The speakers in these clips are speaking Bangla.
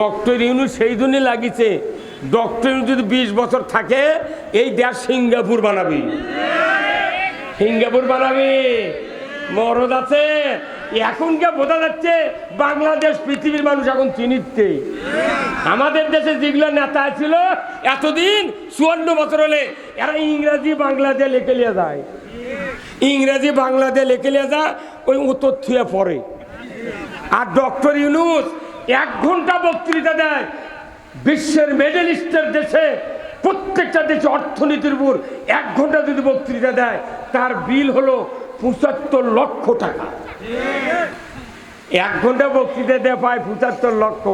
ডক্টর ইউনূস সেই জন্যই লাগিছে, ডক্টর ইউনূস যদি 20 বছর থাকে এই দেশ সিঙ্গাপুর বানাবি, সিঙ্গাপুর বানাবি। মরদ আছে এখনকে বোঝা যাচ্ছে বাংলাদেশ পৃথিবীর মানুষ এখন চিনিচ্ছে। আমাদের দেশে যেগুলো নেতা ছিল এতদিন 54 বছর হলে এরা ইংরাজি বাংলা দিয়ে লিখে নিয়ে যায়, ইংরাজি বাংলা দিয়ে লিখে নিয়ে যায়, ওই উত্তর থুয়ে পড়ে। আর ডক্টর ইউনূস 1 ঘন্টা বক্তৃতা দেয় বিশ্বের মেডেলিস্টের দেশে, প্রত্যেকটা দেশে অর্থনীতির উপর 1 ঘন্টা যদি বক্তৃতা দেয় তার বিল হলো 75 লক্ষ টাকা। 1 ঘন্টা বক্তৃতা দিয়ে পায় 75 লক্ষ।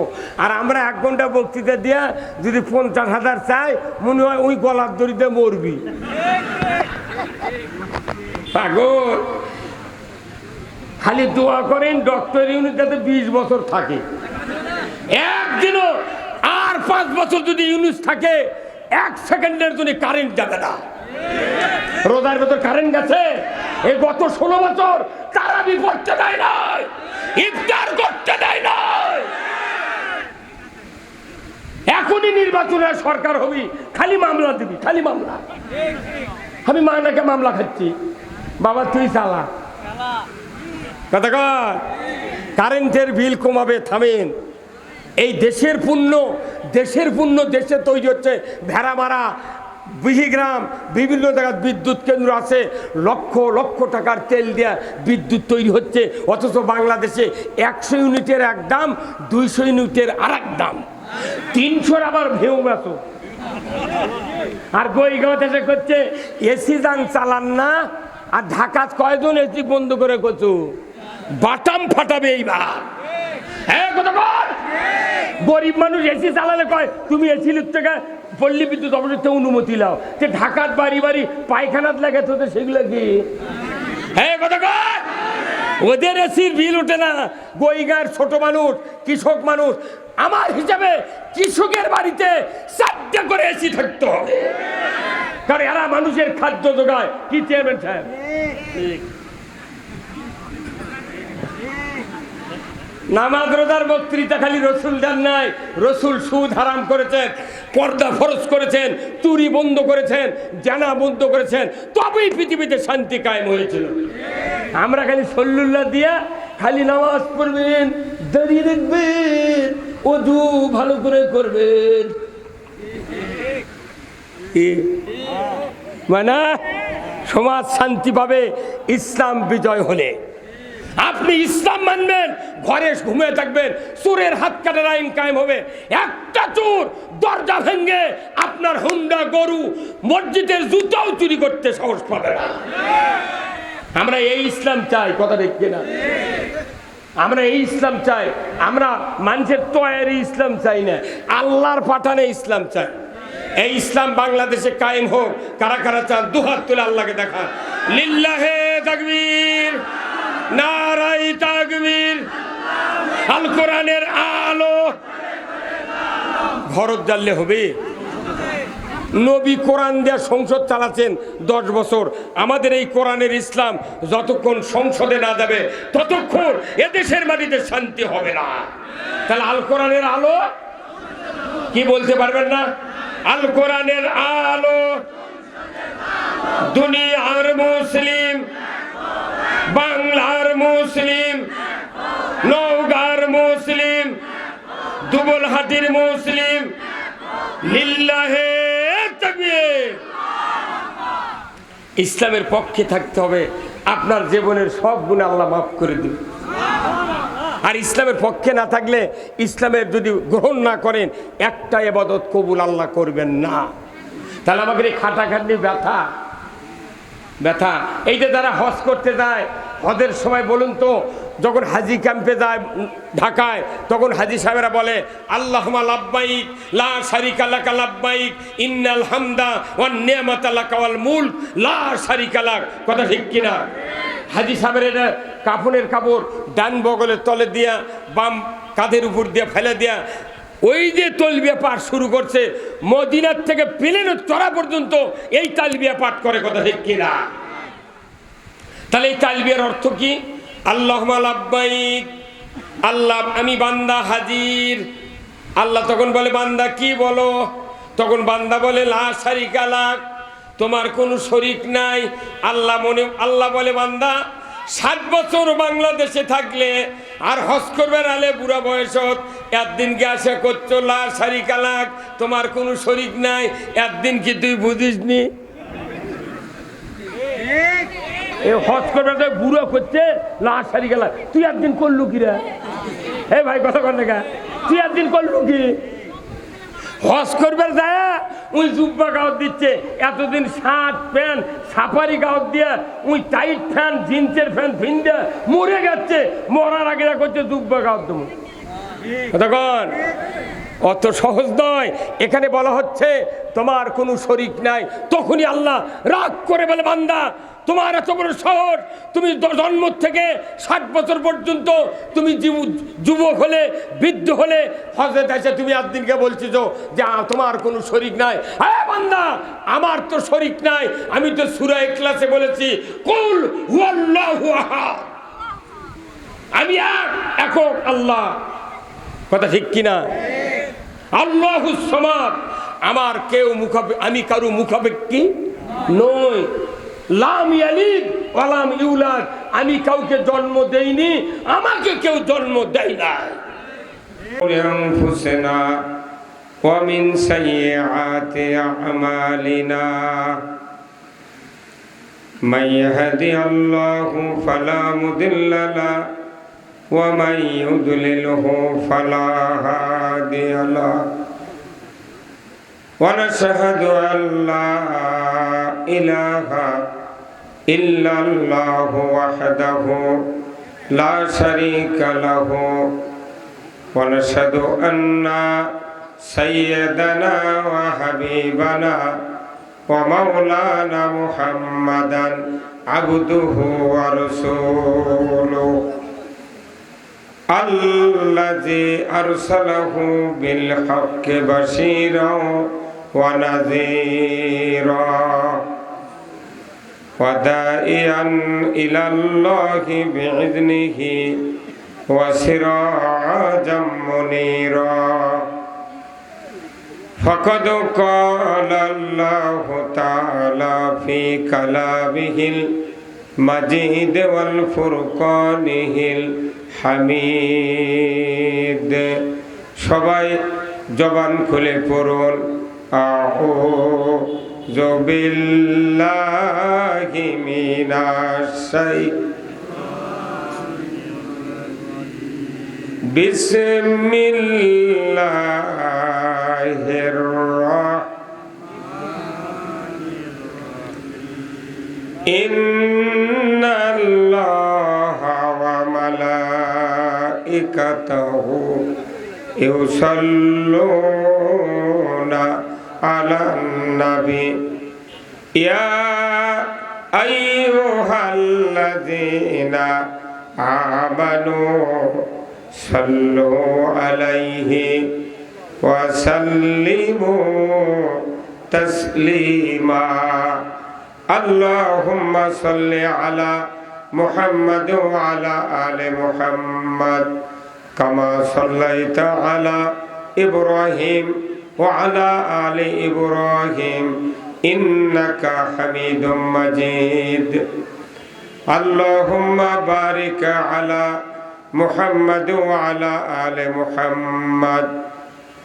আর আমরা 1 ঘন্টা বক্তৃতা দিয়া যদি 50,000 চাই মনে হয় ওই গলার দড়িতে মরবি। পাগল। খালি দোয়া করেন ডক্টর ইউনূস যাতে 20 বছর থাকে, একদিনও। আর 5 বছর যদি ইউনূস থাকে 1 সেকেন্ডের জন্য কারেন্ট যাবে না। রোজার ভেতর কারেন্ট গেছে, এই গত 16 বছর তারাবি পড়তে দেয় নাই, ইফতার করতে দেয় নাই। এখনই নির্বাচনের সরকার হবি, খালি মামলা দিবি, খালি মামলা। আমি মানাকে মামলা খাচ্ছি, বাবা তুই চালা কথা কর। কারেন্টের বিল কমাবে, থামেন। এই দেশের পুণ্য, দেশের পুণ্য দেশে তৈরি হচ্ছে। ভেড়ামারা, বিহিগ্রাম, বিভিন্ন জায়গায় বিদ্যুৎ কেন্দ্র আছে, লক্ষ লক্ষ টাকার তেল দেওয়া বিদ্যুৎ তৈরি হচ্ছে। অথচ বাংলাদেশে 100 ইউনিটের এক দাম, 200 ইউনিটের আর এক দাম, 300 আবার ভেউ মাতো। আর গইগাঁও দেশে করছে এসি যান চালান না। আর ঢাকাত কয়জন এসি বন্ধ করে করছো, বাটাম ফাটাবে এইবার। হ্যাঁ কথা বল। গরিব মানুষ এসি চালালে কয় তুমি এসি থেকে পল্লী বিদ্যুৎ অবস্থা অনুমতি লাও, যে ঢাকাত বাড়ি বাড়ি পায়খানাত লাগে তোদের সেগুলো কি? হ্যাঁ কথা কর। ওদের এসির বিল ওঠে না। গইগাঁর ছোট মানুষ, কৃষক মানুষ, আমার হিসাবে কৃষকের বাড়িতে 4টা করে এসি থাকতে হবে, কারণ এরা মানুষের খাদ্য যোগায়। কি চেয়ারম্যান সাহেব? নামাজ রোজার বক্তৃতা খালি রসুল দেন নাই, রসুল সুদ হারাম করেছেন, পর্দা ফরজ করেছেন, চুরি বন্ধ করেছেন, জানা বন্ধ করেছেন, তবেই পৃথিবীতে শান্তি কায়েম হয়েছিল। আমরা খালি সল্লুল্লাহ দিয়া খালি নামাজ পড়বেন, দাঁড়িয়ে দেখবেন, ওযু ভালো করে করবেন, মানে সমাজ শান্তি পাবে ইসলাম বিজয় হলে। আপনি ইসলাম মানবেন, ঘরে ঘুমিয়ে থাকবেন, চোরের হাত কাটার আইন কায়েম হবে। একটা চোর দরজা ভেঙে আপনার হুন্ডা, গরু, মসজিদের জুতাও চুরি করতে সাহস পাবে না। আমরা এই ইসলাম চাই, কথা ঠিক কিনা? আমরা এই ইসলাম চাই। আমরা মানুষের তৈরি ইসলাম চাই না, আল্লাহর পাঠানে ইসলাম চাই। এই ইসলাম বাংলাদেশে কায়েম হোক। কারা কারা চান দুহাত তুলে আল্লাহকে দেখান। লিল্লাহে তাকবীর, নারাই তাকবীর। আল কোরআনের আলো ঘরত জ্বাললে হবে। নবী কোরআন দিয়ে সংসদ চালাচ্ছেন 10 বছর। আমাদের এই কোরআনের ইসলাম যতক্ষণ সংসদে না যাবে ততক্ষণ এদেশের মাটিতে শান্তি হবে না। তাহলে আল কোরআনের আলো কি বলতে পারবেন না? আল কোরআনের আলো দুনিয়ার মুসলিম, বাংলার মুসলিম, নওগাঁর মুসলিম, দুবলহাটির মুসলিম। লিল্লাহে তাকবীর। ইসলামের পক্ষে থাকতে হবে, আপনার জীবনের সব গুনাহ আল্লাহ মাফ করে দিবে। আর ইসলামের পক্ষে না থাকলে, ইসলামের যদি গ্রহণ না করেন, একটা ইবাদত কবুল আল্লাহ করবেন না। তাহলে আমাদের এই খাটাখাটনি ব্যথা ব্যথা। এই যে যারা হজ করতে যায়, হজের সময় বলুন তো, যখন হাজি ক্যাম্পে যায় ঢাকায়, তখন হাজি সাহেবেরা বলে আল্লাহুম্মা লাব্বাইক লা শারিকা লাকা লাব্বাইক ইন্নাল হামদা ওয়ান নি'মাতা লাকা ওয়াল মুলক লা শারিকা লাক। কথা ঠিক কিনা? হাজি সাহেবের এটা কাফনের কাপড় ডান বগলের তলে দিয়া, বাম কাঁধের উপর দিয়ে ফেলে দিয়া, ওই যে তালবিয়া পাঠ শুরু করছে, মদিনার থেকে প্লেনের চড়া পর্যন্ত এই তালবিয়া পাঠ করে। কথা ঠিক কিনা? তাহলে এই তালবিয়ার অর্থ কি? আল্লাহুম্মা লাব্বাইক, আল্লাহ আমি বান্দা হাজির, আল্লাহ তখন বলে বান্দা কি বলো? তখন বান্দা বলে লা শারিকা লাক, তোমার কোনো শরিক নাই। আল্লাহ বলে বান্দা 7 বছর বাংলাদেশে থাকলে আর হজ করবেন আলে বুড়া বয়সত একদিনকে আশা করছো লা শারিকা লাক, তোমার কোনো শরিক নাই, একদিন কি তুই বুঝিসনি? হজ করবে তো বুড়ো করছে লা শারিকা লাক, তুই একদিন করলু কি রে? হে ভাই কথা কর না, তুই একদিন করলু কি? হজ করবে যায় ওই জুব্বা গাঁত দিচ্ছে, এতদিন শার্ট প্যান্ট সাফারি গাঁত দিয়ে ওই টাইট প্যান্ট জিন্সের প্যান্ট ভিন্দে মরে গেছে, মরার আগে করছে জুব্বা গাঁত দেবো। তখন অত সহজ নয়। এখানে বলা হচ্ছে তোমার কোনো শরিক নাই। তখনই আল্লাহ রাগ করে বলে বান্দা তোমার এত বড় শহর, তুমি জন্ম থেকে 60 বছর পর্যন্ত তুমি যুবক হলে বৃদ্ধ হলে হজরত এসে তুমি একদিনকে বলছিস যে তোমার কোনো শরিক নাই। হ্যাঁ বান্দা, আমার তো শরিক নাই। আমি তো সূরা ইখলাসে বলেছি কুল হুয়াল্লাহু আহাদ, আমি একক আল্লাহ। কথা ঠিক কিনা? আল্লাহুস সামাদ, আমার কেউ আমি কারো মুখাপেক্ষী নই। লাম ইয়ালিদ ওয়া লাম ইউলাদ, আমি কাউকে জন্ম দেইনি, আমাকে কেউ জন্ম দেয় না। আনফুসিনা ওয়া মিন সাইয়্যাতি আমালিনা মান ইয়াহদিহিল্লাহু ফালা মুদিল্লা লাহু ওয়া মান ইউদ্লিলহু ফালা হাদিয়া লাহু ওয়া নাশহাদু আল্লা ইলাহা ইল্লাল্লাহু ওয়াহদাহু লা শারীকা লাহু ওয়া নাশহাদু আন্না সাইয়্যিদানা ওয়া হাবিবানা ওয়া মাওলানা মুহাম্মাদান আবদুহু ওয়া রাসূলুহু আল্লাযী আরসালাহু বিল হাক্কি বাশীরান ওয়া নাযীরা ওয়া দাঈয়ান ইলাল্লাহি বিইذনিহি ওয়া সিরাজাম মুনীরা ফাকাদ ক্বালা আল্লাহু তাআলা ফি কালামিহিল মাজিদ ওয়াল ফুরকানিহিল হামিদ। সবাই জবান খুলে পড়ুন আউযু বিল্লাহি মিনাশ শাইতানির বিসমিল্লাহির ইন্নাল্লাহা ওয়া মালাইকাতাহু ইউসাল্লুনা আলান নবী ইয়া আইয়ুহাল্লাযীনা আমানু সাল্লু আলাইহি ওয়া সাল্লিমু তাসলিমা। আল্লাহুম্মা সাল্লি আলা মুহাম্মাদ ওয়া আলা আলি মুহাম্মাদ কামা সাল্লাইতা আলা ইব্রাহিম ওয়া আলা আলি ইব্রাহিম ইন্নাকা হামিদুম মাজিদ। আল্লাহুম্মা বারিক আলা মুহাম্মাদ ওয়া আলা আলি মুহাম্মাদ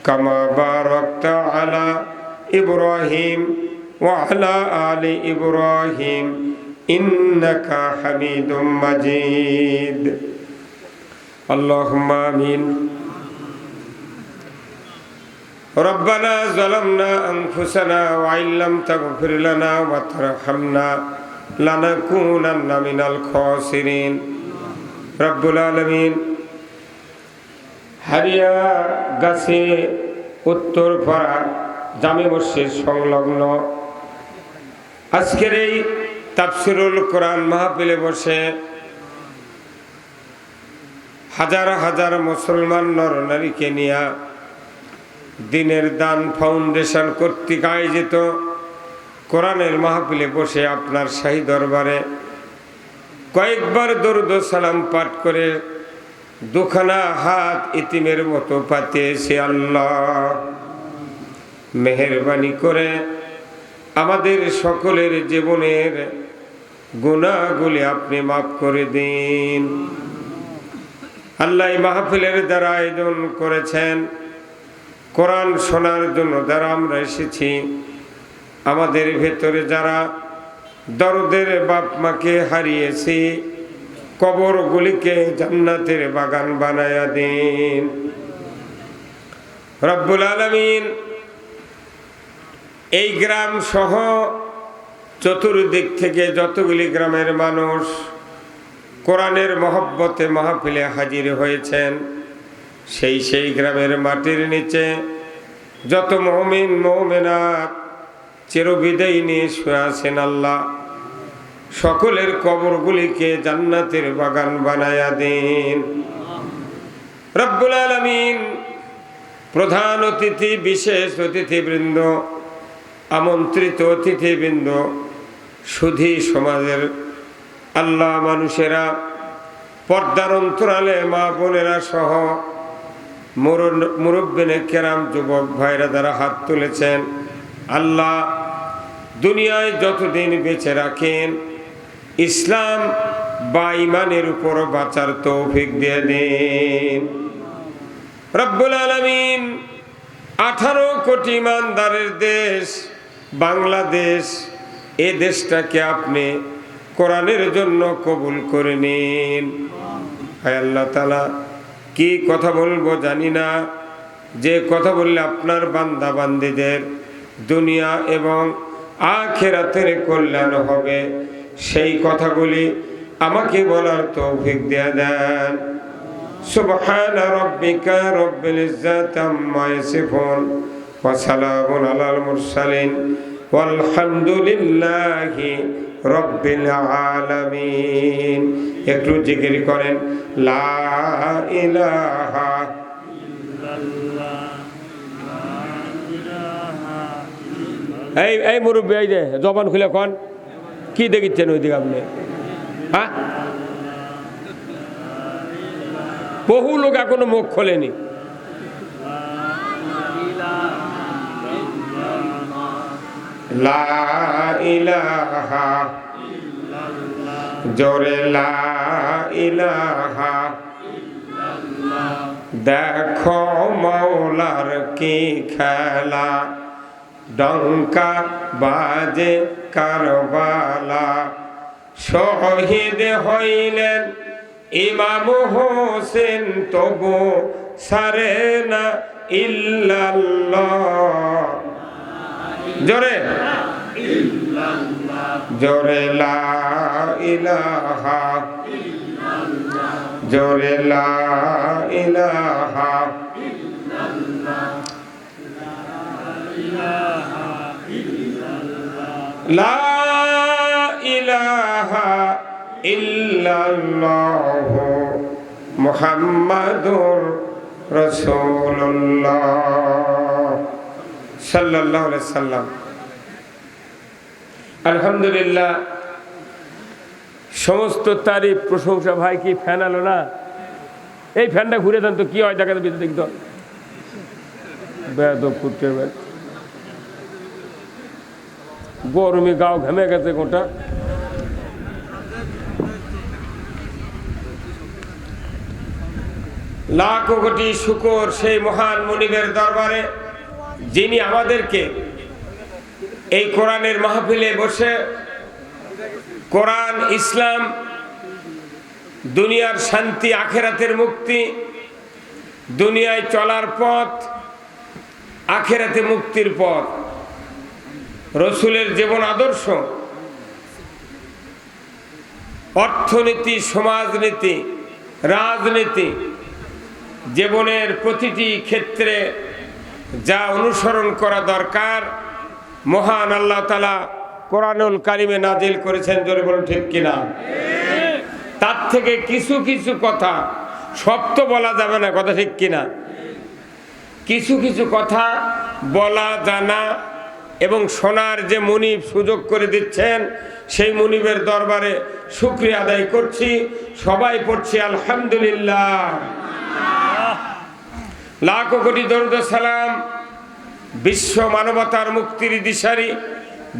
কামা বারাকতা আলা ইব্রাহিম ওয়া আলা আলি ইব্রাহিম ইন্নাকা হামিদুম মাজিদ। আল্লাহুম্মা আমিন। রব্বানা যালামনা আনফুসানা ওয়া ইল্লাম তাগফির লানা ওয়া তারহামনা লানাকুনান্না মিনাল খাসিরিন। রব্বুল আলামিন হারিয়া গাছে উত্তরপাড়া জামে মসজিদ সংলগ্ন আজকের এই তাফসিরুল কোরআন মাহফিলে বসে হাজার হাজার মুসলমান নর নারীকে নিয়ে দিনের দান ফাউন্ডেশন কর্তৃক আয়োজিত কোরআনের মাহফিলে বসে আপনার শাহী দরবারে কয়েকবার দরুদ ও সালাম পাঠ করে দুখানা হাত ইতিমের মতো পাতিয়েছি। আল্লাহ মেহেরবানি করে আমাদের সকলের জীবনের গুনাহগুলি আপনি মাফ করে দিন। আল্লাহ মাহফিলের দ্বারা আয়োজন করেছেন, কোরআন শোনার জন্য যারা আমরা এসেছি, আমাদের ভেতরে যারা দরদের বাপ মাকে হারিয়েছি, কবরগুলিকে জান্নাতের বাগান বানায়া দিন রব্বুল আলামিন। এই গ্রাম সহ চতুর্দিক থেকে যতগুলি গ্রামের মানুষ কোরআনের মহব্বতে মাহফিলে হাজির হয়েছেন, সেই গ্রামের মাটির নিচে যত মুমিন মুমিনাত চিরবিদায় নিয়ে শুয়ে আছেন, আল্লাহ সকলের কবরগুলিকে জান্নাতের বাগান বানায়া দিন রব্বুল আলামিন। প্রধান অতিথি, বিশেষ অতিথিবৃন্দ, আমন্ত্রিত অতিথিবৃন্দ, সুধী সমাজের আল্লাহ মানুষেরা, পর্দার অন্তরালে মা বোনেরা সহ মুরব্বিনে কেরাম, যুবক ভাইরা যারা হাত তুলেছেন, আল্লাহ দুনিয়ায় যতদিন বেঁচে রাখেন ইসলাম বা ইমানের উপর বাঁচার তৌফিক দিয়ে দিন রব্বুল আলামিন। 18 কোটি ইমানদারের দেশ বাংলাদেশ, এ দেশটাকে আপনি কোরআনের জন্য কবুল করে নিন। হায় আল্লাহ তাআলা, কি কথা বলবো জানি না, যে কথা বললে আপনার বান্দা বান্দীদের দুনিয়া এবং আখিরাতের কল্যাণ হবে, সেই কথাগুলি আমাকে বলার তৌফিক দিয়ে দেন। সুবহানা রাব্বিকা রব্বিল ইজ্জাতি আম্মা ইয়াসিফুন ওয়া সালামুন আলাল মুরসালিন ওয়ালহামদুলিল্লাহি রব্বিল আলামিন। একটু জিকির করেন লা ইলাহা ইল্লাল্লাহ। এই মুরব্বী, এই যে জবান খুলে কোন কি দেখিচ্ছেন ওইদিকে আপনি? হ্যাঁ, বহু লোক এখনো মুখ খোলেনি। লা ইলাহা জোরে লা ইলাহা, দেখো মৌলার কি খেলা, ডঙ্কা বাজে কারবালা, শহীদ হইলেন ইমাম হোসেন, তবু সারে না ইল্লাল্লাহ। জোরে জোরে লা ইলাহা, জোরে লা ইলাহা, লা ইলাহা ইল্লাল্লাহ মুহাম্মাদুর রাসূলুল্লাহ সাল্লাল্লাহু আলাইহি সাল্লাম। আলহামদুলিল্লাহ, সমস্ত তারিফ প্রশংসা। ভাই কি ফ্যান আলো না? এই ফ্যানটা ঘুরে দেন তো, কি হয় দেখা যাবে দেখতো। বেয়াদব করতে হবে, গরমে গাও ঘেমে গেছে গোটা। লাখো কোটি শুকর সেই মহান মুনিবের দরবারে, যিনি আমাদেরকে এই কোরআনের মাহফিলে বসে কোরআন, ইসলাম, দুনিয়ার শান্তি, আখেরাতের মুক্তি, দুনিয়ায় চলার পথ, আখেরাতে মুক্তির পথ, রসুলের জীবন আদর্শ, অর্থনীতি, সমাজনীতি, রাজনীতি, জীবনের প্রতিটি ক্ষেত্রে যা অনুসরণ করা দরকার মহান আল্লাহ তাআলা কোরআনুল কারিমে নাজিল করেছেন। জোরে বলুন ঠিক কিনা? তার থেকে কিছু কিছু কথা, সব তো বলা যাবে না, কথা ঠিক কিনা? কিছু কিছু কথা বলা, জানা, এবং শোনার যে মুনিব সুযোগ করে দিচ্ছেন, সেই মুনিবের দরবারে শুকরিয়া আদায় করছি। সবাই পড়ছি আলহামদুলিল্লাহ। লাখো কোটি দরুদ সালাম বিশ্ব মানবতার মুক্তির দিশারি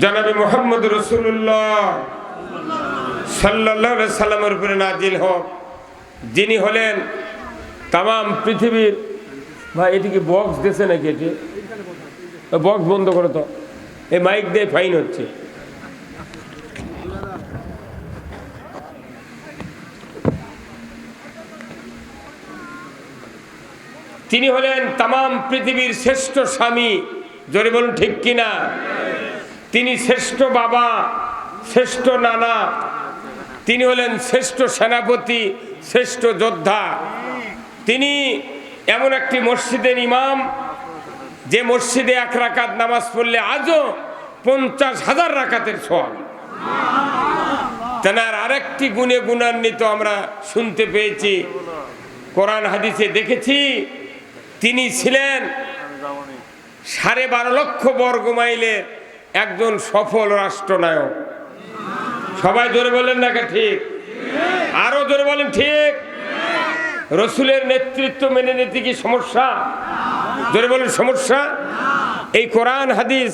জনাবে মুহাম্মদ রাসূলুল্লাহ সাল্লাল্লাহু আলাইহি সাল্লামের উপরে নাজিল হোক, যিনি হলেন তাম পৃথিবীর। ভাই এটিকে বক্স দিয়েছে নাকি? এটি বক্স বন্ধ করো তো, এই মাইক দিয়ে ফাইন হচ্ছে। তিনি হলেন তাম পৃথিবীর শ্রেষ্ঠ স্বামী, জোরে বলুন ঠিক কিনা। তিনি শ্রেষ্ঠ বাবা, শ্রেষ্ঠ নানা, তিনি হলেন শ্রেষ্ঠ সেনাপতি, শ্রেষ্ঠ যোদ্ধা। তিনি এমন একটি মসজিদের ইমাম, যে মসজিদে 1 রাকাত নামাজ পড়লে আজও 50,000 রাকাতের সওয়াব। তেনার আরেকটি গুণে গুণান্বিত আমরা শুনতে পেয়েছি, কোরআন হাদিসে দেখেছি, তিনি ছিলেন 12.5 লক্ষ বর্গ মাইলের একজন সফল রাষ্ট্রনায়ক। সবাই জোরে বলেন না কে ঠিক? আরো জোরে বলেন ঠিক। রসুলের নেতৃত্ব মেনে নিতে কি সমস্যা? জোরে বলেন সমস্যা। এই কোরআন হাদিস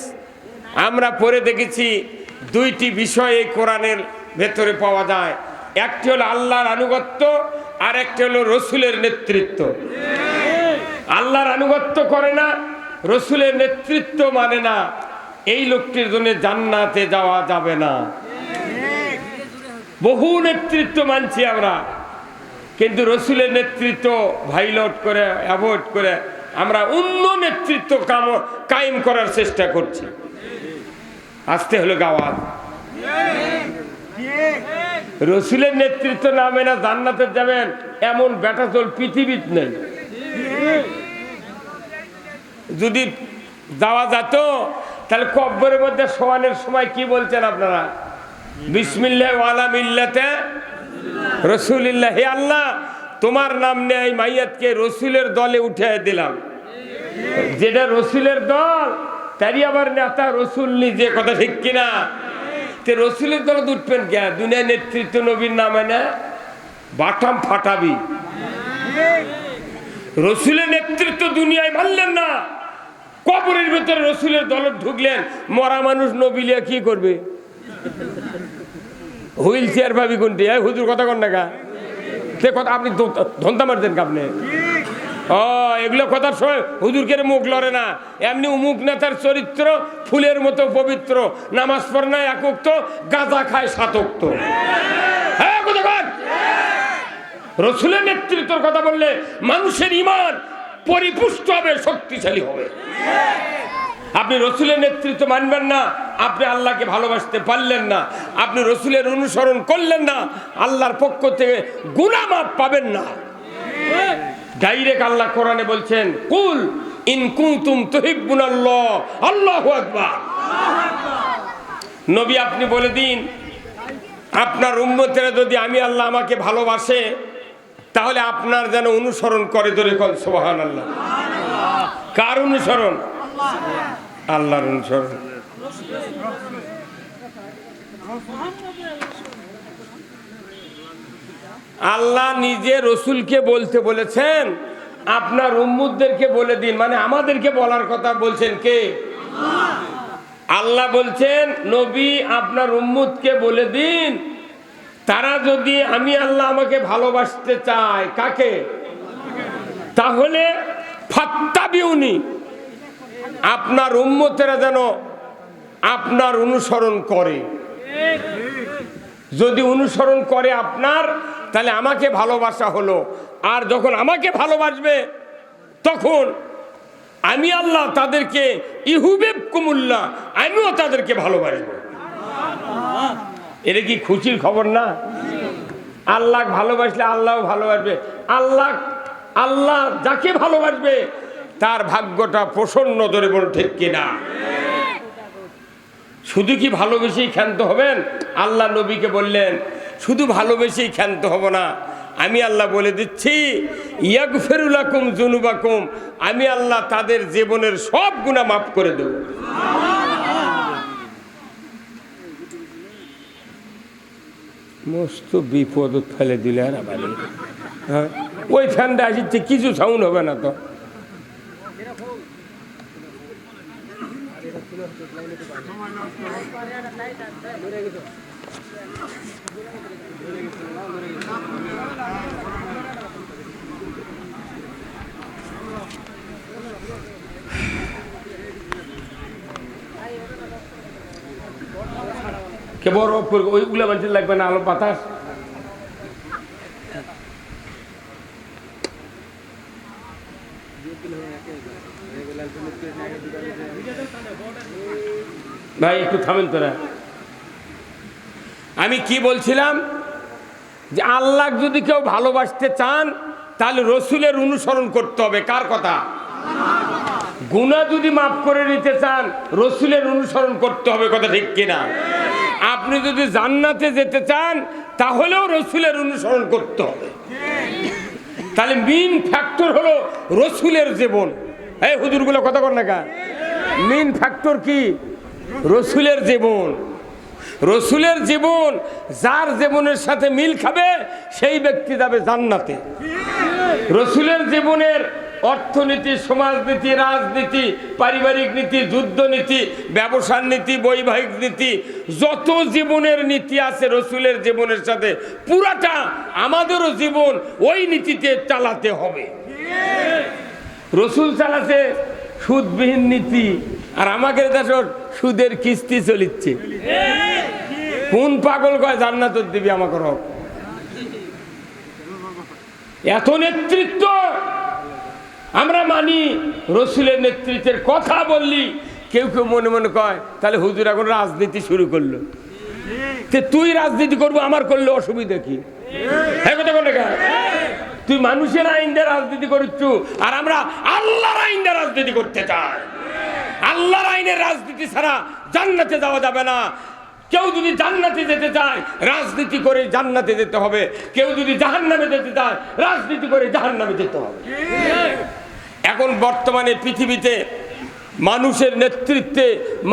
আমরা পড়ে দেখেছি, 2টি বিষয় এই কোরআনের ভেতরে পাওয়া যায়। একটি হলো আল্লাহর আনুগত্য, আর একটি হলো রসুলের নেতৃত্ব। আল্লাহর আনুগত্য করে না, রসুলের নেতৃত্ব মানে না, এই লোকটির জন্য জান্নাতে যাওয়া যাবে না। বহু নেতৃত্ব মানছি আমরা, কিন্তু রসুলের নেতৃত্ব ভাইলট করে, অ্যাভয়েড করে আমরা অন্য নেতৃত্ব কায়েম করার চেষ্টা করছি। আসতে হলো গাওয়াত। রসুলের নেতৃত্ব না মেনে জান্নাতে যাবেন এমন বেটাচল পৃথিবীত নেই। যদি যাওয়া যেত তাহলে কব্বরের মধ্যে শোয়ানোর সময় কি বলছেন আপনারা? বিসমিল্লাহ ওয়ালা মিল্লাতে রাসূলিল্লাহ। হে আল্লাহ, তোমার নাম নেই মাইয়াতকে রসুলের দলে উঠে দিলাম। যেটা রসুলের দল, তারই আবার নেতা রসুল নিজে, কথা ঠিক কিনা? তে রসুলের দলে উঠবেন কে? দুনিয়া নেতৃত্ব নবীর নামে না, বাটাম ফাটাবি। রসুলের নেতৃত্ব দুনিয়ায় মানলেন না, কবরের ভেতরে রসুলের দলে ঢুকলেন। মরা মানুষ নবিলিয়া কি করবে? হুইল চেয়ার ভাবি কোনটি? হুজুর কথা কন না, সে কথা আপনি ধন্তা মারতেন আপনি। ও এগুলো কথার সময় হুজুরকে মুখ লড়ে না। এমনি উমুক নেতার চরিত্র ফুলের মতো পবিত্র, নামাজ পড়ে না 1 ওয়াক্ত, গাঁজা খায় 7 ওয়াক্ত। হ্যাঁ কথা কন। রসুলের নেতৃত্বের কথা বললে মানুষের ঈমান পরিপুষ্ট হবে, শক্তিশালী হবে। আপনি রসুলের নেতৃত্ব মানবেন না, আপনি আল্লাহকে ভালোবাসতে পারলেন না। আপনি রসুলের অনুসরণ করলেন না, আল্লাহর পক্ষ থেকে গুনাহ মাফ পাবেন না। ডাইরেক্ট আল্লাহ কোরআনে বলছেন, কুল ইন কুনতুম তুহিব্বুনাল্লাহ, আল্লাহু আকবার। নবী আপনি বলে দিন, আপনার উম্মতেরা যদি আমি আল্লাহ আমাকে ভালোবাসে, তাহলে আপনার যেন অনুসরণ করে। ধরে কোন সুবহানাল্লাহ। কার অনুসরণ? আল্লাহর অনুসরণ। আল্লাহ নিজে রসুলকে বলতে বলেছেন, আপনার উম্মতদেরকে বলে দিন। মানে আমাদেরকে বলার কথা বলছেন কে? আল্লাহ বলছেন, নবী আপনার উম্মতকে বলে দিন, তারা যদি আমি আল্লাহ আমাকে ভালোবাসতে চায়, কাকে? তাহলে ফাত্তাবিউনি, আপনার উম্মতেরা যেন আপনার অনুসরণ করে। যদি অনুসরণ করে আপনার, তাহলে আমাকে ভালোবাসা হলো। আর যখন আমাকে ভালোবাসবে, তখন আমি আল্লাহ তাদেরকে ইহুবিবকুমুল্লাহ, আমিও তাদেরকে ভালোবাসবো। এটা কি খুশির খবর না? আল্লাহ ভালোবাসলে আল্লাহও ভালোবাসবে। আল্লাহ যাকে ভালোবাসবে তার ভাগ্যটা প্রসন্ন। ধরে বল ঠিক কিনা? শুধু কি ভালোবেসেই ক্ষান্ত হবেন? আল্লাহ নবীকে বললেন, শুধু ভালোবেসেই ক্ষান্ত হব না, আমি আল্লাহ বলে দিচ্ছি, ইয়াগফিরু লাকুম যুনুবাকুম, আমি আল্লাহ তাদের জীবনের সব গুনাহ মাফ করে দেব। মস্ত বিপদ ফেলে দিলে আর আবার হ্যাঁ ওই ফ্যানটা আসছে কিছু সাউন্ড হবে না তো কে বড় ওইগুলা মানুষের লাগবে না আলো বাতাস ভাই একটু থামেন তোরা আমি কি বলছিলাম যে আল্লাহ যদি কেউ ভালোবাসতে চান তাহলে রসুলের অনুসরণ করতে হবে কার কথা গুনাহ যদি মাফ করে নিতে চান রসুলের অনুসরণ করতে হবে কথা ঠিক কিনা আপনি যদি জান্নাতে যেতে চান তাহলেও রসুলের অনুসরণ করতে হবে তাহলে মেইন ফ্যাক্টর হলো রসুলের জীবন এই হুজুরগুলো কথা কর না কা মেইন ফ্যাক্টর কি রসুলের জীবন রসুলের জীবন যার জীবনের সাথে মিল খাবে সেই ব্যক্তি যাবে জান্নাতে রসুলের জীবনের অর্থনীতি সমাজনীতি রাজনীতি পারিবারিক নীতি যুদ্ধনীতি ব্যবসার নীতি বৈবাহিক নীতি যত জীবনের নীতি আছে রসুলের জীবনের সাথে পুরাটা আমাদেরও জীবন ওই নীতিতে চালাতে হবে রসুল চালাতে সুদবিহীন নীতি আর আমাদের দেশের সুদের কিস্তি চলিচ্ছে কোন পাগল কয় জান্নাত দিবি আমাকে রব এত নেতৃত্ব আমরা মানি রসুলের নেতৃত্বের কথা বললি কেউ কেউ মনে মনে কয় তাহলে হুজুর এখন রাজনীতি শুরু করলো তুই রাজনীতি করবো আমার করলে অসুবিধা কি তুই মানুষের আইন দিয়ে রাজনীতি করছ আর আমরা আল্লাহর আইন দিয়ে রাজনীতি করতে চাই আল্লাহর আইনের রাজনীতি ছাড়া জান্নাতে যাওয়া যাবে না কেউ যদি জান্নাতে যেতে চায় রাজনীতি করে জান্নাতে যেতে হবে কেউ যদি জাহান্নামে যেতে চায় রাজনীতি করে জাহান্নামে যেতে হবে এখন বর্তমানে পৃথিবীতে মানুষের নেতৃত্বে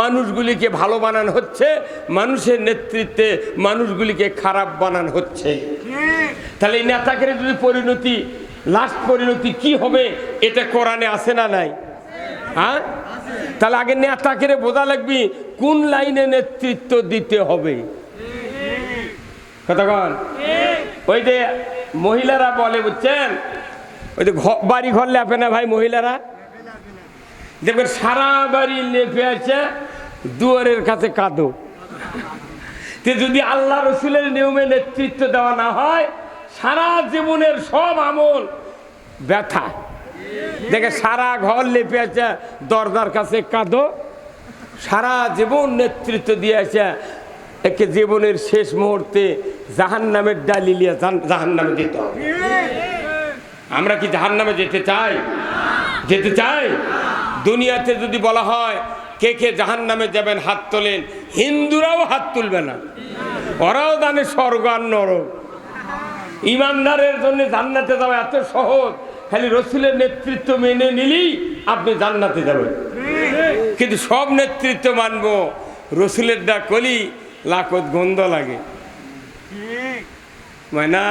মানুষগুলিকে ভালো বানানো হচ্ছে মানুষের নেতৃত্বে মানুষগুলিকে খারাপ বানানো হচ্ছে তাহলে এই নেতাকে যদি পরিণতি লাস্ট পরিণতি কি হবে এটা কোরআনে আছে না নাই হ্যাঁ তাহলে আগে নেতাকে বোঝা লাগবে কোন লাইনে নেতৃত্ব দিতে হবে কথা কন ওই যে মহিলারা বলে বুঝছেন ওই যে বাড়ি ঘর লেপে না ভাই মহিলারা দেখবেন সারা বাড়ি লেপে আছে দুয়ারের কাছে কাঁদো যদি আল্লাহ রসুলের নিয়মে নেতৃত্ব দেওয়া না হয় সারা জীবনের সব আমল ব্যথা দেখে সারা ঘর লেপে আছে দরজার কাছে কাঁদো সারা জীবন নেতৃত্ব দিয়ে আছে একে জীবনের শেষ মুহূর্তে জাহান্নামের ডালি লিয়ে জাহান্নামে যেতে হবে আমরা কি জাহান্নামে যেতে চাই দুনিয়াতে যদি বলা হয় কে কে জাহান্নামে যাবেন হাত তোলেন হিন্দুরাও হাত তুলবে না ওরাও জানে স্বর্গ আর নরক ইমানদারের জন্য জান্নাতে যাওয়া এত সহজ খালি রসুলের নেতৃত্ব মেনে নিলেই আপনি জান্নাতে যাবেন কিন্তু সব নেতৃত্ব মানবো রসুলের ডাক কলি লাকত গন্ধ লাগে না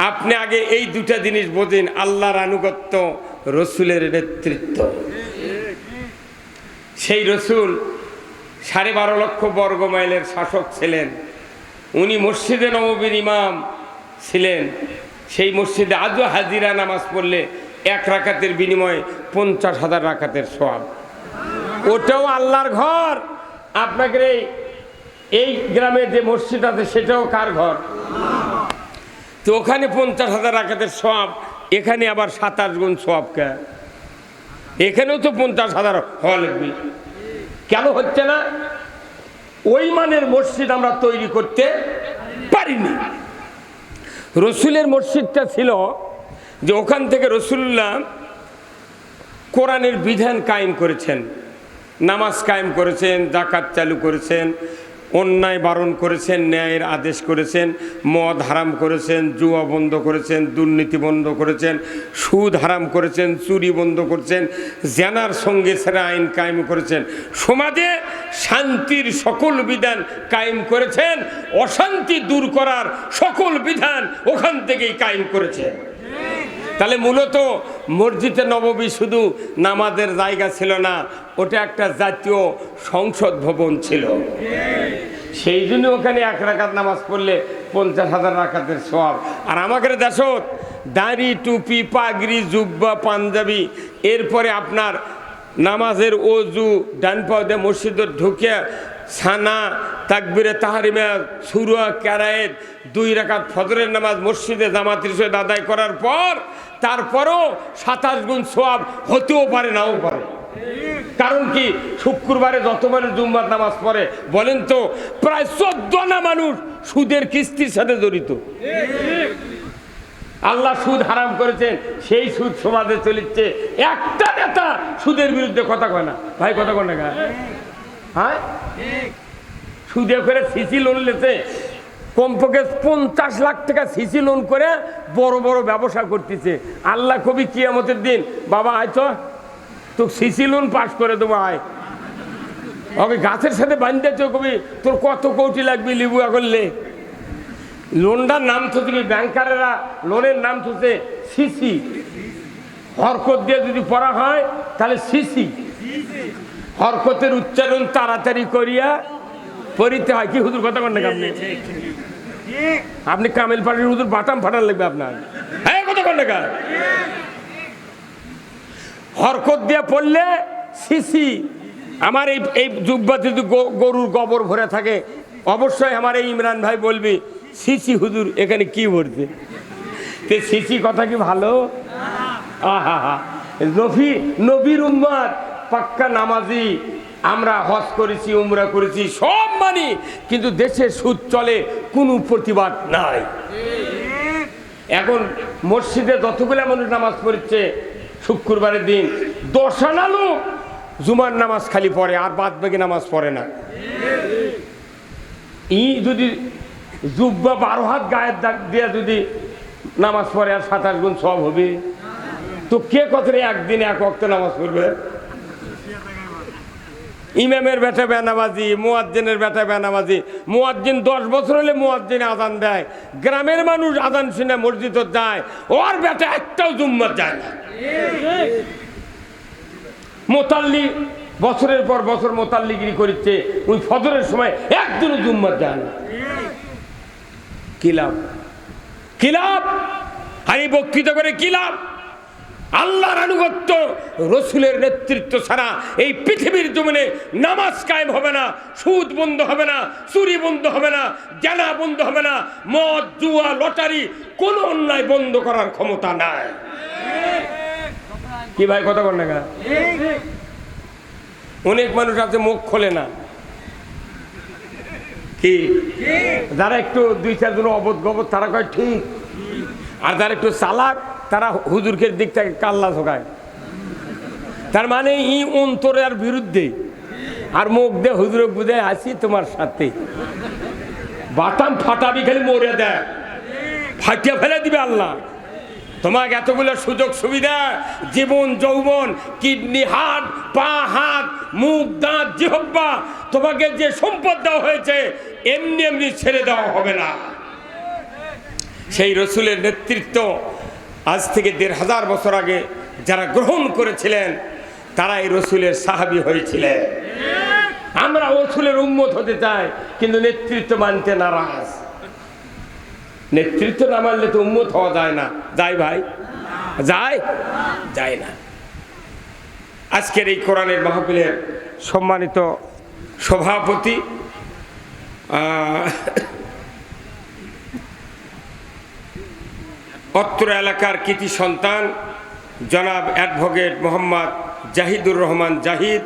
আপনি আগে এই দুটা জিনিস বোঝেন আল্লাহর আনুগত্য রসুলের নেতৃত্ব সেই রসুল 12.5 লক্ষ বর্গ মাইলের শাসক ছিলেন উনি মসজিদে নববীর ইমাম ছিলেন সেই মসজিদে আজও হাজিরা নামাজ পড়লে 1 রাকাতের বিনিময়ে 50,000 রাকাতের সওয়াব ওটাও আল্লাহর ঘর আপনাকে এই গ্রামে যে মসজিদ আছে সেটাও কার ঘর তো ওখানে 50,000 রাকাতের সওয়াব এখানে আবার 27 গুণ সওয়াব কে এখানেও তো 50,000 হওয়া লাগবে কেন হচ্ছে না ওই মানের মসজিদ আমরা তৈরি করতে পারিনি রসুলের মসজিদটা ছিল যে ওখান থেকে রসুল্লাহ কোরআনের বিধান কায়েম করেছেন নামাজ কায়েম করেছেন যাকাত চালু করেছেন অন্যায় বারণ করেছেন, ন্যায়ের আদেশ করেছেন, মদ হারাম করেছেন, জুয়া বন্ধ করেছেন, দুর্নীতি বন্ধ করেছেন, সুদ হারাম করেছেন, চুরি বন্ধ করেছেন, জেনার সঙ্গে ছেড়ে আইন কায়েম করেছেন, সমাজে শান্তির সকল বিধান কায়েম করেছেন, অশান্তি দূর করার সকল বিধান ওখান থেকেই কায়েম করেছেন। তাহলে মূলত মসজিদে নববী শুধু নামাজের জায়গা ছিল না, ওটা একটা জাতীয় সংসদ ভবন ছিল। সেই জন্য ওখানে 1 রাকাত নামাজ পড়লে 50,000 রাকাতের সওয়াব। আর আমাদের দেশত দাড়ি, টুপি, পাগড়ি, জুব্বা, পাঞ্জাবি, এরপরে আপনার নামাজের অজু, ডান পাও দিয়ে মসজিদে ঢুকে সানা, তাকবিরে তাহরিমা, সুরা, কেরায়েত, 2 রাকাত ফজরের নামাজ মসজিদে জামাতের সহিত আদায় করার পর তারপরও 27 গুণ সওয়াব হতেও পারে, নাও পারে। কারণ কি, শুক্রবারে যত মানুষ জুম্মার নামাজ পড়ে বলেন তো, প্রায় 14 আনা মানুষ সুদের কিস্তির সাথে জড়িত। আল্লাহ সুদ হারাম করেছেন, সেই সুদ সমাজে চলিচ্ছে। একটা নেতা সুদের বিরুদ্ধে কথা কয় না, ভাই কথা কয় না। হ্যাঁ, সুদে করে সিসি লোন লেছে, কমপক্ষে 50 লাখ টাকা সিসি লোন করে বড় বড় ব্যবসা করতেছে। আল্লাহ কবি কিয়ামতের দিন, বাবা আয় তো তোর সিসি লোন পাস করে দেবো, আয়। ওকে গাছের সাথে বাঁধতেছ, কবি তোর কত কোটি লাগবে লিবুয়া করলে। লোনটার নাম তো তুমি ব্যাংকারেরা লোনের নাম থুছে সিসি, হরকত দিয়ে যদি পড়া হয় তাহলে সিসি। হরকতের উচ্চারণ তাড়াতাড়ি করিয়া পড়িতে হয়। কি হুজুর কথা বলেন না আপনি? আপনি কামেল পাটির হুজুর বাটাম ফাটান লাগবে আপনার। হ্যাঁ, কথা বলেন না। হরকত দিয়ে পড়লে সিসি। আমার এই জুব্বা যদি গরুর গোবর ভরে থাকে, অবশ্যই আমার এই ইমরান ভাই বলবি, সিসি হুজুর এখানে কি ভরছে? তে সিসি কথা কি ভালো? আহা হা, নবীর উম্মত, পাক্কা নামাজি। আমরা হজ করেছি, উমরা করেছি, সব মানি, কিন্তু দেশে সুদ চলে, কোনো প্রতিবাদ নাই। এখন মসজিদে যতগুলা মানুষ নামাজ পড়ছে শুক্রবারের দিন, 10 আনা লোক জুমার নামাজ খালি পড়ে, আর বাদ বাকি নামাজ পড়ে না। যদি জুব্বা 12 হাত গায়ের দাগ দিয়ে যদি নামাজ পড়ে, আর 27 গুণ সওয়াব হবে। তো কে কত একদিন 1 ওয়াক্ত নামাজ পড়বে? ইমামের বেটা বেনামাজি, মুয়াজ্জিনের বেটা বেনামাজি। মুয়াজ্জিন 10 বছর হলে মুয়াজ্জিন আজান দেয়, গ্রামের মানুষ আজান শুনে মসজিদে যায়, ওর বেটা একটাও জুম্মাত যায় না। মোতাল্লি বছরের পর বছর মোতাল্লিগিরি করছে, ওই ফজরের সময় একদিনও জুম্মাত যায় না। কি লাভ? কি লাভ? আমি বক্তৃতা করে কি লাভ? আল্লাহর আনুগত্য, রসুলের নেতৃত্ব ছাড়া এই পৃথিবীর জমিনে নামাজ কায়েম হবে না, সুদ বন্ধ হবে না, চুরি বন্ধ হবে না, জানা বন্ধ হবে না, মদ, জুয়া, লটারি, কোন অন্যায় বন্ধ করার ক্ষমতা নাই। কি ভাই কথা বল না? অনেক মানুষ আছে মুখ খোলে না। কি, যারা একটু 2-4 জন অবোধ গবোধ তারা কয় ঠিক, আর যারা একটু চালাক তারা হুজুরকে দিক থেকে কাল্লা ঝোকায়। তার মানে ই অন্তরের বিরুদ্ধে, আর মুখ দিয়ে হুজুর বুঝে আসি তোমার সাথে। বাটাম ফাটাবি, খালি মরে দেয়, ফাটিয়ে ফেলে দিবে আল্লাহ। তোমাকে এতগুলো সুযোগ সুবিধা, জীবন, যৌবন, কিডনি, হার্ট, পা, হাত, মুখ, দাঁত, জিহ্বা, তোমাকে যে সম্পদ দেওয়া হয়েছে এমনি এমনি ছেড়ে দেওয়া হবে না। সেই রসুলের নেতৃত্ব আজ থেকে 1500 বছর আগে যারা গ্রহণ করেছিলেন তারা এই রসুলের সাহাবী হয়েছিলেন। আমরা রসুলের উম্মত হতে চাই, কিন্তু নেতৃত্ব মানতে নারাজ। নেতৃত্ব না মানলে তো উম্মত হওয়া যায় না। যায় ভাই? যায় না। আজকের এই কোরআনের মাহফিলের সম্মানিত সভাপতি অত্র এলাকার কৃতি সন্তান জনাব অ্যাডভোকেট মোহাম্মদ জাহিদুর রহমান জাহিদ,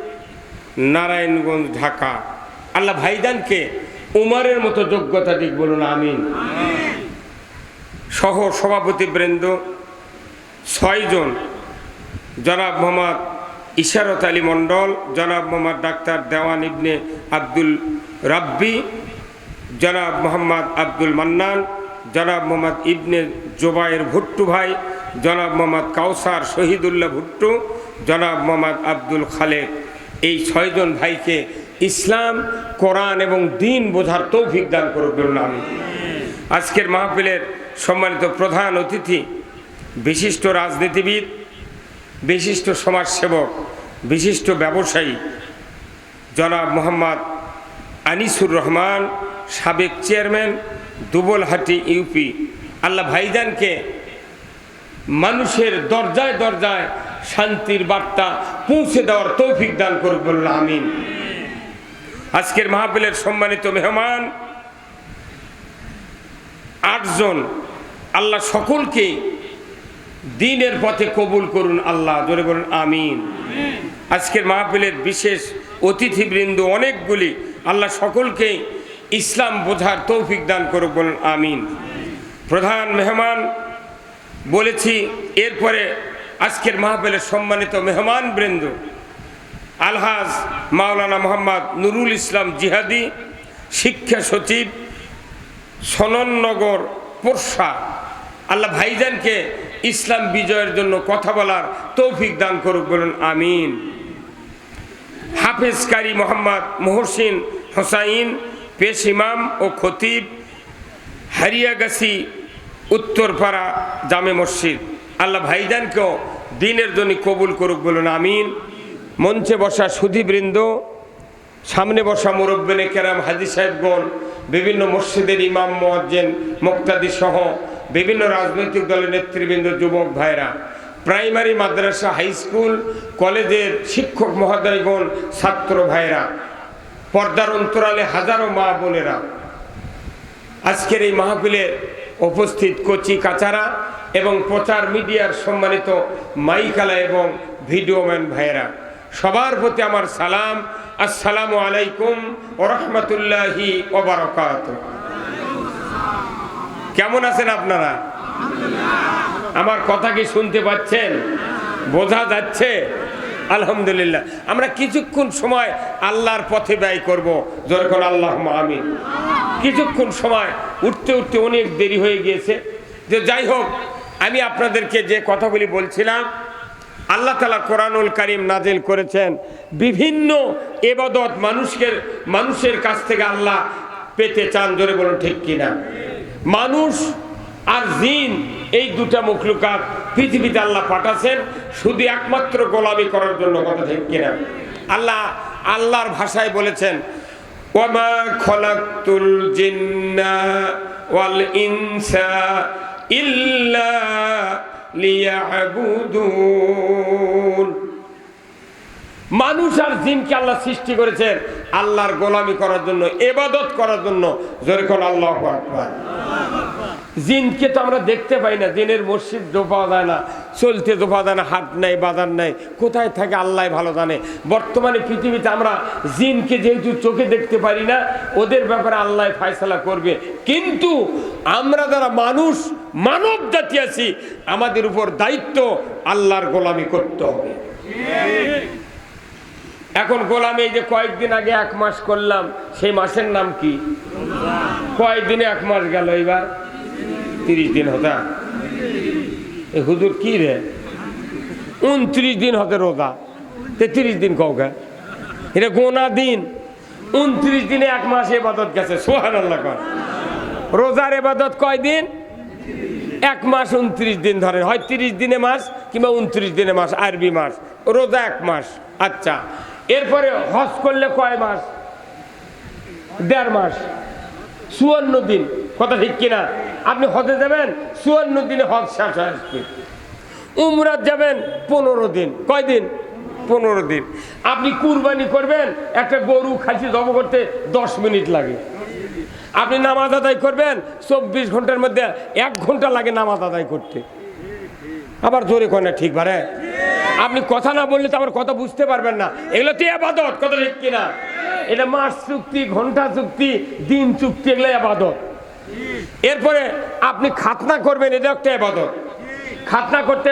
নারায়ণগঞ্জ, ঢাকা। আল্লাহ ভাইজানকে উমারের মতো যোগ্যতা দিক, বলুন আমিন। সহ সভাপতিবৃন্দ 6 জন, জনাব মোহাম্মদ ইশারত আলী মণ্ডল, জনাব মোহাম্মদ ডাক্তার দেওয়ান ইবনে আব্দুল রাব্বি, জনাব মোহাম্মদ আব্দুল মান্নান, জনাব মোহাম্মদ ইবনে জোবায়ের ভুট্টু ভাই, জনাব মোহাম্মদ কাউসার শহীদুল্লাহ ভুট্টু, জনাব মোহাম্মদ আব্দুল খালেক, এই 6 জন ভাইকে ইসলাম, কোরআন এবং দিন বোঝার তৌফিক দান করুক বলুন আমিন। আজকের মাহফিলের সম্মানিত প্রধান অতিথি, বিশিষ্ট রাজনীতিবিদ, বিশিষ্ট সমাজসেবক, বিশিষ্ট ব্যবসায়ী জনাব মোহাম্মদ আনিসুর রহমান, সাবেক চেয়ারম্যান, দুবলহাটি ইউপি। আল্লাহ ভাইজানকে মানুষের দরজায় দরজায় শান্তির বার্তা পৌঁছে দেওয়ার তৌফিক দান করুক বলুন আমিন। আজকের মাহফিলের সম্মানিত মেহমান 8 জন, আল্লাহ সকলকে দ্বীনের পথে কবুল করুন আল্লাহ, জোরে বলুন আমিন। আজকের মাহফিলের বিশেষ অতিথিবৃন্দ অনেকগুলি, আল্লাহ সকলকে ইসলাম বোঝার তৌফিক দান করুক বলুন আমিন। প্রধান মেহমান বলেছি, এরপরে আজকের মাহফিলের সম্মানিত মেহমান বৃন্দ আলহাজ মাওলানা মোহাম্মদ নুরুল ইসলাম জিহাদি, শিক্ষা সচিব, সনননগর পোরশা। আল্লাহ ভাইজানকে ইসলাম বিজয়ের জন্য কথা বলার তৌফিক দান করুক বলুন আমিন। হাফেজ কারি মোহাম্মদ মহসিন হোসাইন, পেশ ইমাম ও খতিব, হারিয়াগাছি উত্তরপাড়া জামে মসজিদ। আল্লাহ ভাইজানকেও দিনের জন্য কবুল করুক বলুন আমিন। মঞ্চে বসা সুধীবৃন্দ, সামনে বসা মুরব্বিনে কেরাম, হাজী সাহেবগণ, বিভিন্ন মসজিদের ইমাম, মুয়াজ্জিন, মুক্তাদি সহ বিভিন্ন রাজনৈতিক দলের নেতৃবৃন্দ, যুবক ভাইরা, প্রাইমারি, মাদ্রাসা, হাই স্কুল, কলেজের শিক্ষক মহোদয়গণ, ছাত্র ভাইরা, পর্দার অন্তরালে হাজারো মা বোনেরা, আজকের এই মাহফিলে উপস্থিত কচি কাচারা এবং প্রচার মিডিয়ার সম্মানিত মাইকালা এবং ভিডিওম্যান ভাইরা, সবার প্রতি আমার সালাম। আসসালামু আলাইকুম ওয়া রাহমাতুল্লাহি ওয়া বারাকাতুহু। কেমন আছেন আপনারা? আমার কথা কি শুনতে পাচ্ছেন? বোঝা যাচ্ছে? আলহামদুলিল্লাহ। আমরা কিছুক্ষণ সময় আল্লাহর পথে ব্যয় করব, যখন আল্লাহুম্মা আমিন। কিছুক্ষণ সময় উঠতে উঠতে অনেক দেরি হয়ে গিয়েছে। যে যাই হোক, আমি আপনাদেরকে যে কথাগুলি বলছিলাম, আল্লাহ তাআলা কোরআনুল কারীম নাজিল করেছেন। বিভিন্ন ইবাদত মানুষের কাছ থেকে আল্লাহ পেতে চান, জোরে বলুন ঠিক কিনা? মানুষ আর জিন, এই দুটা মখলুকাত পৃথিবীতে আল্লাহ পাঠাচ্ছেন শুধু একমাত্র গোলামি করার জন্য, কথা ঠিক কিনা? আল্লাহর ভাষায় বলেছেন, ওয়ামা খলাকতুল জিন্না ওয়াল ইনসা ইল্লা লিয়াবুদুন। মানুষ আর জিনকে আল্লাহ সৃষ্টি করেছেন আল্লাহর গোলামি করার জন্য, ইবাদত করার জন্য, জোরে কোন আল্লাহু আকবার। জিনকে তো আমরা দেখতে পাই না, জিনের মসজিদ দোপা যায় না, চলতে দোপা যায় না, হাট নাই, বাজার নাই, কোথায় থাকে আল্লাহ ভালো জানে। বর্তমানে পৃথিবীতে আমরা জিনকে যেহেতু চোখে দেখতে পারি না, ওদের ব্যাপারে আল্লাহ ফয়সালা করবে। কিন্তু আমরা যারা মানব জাতি আছি, আমাদের উপর দায়িত্ব আল্লাহর গোলামি করতে হবে। এখন গোলামি, এই যে কয়েকদিন আগে 1 মাস করলাম, সেই মাসের নাম কি? কয়েকদিনে 1 মাস গেল, এবার 30 দিন হতা। হুজুর কি রে, 29 দিন হতে রোজা, 30 দিন কওকে, এটা গোনা দিন। 29 দিনে 1 মাস ইবাদত গেছে, সুবহানাল্লাহ। রোজার ইবাদত কয় দিন? 1 মাস 29 দিন ধরেন, হয় 30 দিনে মাস কিংবা 29 দিনে মাস, আরবি মাস। রোজা 1 মাস। আচ্ছা, এরপরে হজ করলে কয় মাস? 1.5 মাস, 54 দিন, কথা ঠিক কিনা? আপনি হজে যাবেন, 54 দিনে হজ শেষ হয়ে আসবে। উমরাত যাবেন 15 দিন, কয় দিন? 15 দিন। আপনি কুরবানি করবেন, একটা গরু খাসি জবাই করতে 10 মিনিট লাগে। আপনি নামাজ আদায় করবেন, 24 ঘন্টার মধ্যে 1 ঘন্টা লাগে নামাজ আদায় করতে। আবার জোরে কয় না, ঠিক ভারে? আপনি কথা না বললে তো আমার কথা বুঝতে পারবেন না। এগুলো তো ইবাদত, কথা ঠিক কিনা? এটা মাস চুক্তি, ঘন্টা চুক্তি, দিন চুক্তি, এগুলো ইবাদত। এরপরে আপনি খাতনা করবেন, এটা একটা ইবাদত। খাতনা করতে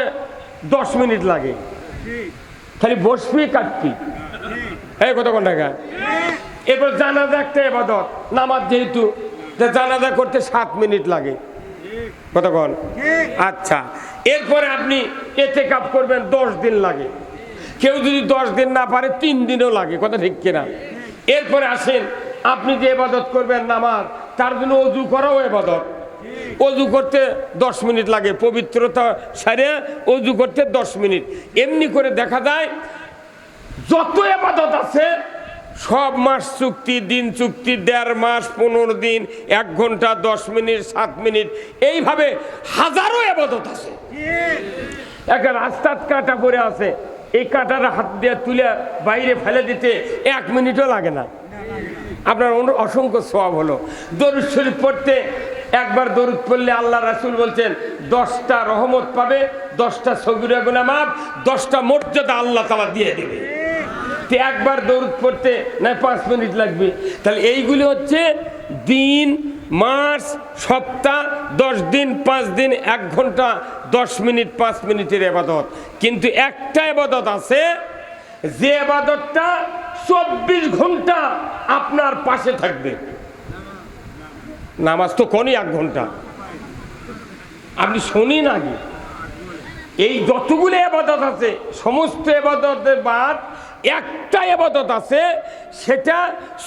10 মিনিট লাগে। খালি বসবি কাটবি, এই কতক্ষণ টাকা। এরপর জানাজা একটা ইবাদত, নামাজ যেহেতু জানাজা করতে 7 মিনিট লাগে, কতক্ষণ? আচ্ছা, এরপরে আপনি ইতিকাফ করবেন 10 দিন লাগে, কেউ যদি 10 দিন না পারে 3 দিনও লাগে, কথা ঠিক কিনা? এরপরে আসেন আপনি যে ইবাদত করবেন নামাজ, তার জন্য অজু করাও ইবাদত। অজু করতে 10 মিনিট লাগে, পবিত্রতা সারে অজু করতে 10 মিনিট। এমনি করে দেখা যায় যত ইবাদত আছে সব মাস চুক্তি, দিন চুক্তি, 1.5 মাস, 15 দিন, 1 ঘন্টা, 10 মিনিট, 7 মিনিট, এইভাবে হাজারো ইবাদত আছে। একটা রাস্তার কাঁটা পড়ে আছে, এই কাঁটার হাত দিয়ে তুলে বাইরে ফেলে দিতে 1 মিনিটও লাগে না, আপনার অসংখ্য সওয়াব হলো। দরুদ শরীফ পড়তে একবার দরুদ পড়লে আল্লাহ রাসূল বলছেন 10টা রহমত পাবে, 10টা সগীরা গুনাহ মাফ, 10টা মর্যাদা আল্লাহ তাআলা দিয়ে দেবে। তো একবার দরুদ পড়তে না 5 মিনিট লাগবে। তাহলে এইগুলি হচ্ছে দিন, মাস, সপ্তাহ, 10 দিন, 5 দিন, 1 ঘন্টা, 10 মিনিট, 5 মিনিটের ইবাদত। কিন্তু একটা ইবাদত আছে যে ইবাদতটা 24 ঘন্টা আপনার পাশে থাকবে। নামাজ তো কোনই 1 ঘন্টা, আপনি শুনিন আগে। এই যতগুলো ইবাদত আছে সমস্ত ইবাদতের বাদ একটা ইবাদত আছে, সেটা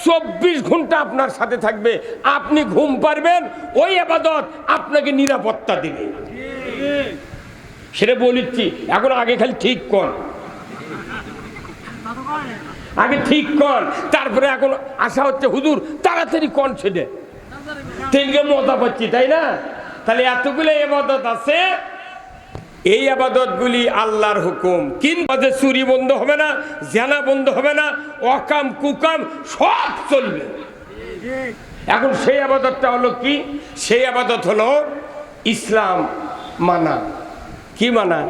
24 ঘন্টা আপনার সাথে থাকবে। আপনি ঘুম পারবেন, ওই ইবাদত আপনাকে নিরাপত্তা দিবে। সেটা বলিচ্ছি, এখন আগে খালি ঠিক কর, আগে ঠিক কর, তারপরে এখন আশা হচ্ছে হুজুর তাড়াতাড়ি কন, সেটা তিনকে মজা পাচ্ছি, তাই না? তাহলে এতগুলো ইবাদত আছে, এই আবাদতগুলি আল্লাহর হুকুম। কিন্তু চুরি বন্ধ হবে না, জেনা বন্ধ হবে না, অকাম কুকাম সব চলবে। এখন সেই আবাদতটা হলো কি? সেই আবাদত হলো ইসলাম মানা। কি মানা?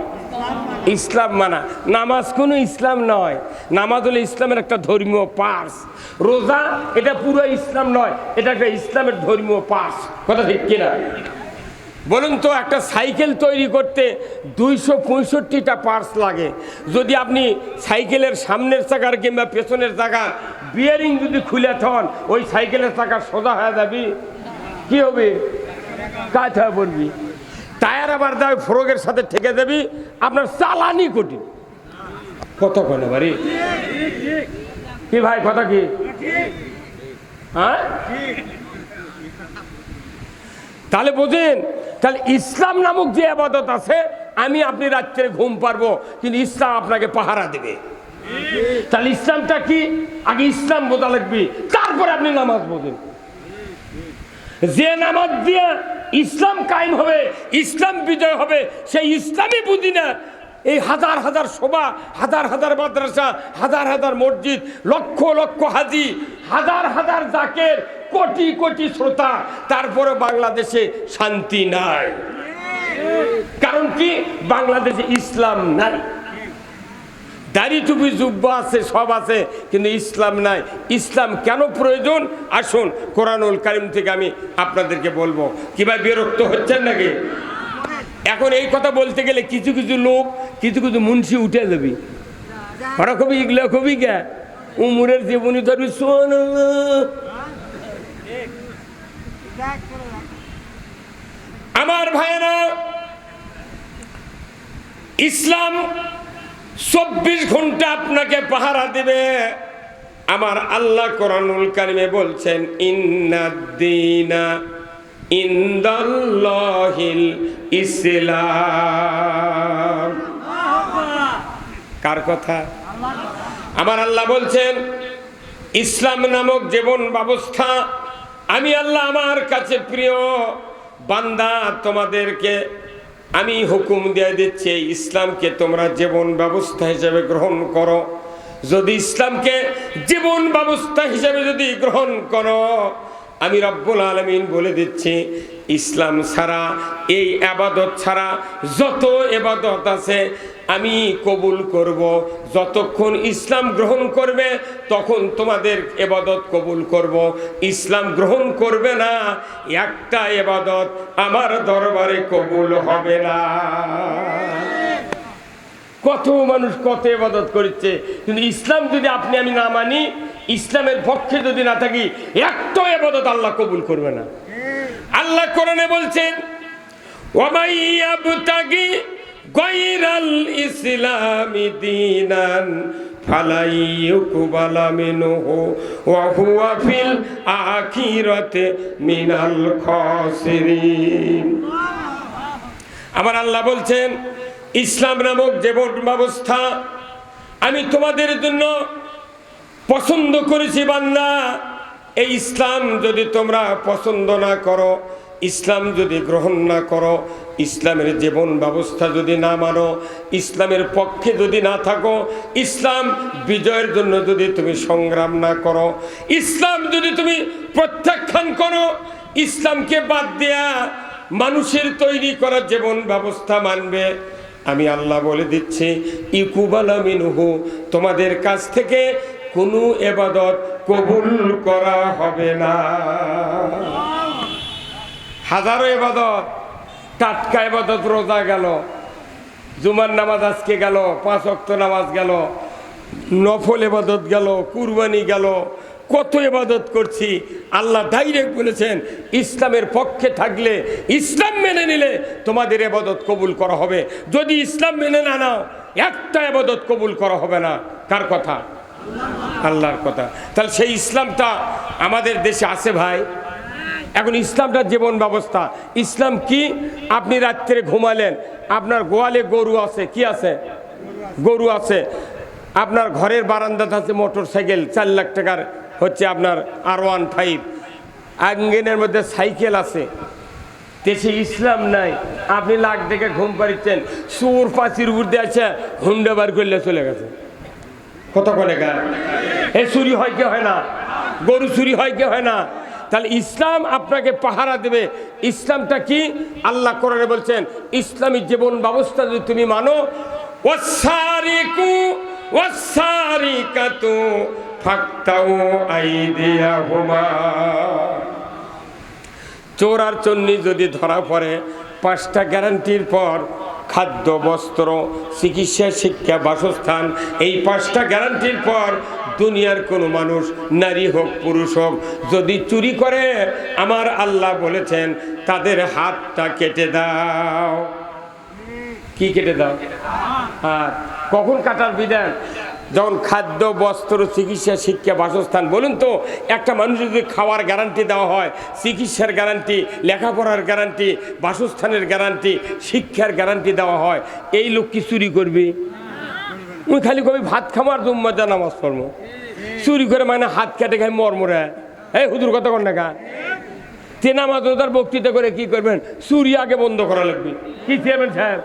ইসলাম মানা। নামাজ কোনো ইসলাম নয়, নামাজ হলো ইসলামের একটা ধর্মীয় পার্স। রোজা এটা পুরো ইসলাম নয়, এটা একটা ইসলামের ধর্মীয় পার্স, কথা ঠিক কিনা? বলুন তো, একটা সাইকেল তৈরি করতে 265টা পার্টস লাগে। যদি আপনি সাইকেলের সামনের চাকার কিংবা পেছনের চাকার বিয়ারিং যদি খুলে থন, ওই সাইকেলের চাকা সোজা হয়ে যাবি? কি হবে? কাজ হয়ে পড়বি। টায়ার আবার দাও ফ্রোগের সাথে ঠেকে দেবি, আপনার চালানি কঠিন। কথা কয় না বাড়ি? কি ভাই, কথা কি? হ্যাঁ, তাহলে বোঝেন, তাহলে ইসলাম নামক যে ইবাদত আছে, আমি আপনি রাত্রে ঘুম পারবো, কিন্তু ইসলাম আপনাকে পাহারা দেবে। তাহলে ইসলামটা কি? আগে ইসলাম বোঝা লাগবে, তারপরে আপনি নামাজ বোঝেন। যে নামাজ দিয়ে ইসলাম কায়েম হবে, ইসলাম বিজয় হবে, সেই ইসলামই বুঝি না। এই হাজার হাজার সভা, হাজার হাজার মাদ্রাসা, হাজার হাজার মসজিদ, লক্ষ লক্ষ হাজি, হাজার হাজার জাকের, কোটি কোটি শ্রোতা, তারপরে বাংলাদেশে শান্তি নাই। কারণ কি? বাংলাদেশে ইসলাম নাই। দাড়ি টুপি জুব্বা আছে, সব আছে, কিন্তু ইসলাম নাই। ইসলাম কেন প্রয়োজন? আসুন কোরআনুল কারীম থেকে আমি আপনাদেরকে বলবো। কিভাবে বিরক্ত হচ্ছেন নাকি? এখন এই কথা বলতে গেলে কিছু কিছু লোক, কিছু কিছু মুন্সি উঠে যাবি, ওরা কবি এগুলো কবি কে উমরের জীবনী ধরবি, আমার ভাইয়েরা। ইসলাম 24 ঘন্টা আপনাকে পাহারা দিবে। আমার আল্লাহ কোরআনুল কারীমে বলছেন, ইন্নাদ-দীনা ইনদাল্লাহিল ইসলাম। কার কথা? আমার আল্লাহ বলছেন, ইসলাম নামক জীবন ব্যবস্থা আমি আল্লাহ আমার কাছে প্রিয়। বান্দা, তোমাদেরকে আমি হুকুম দিয়ে দিচ্ছি, ইসলামকে তোমরা জীবন ব্যবস্থা হিসেবে গ্রহণ করো। যদি ইসলামকে জীবন ব্যবস্থা হিসেবে যদি গ্রহণ করো, আমি রব্বুল আলামিন বলে দিচ্ছি, ইসলাম ছাড়া, এই ইবাদত ছাড়া যত ইবাদত আছে আমি কবুল করব। যতক্ষণ ইসলাম গ্রহণ করবে তখন তোমাদের ইবাদত কবুল করব। ইসলাম গ্রহণ করবে না, একটা ইবাদত আমার দরবারে কবুল হবে না। কত মানুষ কত ইবাদত করছে, কিন্তু ইসলাম যদি আপনি আমি না মানি, ইসলামের পক্ষে যদি না থাকি, একটা ইবাদত আল্লাহ কবুল করবে না। আল্লাহ কোরআনে বলছেন, ওয়ামাই ইয়াবতাগি গায়রাল ইসলামি দীনান ফালাই ইউকবালা মিনহু ওয়া হুয়া ফিল আখিরাতি মিনাল খাসিরিন। আমার আল্লাহ বলছেন, ইসলাম নামক জীবন ব্যবস্থা আমি তোমাদের জন্য পছন্দ করেছি বান্দা। এই ইসলাম যদি তোমরা পছন্দ না করো, ইসলাম যদি গ্রহণ না করো, ইসলামের জীবন ব্যবস্থা যদি না মানো, ইসলামের পক্ষে যদি না থাকো, ইসলাম বিজয়ের জন্য যদি তুমি সংগ্রাম না করো, ইসলাম যদি তুমি প্রত্যাখ্যান করো, ইসলামকে বাদ দেয়া মানুষের তৈরি করা জীবন ব্যবস্থা মানবে, আমি আল্লাহ বলে দিচ্ছি, ইকুবালা মিনহু, তোমাদের কাছ থেকে কোনো ইবাদত কবুল করা হবে না। হাজারো ইবাদত, টাটকা ইবাদত, রোজা গেল, জুমার নামাজ আজকে গেল, 5 ওয়াক্ত নামাজ গেল, নফল ইবাদত গেল, কুরবানি গেল, কত ইবাদত করছি। আল্লাহ ডাইরেক্ট বলেছেন, ইসলামের পক্ষে থাকলে, ইসলাম মেনে নিলে তোমাদের ইবাদত কবুল করা হবে। যদি ইসলাম মেনে না নাও, একটা ইবাদত কবুল করা হবে না। কার কথা? আল্লাহর কথা। তাহলে সেই ইসলামটা আমাদের দেশে আছে ভাই। এখন ইসলামটা জীবন ব্যবস্থা। ইসলাম কি? আপনি রাত্রে ঘুমালেন, আপনার গোয়ালে গরু আছে, কি আছে? গরু আছে। আপনার ঘরের বারান্দাতে আছে মোটর সাইকেল, 4 লাখ টাকার হচ্ছে আপনার R15, আঙ্গিনের মধ্যে সাইকেল আছে। দেশে ইসলাম নাই, আপনি লাখ দেখে ঘুম পাড়িচ্ছেন, সুর পাঁচির উপর দিয়ে আছে, হুন্ডা বার করলে চলে গেছে। কত করে গা এ চুরি হয় কি হয় না? গরু চুরি হয় কি হয় না? তাহলে ইসলাম আপনাকে পাহারা দেবে। ইসলামটা কি? আল্লাহ কোরআনে বলছেন, ইসলামী জীবন ব্যবস্থা যদি তুমি মানো, ওয়াসারিকু ওয়াসারিকাতু ফাকতাউ আইদিয়াহুমা, চোর আর চন্নি যদি ধরা পড়ে, 5টা গ্যারান্টির পর খাদ্য, বস্ত্র, চিকিৎসা, শিক্ষা, বাসস্থান, এই 5টা গ্যারান্টির পর দুনিয়ার কোনো মানুষ, নারী হোক পুরুষ হোক, যদি চুরি করে, আমার আল্লাহ বলেছেন তাদের হাতটা কেটে দাও। কি কেটে দাও? আর কখন কাটার বিধান? যখন খাদ্য, বস্ত্র, চিকিৎসা, শিক্ষা, বাসস্থান। বলুন তো, একটা মানুষ যদি খাওয়ার গ্যারান্টি দেওয়া হয়, চিকিৎসার গ্যারান্টি, লেখাপড়ার গ্যারান্টি, বাসস্থানের গ্যারান্টি, শিক্ষার গ্যারান্টি দেওয়া হয়, এই লোক কি চুরি করবে? ওই খালি কবি ভাত খামার জুম্মাতে নামাজ পড়বো, চুরি করে মানে হাত কেটে খাই মরমরে। এই হুজুর কথা কন না গা, তে নামাজ তার বক্তৃতা করে কি করবেন? চুরি আগে বন্ধ করা লাগবে। কি চেয়ারম্যান সাহেব,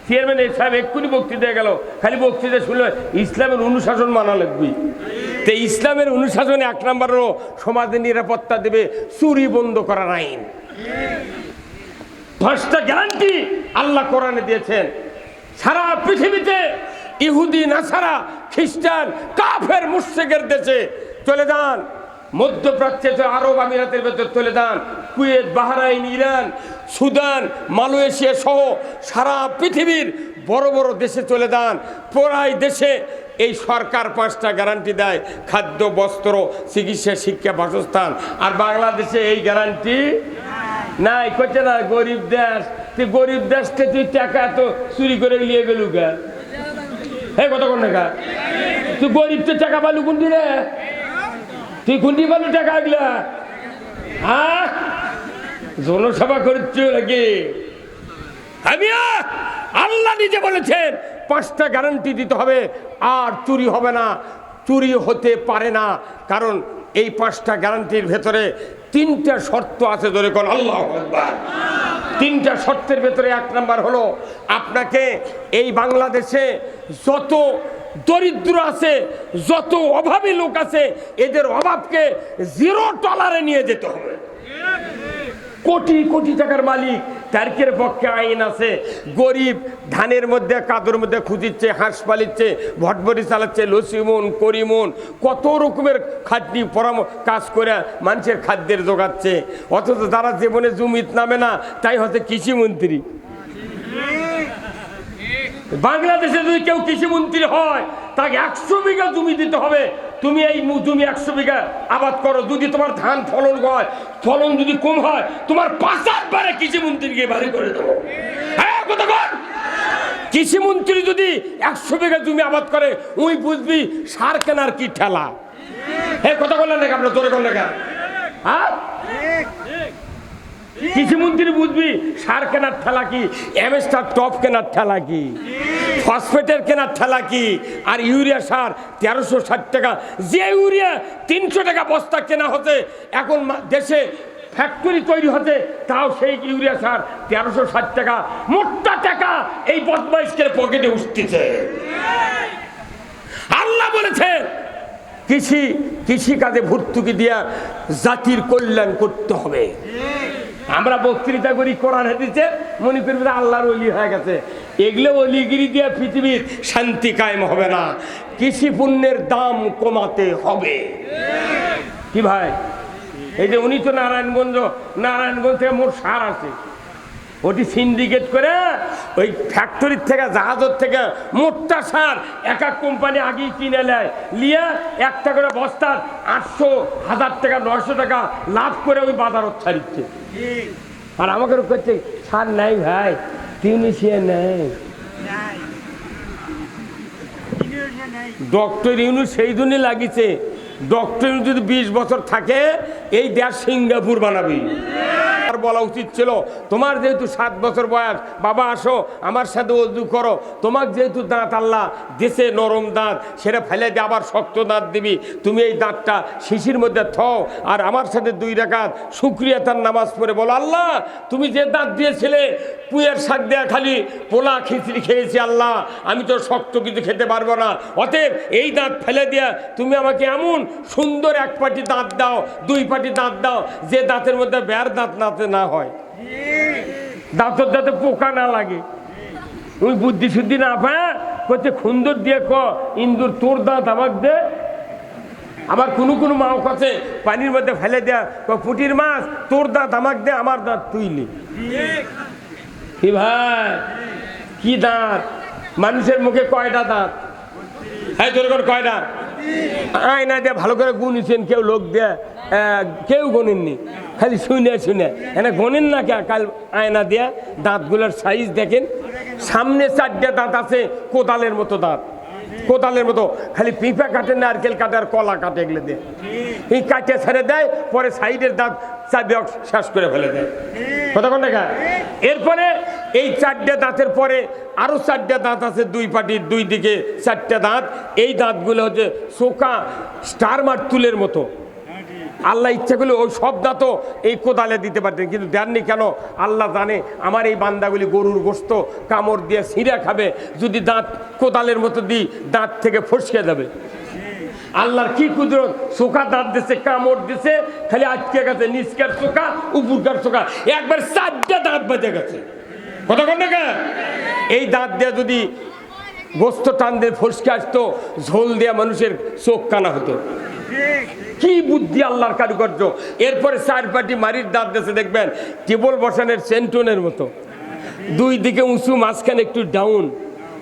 চেয়ারম্যান সাহেব এক্ষুনি বক্তৃতা গেল, খালি বক্তৃতা শুনলে ইসলামের অনুশাসন মানা লাগবে। তো ইসলামের অনুশাসনে 1 নম্বরেরও সমাজের নিরাপত্তা দেবে চুরি বন্ধ করার আইন। 5টা গ্যারান্টি আল্লাহ কোরআনে দিয়েছেন। সারা পৃথিবীতে ইহুদি, নাসারা, খ্রিস্টান, কাফের, মুশরিকের দেশে চলে যান, মধ্যপ্রাচ্যে, আরব আমিরাতের ভেতর চলে যান, Kuwait, Bahrain, Iran, Sudan, Malaysia সহ সারা পৃথিবীর বড় বড় দেশে চলে যান। প্রায় দেশে এই সরকার 5টা গ্যারান্টি দেয়, খাদ্য, বস্ত্র, চিকিৎসা, শিক্ষা, বাসস্থান। আর বাংলাদেশে এই গ্যারান্টি নাই। করছে না গরিব দেশ, তুই গরিব দেশকে তুই টাকা এত চুরি করে নিয়ে গেলু গা। হ্যাঁ কত কোন টাকা? তুই গরিব তো টাকা পালু কোন দিলে? তুই কোনটি পালু টাকা আগলা? হ্যাঁ, জনসভা করছ নাকি? আমি আল্লাহ নিজে বলেছেন 5টা গ্যারান্টি দিতে হবে, আর চুরি হবে না, চুরি হতে পারে না। কারণ এই 5টা গ্যারান্টির ভেতরে 3টা শর্ত আছে। ধরে কোন আল্লাহু আকবার। 3টা শর্তের ভেতরে 1 নাম্বার হলো, আপনাকে এই বাংলাদেশে যত দরিদ্র আছে, যত অভাবী লোক আছে, এদের অভাবকে 0 টলারে নিয়ে যেতে হবে। কোটি কোটি টাকার মালিক, তারকের পক্ষে আইন আছে। গরিব ধানের মধ্যে, কাদর মধ্যে খুঁজিচ্ছে, হাঁস পালিচ্ছে, ভটভটি চালাচ্ছে, লসিমন, করিমন, কত রকমের খাটনি কাজ করে মানুষের খাদ্যের জোগাচ্ছে। অথচ তারা জীবনে জমিত নামে না, তাই হচ্ছে কৃষিমন্ত্রী। বাংলাদেশে যদি কেউ কৃষিমন্ত্রী হয় তাকে 100 বিঘা জমি দিতে হবে। তুমি এই জমি 100 বিঘা আবাদ করো, যদি তোমার ধান ফলন হয়, ফলন যদি কম হয়, তোমার 5 বারে কৃষিমন্ত্রীকে বাড়ি করে দেবো। হ্যাঁ কথা বল। কৃষিমন্ত্রী যদি 100 বিঘা জমি আবাদ করে, ওই বুঝবি সার কেনার কি ঠেলা। হ্যাঁ কথা বললেন না আপনার জোরে করলেন না? হ্যাঁ কৃষিমন্ত্রী বুঝবি সার কেনার ঠেলা কি, এমএসটার টপ কেনার ঠেলা কি, ফসফেটের কেনার ঠেলা কি, আর ইউরিয়া সার 1360 টাকা। যে ইউরিয়া 300 টাকা বস্তা কেনা হচ্ছে, এখন দেশে ফ্যাক্টরি তৈরি হচ্ছে, তাও সেই ইউরিয়া সার 1360 টাকা। মোটা টাকা এই বদমাইশদের পকেটে উঠতেছে। আল্লাহ বলেছে কৃষিকাজে ভর্তুকি দিয়া জাতির কল্যাণ করতে হবে। আমরা বক্তৃতা করি, কোরআন হাদিসে মনে করবে আল্লাহর ওলি হয়ে গেছে। এগুলো অলিগিরি দিয়ে পৃথিবীর শান্তি কায়েম হবে না। কৃষি পণ্যের দাম কমাতে হবে। কি ভাই, এই যে উনি তো নারায়ণগঞ্জ থেকে মোট সার আছে, ওটি সিন্ডিকেট করে ওই ফ্যাক্টরির থেকে, জাহাজের থেকে মোটটা সার এক এক কোম্পানি আগেই কিনে নেয়, নিয়ে একটা করে বস্তার 800, 1000 টাকা, 900 টাকা লাভ করে ওই বাজারত ছাড়িচ্ছে। আর আমাকে করছে সার নাই ভাই, টিউনিশিয়া নেই। ডক্টর ইউনুস সেই জন্যই লাগিয়েছে, ডক্টর ইউনুস যদি 20 বছর থাকে, এই দেশ সিঙ্গাপুর বানাবি। আর বলা উচিত ছিল, তোমার যেহেতু 7 বছর বয়স, বাবা আসো আমার সাথে ওযু করো। তোমার যেহেতু দাঁত আল্লাহ দেশে নরম দাঁত, সেটা ফেলে দিয়ে আবার শক্ত দাঁত দিবি। তুমি এই দাঁতটা শিশির মধ্যে থও, আর আমার সাথে 2 রাকাত শুকরিয়া তার নামাজ পড়ে বলো, আল্লাহ তুমি যে দাঁত দিয়েছিলে, পুঁয়ের শাক দেয়া খালি পোলা খিচড়ি খেয়েছি, আল্লাহ আমি তো শক্ত কিছু খেতে পারবো না, অতএব এই দাঁত ফেলে দিয়া তুমি আমাকে এমন সুন্দর 1 পাটি দাঁত দাও, 2 পাটি দাঁত দাও, যে দাঁতের মধ্যে বের দাঁত না হয়, দাঁতের যাতে পোকা না লাগে। তুমি বুদ্ধি শুদ্ধি না পায় করছে খুন্দর দিয়ে ইন্দুর তোর দাঁত আমাকে দে। আবার কোনো মাও কাছে পানির মধ্যে ফেলে দেয়া, পুটির মাছ তোর দাঁত আমাকে দে, আমার দাঁত তুইলি। কি ভাই, কি দাঁত? মানুষের মুখে কয়টা দাঁত? হ্যাঁ তোর কয়টা? আয়না দিয়ে ভালো করে গুনিছেন কেউ, লোক দিয়ে কেউ গণেননি, খালি শুনে এনে গণেন না কে? কাল আয়না দিয়া দাঁতগুলোর সাইজ দেখেন, সামনে 4টে দাঁত আছে কোদালের মতো দাঁত, কোদালের মতো, খালি পিঁপা কাটে, নারকেল কাটে, আর কলা কাটে, এগুলো দিয়ে এই কাটে ছেড়ে দেয়, পরে সাইডের দাঁত চাবি শেষ করে ফেলে দেয়। কতক্ষণ দেখা? এরপরে এই 4টে দাঁতের পরে আরো 4টে দাঁত আছে, 2 পাটির 2 দিকে 4টে দাঁত। এই দাঁতগুলো হচ্ছে চোখা স্টার মার্তুলের মতো। আল্লাহ ইচ্ছা করলে ওই সব দাঁতও এই কোদালে দিতে পারতেন, কিন্তু দেননি কেন? আল্লাহ জানে আমার এই বান্দাগুলি গরুর গোশত কামড় দিয়ে ছিঁড়ে খাবে, যদি দাঁত কোদালের মতো দিই দাঁত থেকে ফসকে যাবে। আল্লাহর কি কুদরত, চোখা দাঁত দিছে, কামড় দিছে, খালি আটকে গেছে, নিচকার চোখা উপরকার চোখা, একবার 4টে দাঁত বেজে গেছে। কতক্ষণ দেখা? এই দাঁত দিয়ে যদি গোস্ত টান দিয়ে ফসকে আসতো, ঝোল দেওয়া মানুষের চোখ কানা হতো। কি বুদ্ধি আল্লাহর কারুকার্য। এরপরে 4 পাটি মারির দাঁত দিয়েছে, দেখবেন টেবল বসানের সেন্টনের মতো, 2 দিকে উঁচু, মাঝখানে একটু ডাউন,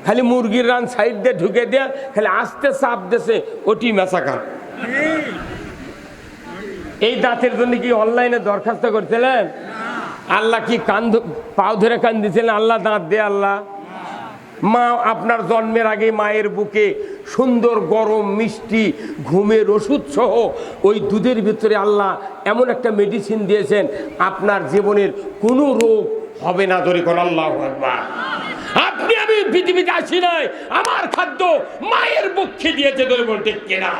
খালি মুরগির রান সাইড দিয়ে ঢুকে দেয়া, খালি আস্তে চাপ দিয়েছে, ওটি মেসাকার। এই দাঁতের জন্য কি অনলাইনে দরখাস্ত করছিলেন? আল্লাহ কি পাও ধরে কান দিয়েছিলেন, আল্লাহ দাঁত দে আল্লাহ? মা আপনার জন্মের আগে মায়ের বুকে সুন্দর গরম মিষ্টি ঘুমের ওষুধ সহ ওই দুধের ভিতরে আল্লাহ এমন একটা মেডিসিন দিয়েছেন, আপনার জীবনের কোনো রোগ হবে না। ধরে কোন আল্লাহু আকবার। আপনি আমি পৃথিবীতে আসি নাই, আমার খাদ্য মায়ের বুকে দিয়েছে, ধরে বলতে কেনা।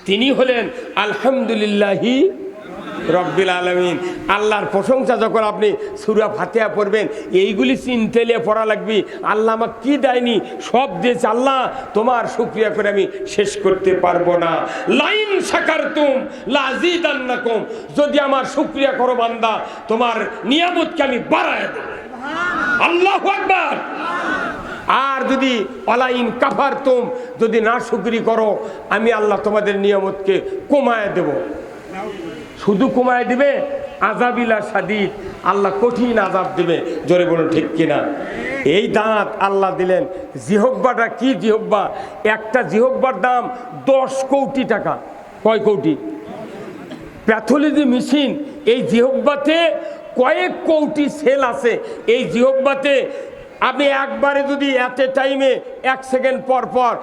তিনি হলেন আলহামদুলিল্লাহি রব্বিল আলামিন। আল্লাহর প্রশংসা যখন আপনি সূরা ফাতিহা পড়বেন, এইগুলি চিন্তাইলে পড়া লাগবে, আল্লাহ আমাকে কি দেয়নি, সব দিয়েছে আল্লাহ, তোমার শুকরিয়া করে আমি শেষ করতে পারবো না। লাইন শাকারতুম লাযিদান্নাকুম, যদি আমার শুকরিয়া করো বান্দা, তোমার নিয়ামতকে আমি বাড়ায় দেব। আল্লাহু আকবার। আর যদি অলাইন কাফারতুম, যদি না শুকরি করো, আমি আল্লাহ তোমাদের নিয়ামতকে কমায় দেব। শুধু কমায় দিবে, আযাবিলা শাদীদ, আল্লাহ কঠিন আযাব দেবে। জোরে বলুন ঠিক কিনা? এই দাঁত আল্লাহ দিলেন। জিহব্বাটা কি জিহব্বা? একটা জিহব্বার দাম 10 কোটি টাকা। কয় কোটি? প্যাথোলজি মেশিন এই জিহব্বাতে কয়েক কোটি সেল আছে। এই জিহব্বাতে আপনি একবারে যদি এট এ টাইমে 1 সেকেন্ড পর পর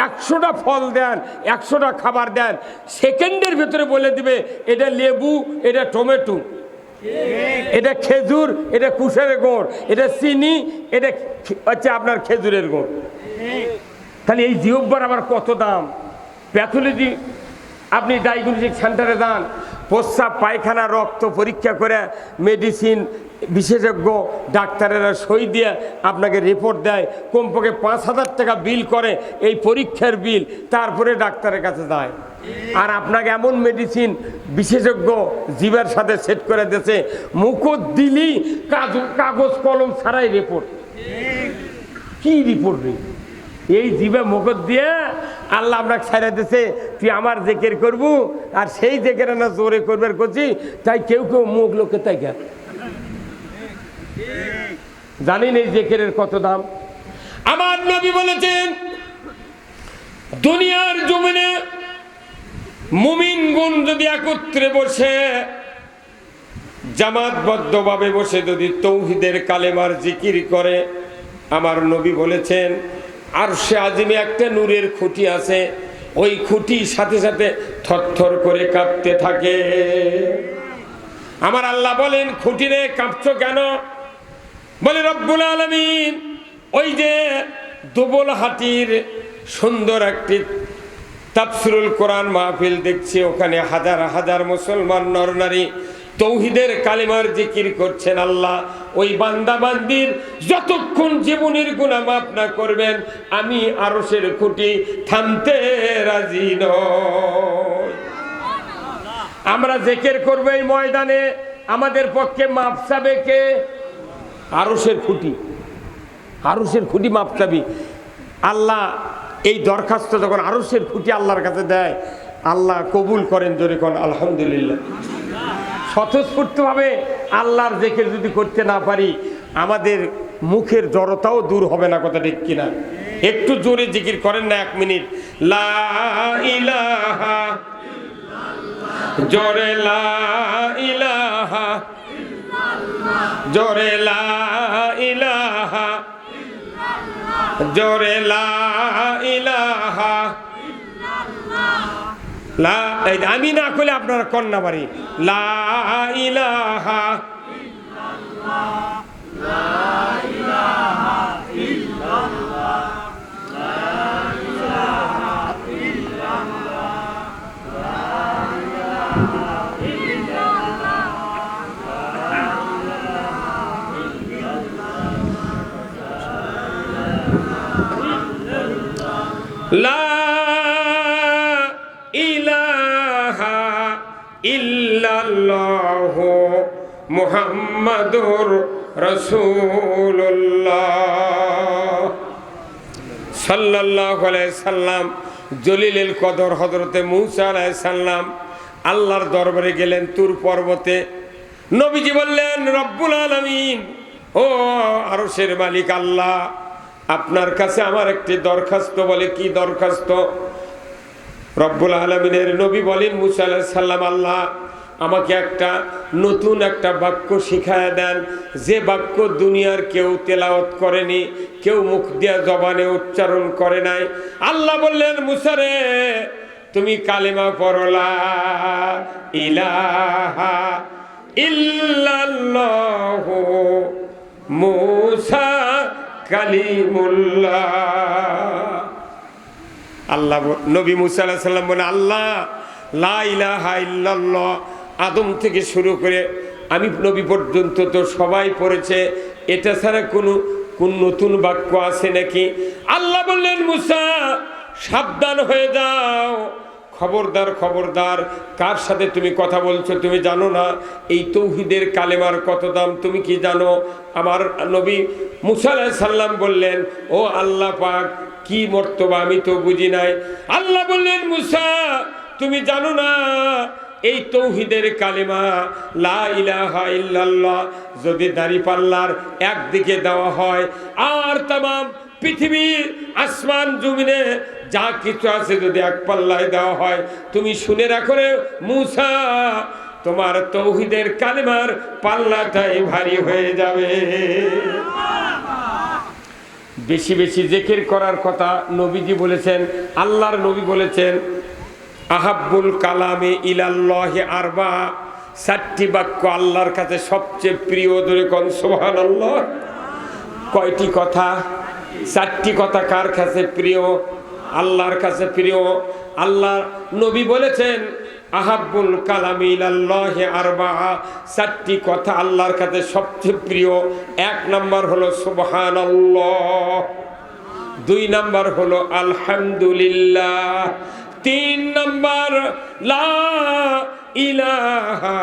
100টা ফল দেন, 100টা খাবার দেন, সেকেন্ডের ভেতরে বলে দিবে এটা লেবু, এটা টমেটো, এটা খেজুর, এটা কুশের গুড়, এটা চিনি, এটা হচ্ছে আপনার খেজুরের গুড়। তাহলে এই জিহ্বার আবার কত দাম। প্যাথোলজি আপনি ডায়াগনস্টিক সেন্টারে যান, প্রস্রাব পায়খানা রক্ত পরীক্ষা করে মেডিসিন বিশেষজ্ঞ ডাক্তারেরা সই দিয়ে আপনাকে রিপোর্ট দেয়, কমপক্ষে 5,000 টাকা বিল করে এই পরীক্ষার বিল, তারপরে ডাক্তারের কাছে যায়। আর আপনাকে এমন মেডিসিন বিশেষজ্ঞ জীবের সাথে সেট করে দিয়েছে, মুখত দিলি কাগজ কলম ছাড়াই রিপোর্ট। কি রিপোর্ট রে? এই জীবে মুখত দিয়ে আল্লাহ আপনাকে ছাড়া দিয়েছে, তুই আমার জেকের করবু, আর সেই জেকের না জোরে করবার করছি, তাই কেউ কেউ মুখ লোকে তাই গেল। জানেন এই জেকের কত দাম? আমার নবী বলেছেন, দুনিয়ার জমিনে মুমিনগুন যদি একত্রে বসে জামাতবদ্ধভাবে বসে যদি তৌহিদের কালেমার জিকির করে, আমার নবী বলেছেন আরশে আজিমে একটা নূরের খুঁটি আছে, ওই খুঁটির সাথে সাথে থরথর করে কাঁপতে থাকে। আমার আল্লাহ বলেন, খুঁটিরে কাঁপছো কেন? বলে রব্বুল আলামিন ওই যে দুবল হাটির সুন্দর একটি তাফসিরুল কোরআন মাহফিল দেখছি, ওখানে হাজার হাজার মুসলমান নরনারী তৌহিদের কালিমার জিকির করছেন। আল্লাহ ওই বান্দা বান্দির যতক্ষণ জীবনের গুনাহ মাফ না করবেন, আমি আরশের খুঁটি থামতে রাজি নই। আমরা জিকির করব এই ময়দানে, আমাদের পক্ষে মাফ চাবে কে? আরশের খুঁটি। আরশের খুঁটি মাফ চাবি। আল্লাহ এই দরখাস্ত যখন আরশের খুঁটি আল্লাহর কাছে দেয়, আল্লাহ কবুল করেন। জোরে কোন আলহামদুলিল্লাহ। স্বতঃস্ফূর্তভাবে আল্লাহর জিকির যদি করতে না পারি, আমাদের মুখের জড়তাও দূর হবে না। কথা ঠিক কিনা? একটু জোরে জিকির করেন না 1 মিনিট। লা ইলাহা জোরে লা ইলাহা, জোরে লা ইলাহা, জোরে লা ইলাহা। আমি না করলে আপনারা কন্যা বাড়ি লা ইলাহা লা ইলাহা ইল্লাল্লাহু মুহাম্মাদুর রাসূলুল্লাহ সাল্লাল্লাহু আলাইহি সাল্লাম। জলিলুল কদর হযরতে মূসা আলাইহিস সালাম আল্লাহর দরবারে গেলেন তুর পর্বতে। নবীজি বললেন, রব্বুল আলামিন, ও আরশের মালিক আল্লাহ, আপনার কাছে আমার একটি দরখাস্ত। বলে, কি দরখাস্ত? রব্বুল আলামিনের নবী বলেন, মূসা আলাইহিস সালাম, আল্লাহ আমাকে একটা নতুন একটা বাক্য শিখায়া দেন, যে বাক্য দুনিয়ার কেউ তেলাওয়াত করেনি, কেউ মুখ দিয়া জবানে উচ্চারণ করে নাই। আল্লাহ বললেন, মূসা রে, তুমি কালেমা পড়ো, লা ইলাহা ইল্লাল্লাহু মূসা কালিমুল্লাহ। আল্লাহ নবী মূসা আলাইহিস সালাম বলে, আল্লাহ লা ইলাহা ইল্লাল্লাহ আদম থেকে শুরু করে আমি নবী পর্যন্ত তো সবাই পড়েছে, এটা ছাড়া কোন নতুন বাক্য আছে নাকি? আল্লাহ বললেন, মূসা সাবধান হয়ে যাও, খবরদার খবরদার, কার সাথে তুমি কথা বলছো তুমি জানো না? এই তৌহিদের কালেমার কত দাম তুমি কি জানো? আমার নবী মূসা আলাইহিস সালাম বললেন, ও আল্লাহ পাক, কি মর্তবা আমি তো বুঝি নাই। আল্লাহ বললেন, মূসা তুমি জানো না এই তৌহিদের কালেমা লা ইলাহা ইল্লাল্লাহ যদি দাঁড়িপাল্লার একদিকে দেওয়া হয়, আর তামাম পৃথিবীর আসমান জমিনে যা কিছু আছে যদি এক পাল্লায় দেওয়া হয়, তুমি শুনে রাখো রে মুসা, তোমার তৌহিদের কালেমার পাল্লাটাই ভারী হয়ে যাবে। বেশি বেশি জিকির করার কথা নবীজি বলেছেন, আল্লাহর নবী বলেছেন, আহাব্বুল কালামে ইলাল্লাহি আরবা, 4টি বাক্য আল্লাহর কাছে সবচেয়ে প্রিয়। ধরে কোন সুবহানাল্লাহ। কয়টি কথা? 4টি কথা। কার কাছে প্রিয়? আল্লাহর কাছে প্রিয়। আল্লাহ নবী বলেছেন আহাব্বুল কালামি ইলাল্লাহি আরবা, 4টি কথা আল্লাহর কাছে সবচেয়ে প্রিয়। 1 নম্বর হলো সুবহানাল্লাহ, 2 নম্বর হলো আলহামদুলিল্লাহ, 3 নম্বর লা ইলাহা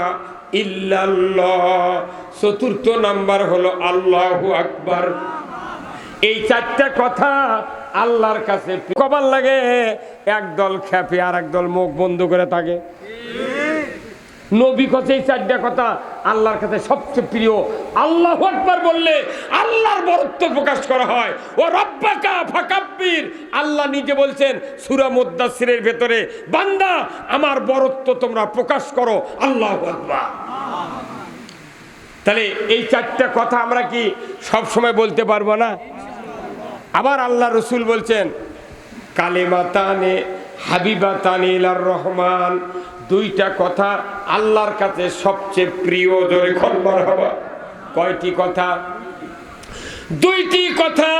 ইল্লাল্লাহ, 4র্থ নম্বর হলো আল্লাহু আকবার। এই 4টা কথা আল্লাহর কাছে কবার লাগে। একদল খেপে আর একদল মুখ বন্ধ করে থাকে। নবী কাছে এই 4টা কথা আল্লাহর কাছে সবচেয়ে প্রিয়। আল্লাহু আকবার বললে আল্লাহর বরত্ব প্রকাশ করা হয়। ও রব্বাকা ফাকাব্বির, আল্লাহ নিজে বলছেন সূরা মুদ্দাসসিরের ভেতরে, বান্দা আমার বরত্ব তোমরা প্রকাশ করো। আল্লাহু আকবার। তাহলে এই 4টা কথা আমরা কি সব সময় বলতে পারবো না? আবার আল্লাহ রসুল বলছেন কালিমাতানে হাবিবাতানে ইলার রহমান, 2টা কথা আল্লাহর কাছে সবচেয়ে প্রিয়। জোরে খবর হবা। কয়টি কথা? 2টি কথা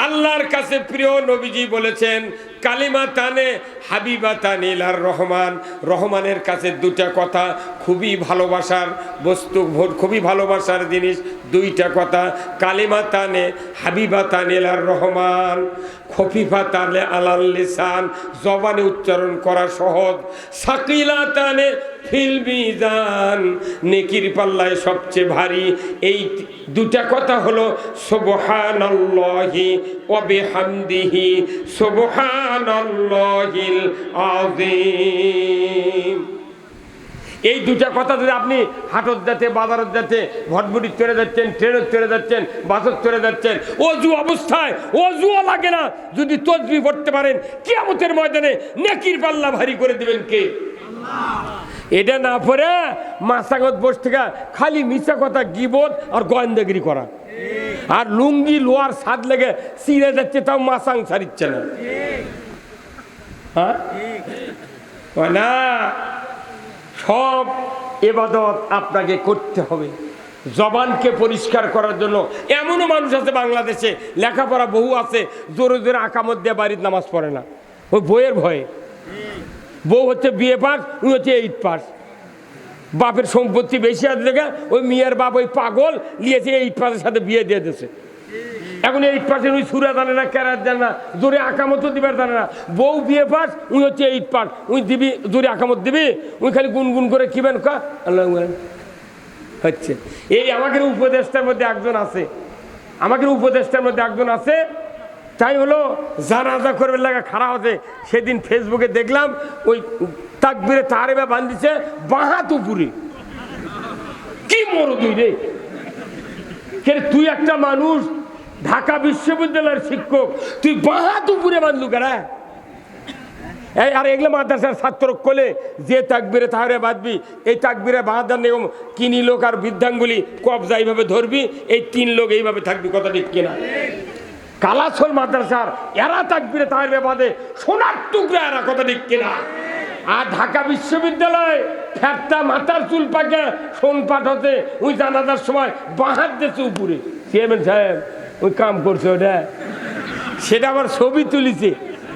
আল্লাহর কাছে প্রিয়। নবীজি বলেছেন কালিমাতানে হাবিবাতানে ইলার রহমান, রহমানের কাছে 2টা কথা খুবই ভালোবাসার বস্তু, খুবই ভালোবাসার জিনিস। 2টা কথা কালিমাতানে হাবিবাতানে ইলার রহমান, খফিফাতানে আলাল লিসান, জবানে উচ্চারণ করা সহজ, সাকিলাতানে ফিল মিজান, নেকির পাল্লায় সবচেয়ে ভারী। এই 2টা কথা হলো সুবহানাল্লাহি ওয়া বিহামদিহি সুবহানাল্লাহিল আযীম। এই 2টা কথা যদি আপনি হাটত যাচ্ছে, বাজারত যাচ্ছে, ভটভটির চড়ে যাচ্ছেন, ট্রেনের চড়ে যাচ্ছেন, বাসত চড়ে যাচ্ছেন, অজু অবস্থায় অজুও লাগে না যদি তাসবিহ পড়তে পারেন, কিয়ামতের ময়দানে নেকির পাল্লা ভারী করে দিবেন কে? এটা না পড়ে মাসাগত বসে থেকে খালি মিছা কথা, গীবত আর গোয়েন্দাগিরি করা, আর লুঙ্গি লোয়ার স্বাদ লেগে ছিঁড়ে যাচ্ছে, তাও মাসাং ছাড়িচ্ছে না। হ্যাঁ না, সব ইবাদত আপনাকে করতে হবে। জবানকে পরিষ্কার করার জন্য এমনও মানুষ আছে বাংলাদেশে, লেখাপড়া বহু আছে, জোরে জোরে আকামত দিয়ে বাড়ির নামাজ পড়ে না, ওই বইয়ের ভয়ে। বউ হচ্ছে বিএ পাস, উনি হচ্ছে 8 পাস। বাপের সম্পত্তি বেশি আছে দেখে ওই মেয়ের বাপ ওই পাগল নিয়েছে 8 পাসের সাথে বিয়ে দিয়ে দিয়েছে। এখন 8 পাসের ওই সুরা জানে না, ক্যারাত জানে না, জোরে আকামতও দিবার জানে না। বউ বিএ পাস, উনি হচ্ছে 8 পাস, উনি দিবি জোরে আকামত দিবি, উনি খালি গুনগুন করে কিবেন কা আল্লাহ হচ্ছে। এই আমাদের উপদেষ্টার মধ্যে একজন আছে, আমাদের উপদেষ্টার মধ্যে একজন আছে, তাই হলো জানাজা করবে লাগা খারাপ হচ্ছে। সেদিন ফেসবুকে দেখলাম ওই তাকবীরে তাহরিমা বান্ধিছে বাহাত উপরে। কি মরো তুই রে, তুই একটা মানুষ, ঢাকা বিশ্ববিদ্যালয়ের শিক্ষক, তুই বাহাত উপরে বাঁধলু কেন? এই আর এগুলো মাদ্রাসার ছাত্র কোলে যে তাকবীরে তাহরিমা বাঁধবি, এই তাকবীরে বাঁধার নিয়ম কিনি লোক আর বৃদ্ধাঙ্গুলি কবজা এইভাবে ধরবি, এই 3 লোক এইভাবে থাকবি। কথা ঠিক কিনা? কালাসল মাদ্রাসার এরা তাকবীরে তাহরিমা বাঁধে, সোনার টুকরা এরা। কথা ঠিক কিনা? আর ঢাকা বিশ্ববিদ্যালয় ফ্যাটটা মাথার চুল পাকে সোন পাঠ হতে, ওই জানাজার সময় বাহাত দিয়েছে উপরে। চেয়ারম্যান সাহেব ওই কাম করছে ওটা, সেটা আবার ছবি তুলিছে।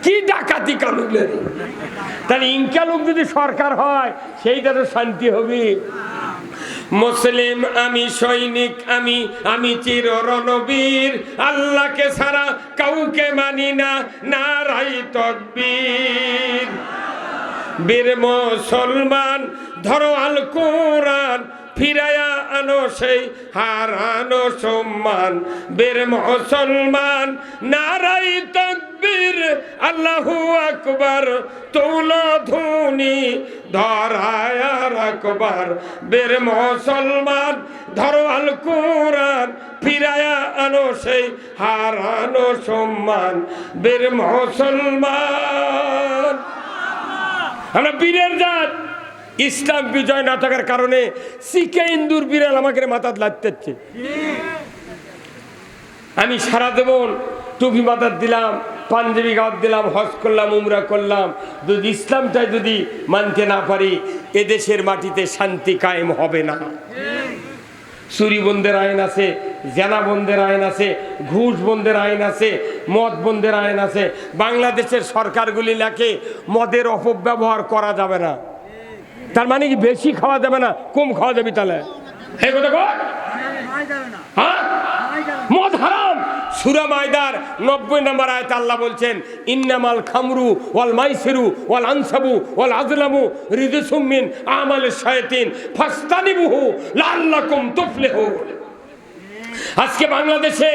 কি ডাকাতি কানুলে! তাহলে ইনকা লোক যদি সরকার হয় সেইটা তো শান্তি হবে। মুসলিম আমি, সৈনিক আমি, আমি চির রণবীর, আল্লাহকে ছাড়া কাউকে মানি না, নারাই তাকবীর। বীর মুসলমান ধরো আল কোরআন, ফিরায়া আনো সেই হারানো সম্মান। বীর মুসলমান নারাই তাকবীর, আল্লাহু আকবার, তৌলা ধ্বনি ধরায় রাখবার বের মুসলমান, ধরো আল কোরআন ফিরায়া আনো সেই হারানো সম্মান, বের মুসলমান। আমরা বীরের জাত, ইসলাম বিজয় না থাকার কারণে শিখে ইন্দুর বিড়াল আমাকে মাথাত লাগতেছে। আমি সারা জীবন টুপি মাথার দিলাম, পাঞ্জাবি গাওয়াত দিলাম, হজ করলাম, উমরা করলাম, যদি ইসলামটাই যদি মানতে না পারি এদেশের মাটিতে শান্তি কায়েম হবে না। চুরি বন্ধের আইন আছে, জেনা বন্ধের আইন আছে, ঘুষ বন্ধের আইন আছে, মদ বন্ধের আইন আছে। বাংলাদেশের সরকারগুলি লেখে মদের অপব্যবহার করা যাবে না। তার মানে কি বেশি খাওয়া যাবে না, কম খাওয়া যাবে? তাহলে এই কথা কর, হ্যাঁ মদ হারাম। সূরা মায়দার 90 নম্বর আয়াতে আল্লাহ বলছেন, ইন্নামাল খামরু ওয়াল মাইসিরু ওয়াল আনসাবু ওয়াল আজলামু রিজসুম মিন আমালিশ শায়াতিন ফাসতানিবুহু লাআল্লাকুম তুফলিহুন। আজকে বাংলাদেশে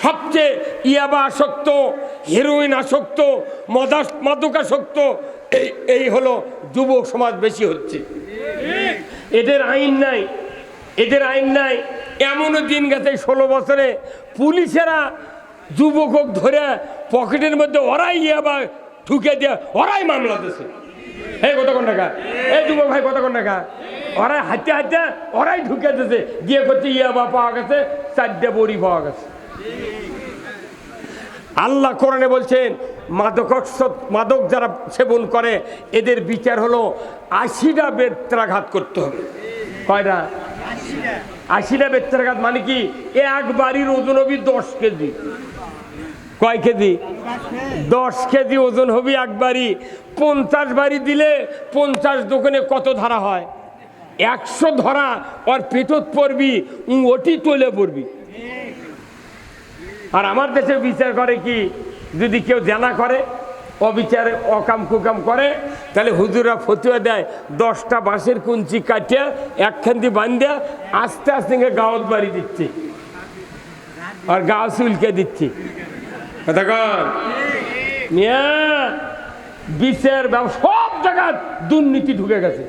সবচেয়ে ইয়াবা আসক্ত, হেরোইন আসক্ত, মাদকাসক্ত এই হলো যুবক সমাজ বেশি হচ্ছে। এদের আইন নাই, এদের আইন নাই। এমনও দিন গেছে 16 বছরে পুলিশেরা যুবক ধরে পকেটের মধ্যে ওরাই ইয়াবা ঢুকে দিয়ে ওরাই মামলা দিচ্ছে। এই কতক্ষণ টাকা, এই যুবক ভাই কতক্ষণ টাকা, ওরাই হাঁটতে হাঁটতে ওরাই ঢুকে দিচ্ছে, গিয়ে করছে ইয়াবা পাওয়া গেছে, 4টে বড়ি পাওয়া গেছে। আল্লাহ কোরআনে বলছেন মাদক যারা সেবন করে এদের বিচার হলো 80টা বেত্রাঘাত করতে হবে। কয়টা? 80টা বেত্রাঘাত। মানে কি এক বাড়ির ওজন হবে 10 কেজি। কয় কেজি? 10 কেজি ওজন হবে এক বাড়ি। 50 বাড়ি দিলে 50 দোকানে কত ধরা হয়? 100 ধরা। ওর পেটত পড়বি, ওটি তোলে পড়বি। আর আমার দেশে বিচার করে কি, যদি কেউ জানা করে, অবিচারে অকাম কুকাম করে, তাহলে হুজুরা ফতুয়া দেয় 10টা বাঁশের কুঞ্চি কাটিয়া একখান দিয়ে বান্ধা আস্তে আস্তে গাঁত বাড়ি দিচ্ছে আর গাও চুলকে দিচ্ছে। কথা কর মিয়া, বিচার সব জায়গায় দুর্নীতি ঢুকে গেছে,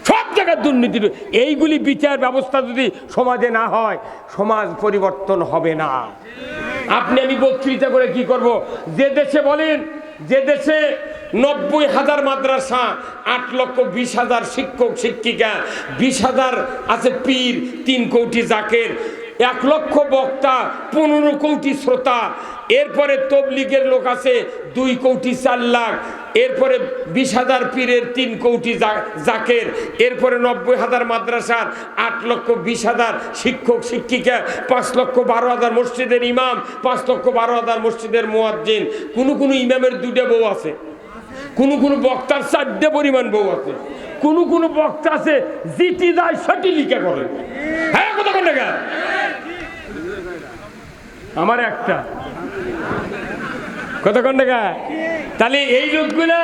সব জায়গায় দুর্নীতি। এইগুলি বিচার ব্যবস্থা যদি সমাজে না হয় সমাজ পরিবর্তন হবে না। আপনি আমি বক্তৃতা করে কি করব? যে দেশে বলেন, যে দেশে 90,000 মাদ্রাসা, 8,20,000 শিক্ষক শিক্ষিকা, 20,000 আছে পীর, 3 কোটি জাকের, 1 লক্ষ বক্তা, 15 কোটি শ্রোতা, এরপরে তবলিগের লোক আছে 2 কোটি 4 লাখ, এরপরে 20,000 পীরের 3 কোটি জাকের, এরপরে 90,000 মাদ্রাসার 8,20,000 শিক্ষক শিক্ষিকা, 5,12,000 মসজিদের ইমাম, 5,12,000 মসজিদের মুয়াজ্জিন। কোন ইমামের 2টা বউ আছে, কোন বক্তার 4টে পরিমাণ বউ আছে, কোন বক্তা আছে জিটি দায় সেটি লিখে করে। হ্যাঁ কথা কোন টাকা? আমার একটা কতক্ষণ টাকা? তাহলে এই লোকগুলা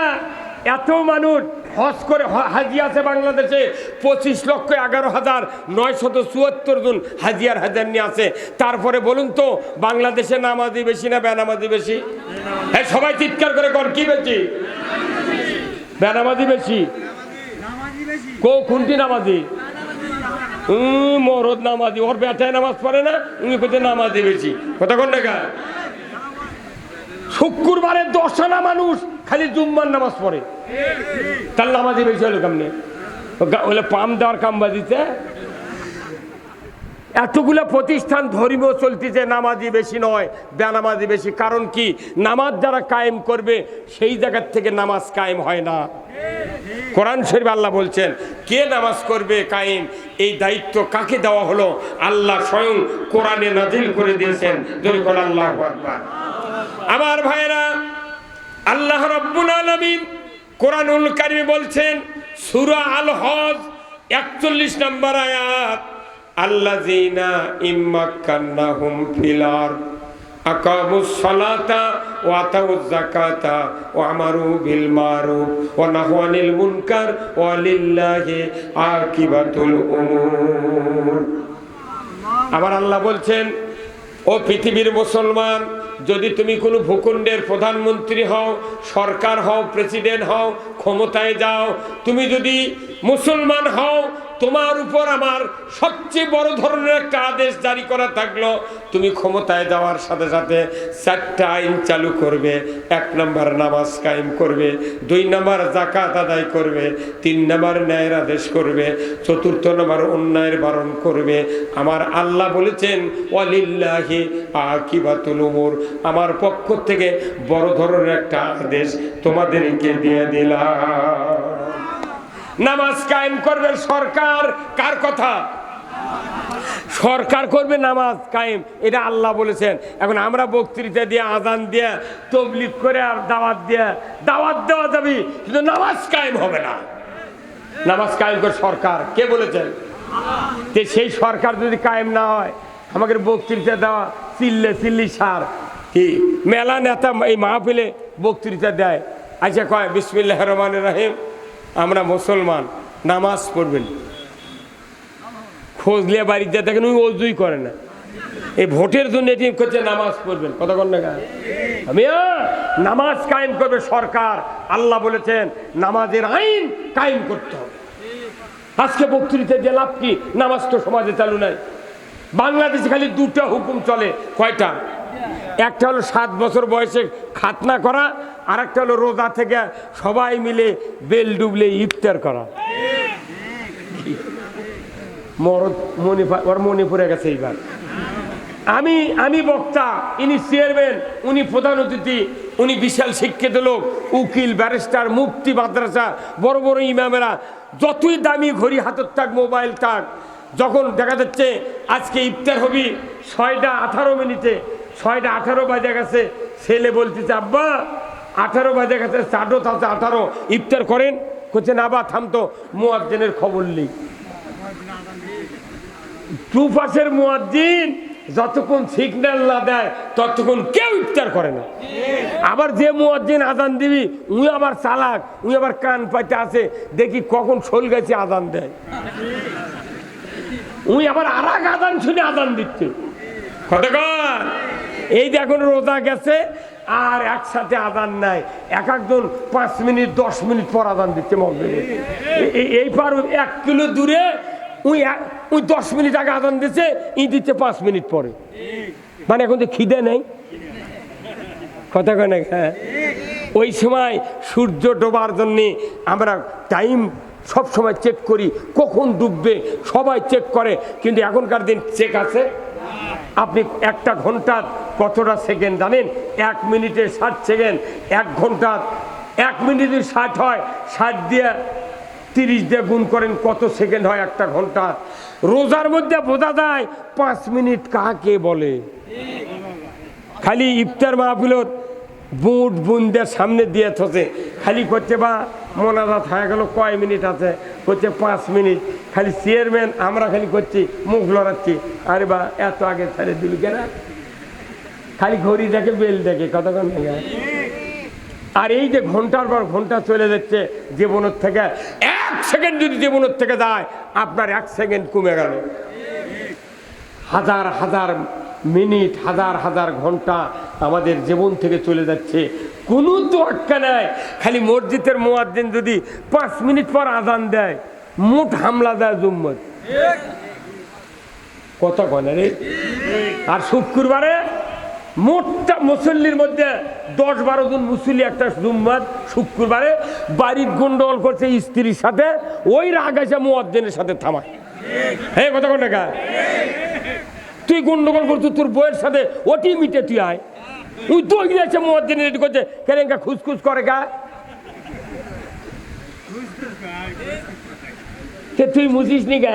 এত মানুষ হজ করে, হাজি আছে বাংলাদেশে 25,11,974 জন হাজিয়ার হাজার নিয়ে আছে। তারপরে বলুন তো বাংলাদেশে নামাজি বেশি না বেনামাজি বেশি? হ্যাঁ সবাই চিৎকার করে কর, কি বেশি? বেনামাজি বেশি। কোনটি নামাজি? মরদ নামাজি, ওর বেটায় নামাজ পড়ে না, উনি কোথায় নামাজি বেশি। কতক্ষণ টাকা? শুক্রবারে 10 আনা মানুষ খালি জুম্মার নামাজ পড়ে, তার নামাজি বেশি হলো কেমনে? ওলে পাম দেওয়ার কাম বাজিতে এতগুলা প্রতিষ্ঠান ধর্মীয় চলতেছে, নামাজি বেশি নয় বেনামাজি বেশি। কারণ কি? নামাজ যারা কায়েম করবে সেই জায়গার থেকে নামাজ কায়েম হয় না। কোরআন শরীফ আল্লাহ বলছেন কে নামাজ করবে কায়েম, এই দায়িত্ব কাকে দেওয়া হলো? আল্লাহ স্বয়ং কোরআনে নাজিল করে দিয়েছেন। আল্লাহু আকবার। আমার ভাইরা, আল্লাহ রাব্বুল আলামিন কোরআনুল কারীমে বলছেন, সূরা আল হজ 41 নম্বর আয়াত, আল্লাযীনা ইম্মাক্কান্নাহুম ফিল আরদ আকামুস সালাতা ওয়া আতাউয যাকাতা ওয়া আমারু বিল মারুফ ওয়া নাহু আনিল মুনকার ওয়া লিল্লাহি আকিবাতুল উমুর। আবার আল্লাহ বলছেন, ও পৃথিবীর মুসলমান, যদি তুমি কোনো ভূখণ্ডের প্রধানমন্ত্রী হও, সরকার হও, প্রেসিডেন্ট হও, ক্ষমতায় যাও, তুমি যদি মুসলমান হও, তোমার উপর আমার সবচেয়ে বড় ধরনের একটা আদেশ জারি করা থাকলো, তুমি ক্ষমতায় যাওয়ার সাথে সাথে 4টা আইন চালু করবে। 1 নম্বর নামাজ কায়েম করবে, 2 নম্বর যাকাত আদায় করবে, 3 নম্বর ন্যায়ের আদেশ করবে, 4র্থ নম্বর অন্যায়ের বারণ করবে। আমার আল্লাহ বলেছেন ওয়ালিল্লাহি আকিবাতুল উমুর, আমার পক্ষ থেকে বড় ধরনের একটা আদেশ তোমাদেরকে দিয়ে দিলাম। নামাজ কায়েম করবে সরকার। কার কথা? সরকার করবে নামাজ কায়েম, এটা আল্লাহ বলেছেন। এখন আমরা বক্তৃতা দিয়ে, আজান দিয়ে, তবলিগ করে আর দাওয়াত দেওয়া যাবে, কিন্তু নামাজ কায়েম হবে না। নামাজ কায়েম করে সরকার, কে বলেছেন? সেই সরকার যদি কায়েম না হয়, আমাদের বক্তৃতা দেওয়া চিল্লি সার কি? মেলা নেতা এই মাহফিলে বক্তৃতা দেয়, আচ্ছা কয় বিসমিল্লাহির রহমানির রহিম, আমরা মুসলমান, নামাজ পড়বেন। খোঁজ নিয়ে বাড়িতে দেখেন ওই অজুই করে না, এই ভোটের জন্য এটি করছে নামাজ পড়বেন। কতক্ষণ না আমি নামাজ কায়েম করবে সরকার। আল্লাহ বলেছেন নামাজের আইন কায়েম করতে হবে। আজকে বক্তৃতা দিয়ে লাভ কি? নামাজ তো সমাজে চালু নাই। বাংলাদেশে খালি 2টা হুকুম চলে। কয়টা? একটা হলো 7 বছর বয়সে খাতনা করা, আর একটা হলো রোজা থেকে সবাই মিলে বেল ডুবলে ইফতার করা। মনে পড়ে গেছে এইবার। আমি বক্তা, ইনি চেয়ারম্যান, উনি প্রধান অতিথি, উনি বিশাল শিক্ষিত লোক, উকিল, ব্যারিস্টার, মুফতি, মাদ্রাসা, বড় বড় ইমামেরা, যতই দামি ঘড়ি হাতের থাক, মোবাইল থাক, যখন দেখা যাচ্ছে আজকে ইফতার হবি 6টা 18 মিনিটে, 6টা 18 বাজে গেছে, ছেলে বলতেছে আব্বা 18 বাজে গেছে, 18 ইফতার করেন। করছে না বা থামতো, মুয়াজ্জিনের খবর নেই। দুপাশের মুয়াজ্জিন যতক্ষণ সিগন্যাল না দেয় ততক্ষণ কেউ ইফতার করে না। আবার যে মুয়াজ্জিন আজান দিবি, উনি আবার চালাক, উনি আবার কান পাইতে আছে, দেখি কখন শোল গেছে আজান দেয়, উনি আবার আর এক আজান শুনে আজান দিচ্ছে। কতক্ষণ? এই দেখুন রোজা গেছে আর একসাথে আজান নাই, একজন 5 মিনিট 10 মিনিট পর আজান দিচ্ছে মসজিদে। এই পার 1 কিলো দূরে উই 10 মিনিট আগে আজান দিচ্ছে, ই দিচ্ছে 5 মিনিট পরে। মানে এখন তো খিদে নেই। কথা কয় না? হ্যাঁ, ওই সময় সূর্য ডোবার জন্যে আমরা টাইম সব সময় চেক করি, কখন ডুববে সবাই চেক করে, কিন্তু এখনকার দিন চেক আছে? আপনি একটা ঘন্টা কতটা সেকেন্ড জানেন? 1 মিনিটে 60 সেকেন্ড। 1 ঘন্টা 1 মিনিটে 60 হয়, 60 দিয়ে 30 দিয়ে গুণ করেন, কত সেকেন্ড হয় একটা ঘন্টা। রোজার মধ্যে বোঝা যায় 5 মিনিট কাকে বলে। খালি ইফতার মাহফিলত বুট বুনদের সামনে দিয়ে থসে, খালি করছে বা মোনাজাত হয়ে গেল, কয় মিনিট আছে? করছে 5 মিনিট। খালি চেয়ারম্যান, আমরা খালি করছি, মুখ লড়াচ্ছি, আরে বা এত আগে ছেড়ে দিল কেন? খালি ঘড়ি দেখে, বেল দেখে, কতক্ষণ থেকে। আর এই যে ঘন্টার পর ঘন্টা চলে যাচ্ছে জীবনের থেকে, 1 সেকেন্ড যদি জীবনের থেকে যায়, আপনার 1 সেকেন্ড কমে গেল। হাজার হাজার মিনিট, হাজার হাজার ঘন্টা আমাদের জীবন থেকে চলে যাচ্ছে, কোনো তো আটকা নাই। খালি মসজিদের মুয়াজ্জিন যদি 5 মিনিট পর আজান দেয়, মোট হামলা দেয় জুম্মত। কথা কয় না রে? আর শুক্রবারে মোটটা মুসল্লির মধ্যে 10-12 জন মুসল্লি একটা জুম্মাত শুক্রবারে বাড়ির গন্ডগোল করছে স্ত্রীর সাথে, ওই রাগ আছে মুয়াজ্জিনের সাথে থামায়। হ্যাঁ, কথা কয় না? তুই গন্ডগোল করছো তোর বইয়ের সাথে, ওটি মিটে তুই আয়। তুই তো গিয়েছে মুয়াজ্জিন রেডি করছে, কেন খুসখুস করে গা? তুই মুছিস নি গা?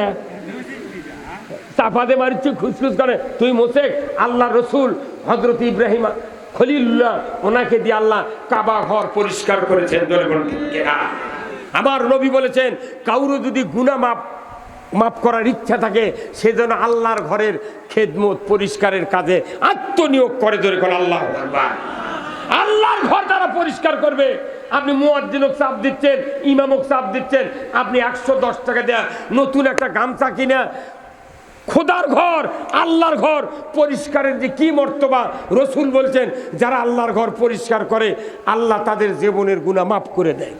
চাপাতে মারিস, খুসখুস করে, তুই মোশেক। আল্লাহ রসুল হযরত ইব্রাহিম খলিলুল্লাহ, ওনাকে দিয়ে আল্লাহ কাবা ঘর পরিষ্কার করেছেন। আমার নবী বলেছেন, কাউরে যদি গুনাহ মাফ করার ইচ্ছা থাকে, সেজন্য আল্লাহর ঘরের খেদমত পরিষ্কারের কাজে আত্মনিয়োগ করে। ধরে কোন আল্লাহ আকবার। আল্লাহর ঘর তারা পরিষ্কার করবে। আপনি মুয়াজ্জিনক চাপ দিচ্ছেন, ইমামক চাপ দিচ্ছেন, আপনি 110 টাকা দেয়া নতুন একটা গামছা কিনা খোদার ঘর, আল্লাহর ঘর পরিষ্কারের যে কি মর্তবা, রসুল বলছেন যারা আল্লাহর ঘর পরিষ্কার করে আল্লাহ তাদের জীবনের গুনাহ মাফ করে দেয়।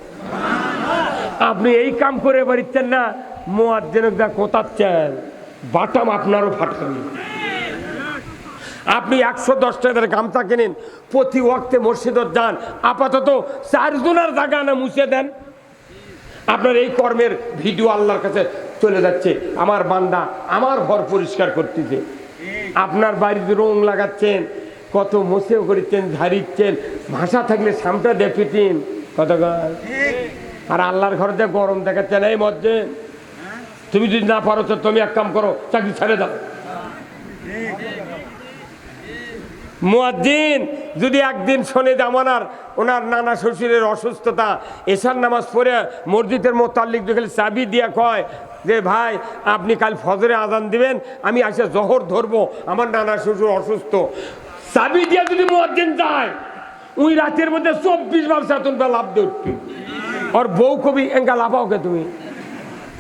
আপনি এই কাম করে পারছেন না, মুয়াজ্জিন যা কোতাচ্ছেন বাটাম আপনারও ফাটাবে। আপনি 110 টাকার গামছা কিনেন, প্রতি ওয়াক্তে মসজিদত যান, আপাতত 4 জনের জায়গা না মুছে দেন। আপনার এই কর্মের ভিডিও আল্লাহর কাছে চলে যাচ্ছে, আমার বান্দা আমার ঘর পরিষ্কার করতেছে। আপনার বাড়িতে রং লাগাচ্ছেন, কত মোছেও করেছেন, ঝাড়িচ্ছেন, ভাষা থাকলে সামটা দেখিতেন কত। আর আল্লাহর ঘরে যে গরম দেখাচ্ছেন, এই মজ্জে তুমি যদি না পারো তো তুমি এক কাম করো, চাকরি ছেড়ে দাও। মুয়াজ্জিন যদি একদিন শোনে যে ওনার নানা শ্বশুরের অসুস্থতা, এশার নামাজ পড়ে মসজিদের মোতাল্লিক দেখলে চাবি দিয়ে কয় যে ভাই আপনি কাল ফজরে আজান দিবেন, আমি আসে জহর ধরবো, আমার নানা শ্বশুর অসুস্থ, চাবি দিয়ে যদি মুয়াজ্জিন যায়, ওই রাতের মধ্যে 24 বার চেতন বা লাভ উঠবি। আর বউ কবি এঙ্গা লাফাও কে তুমি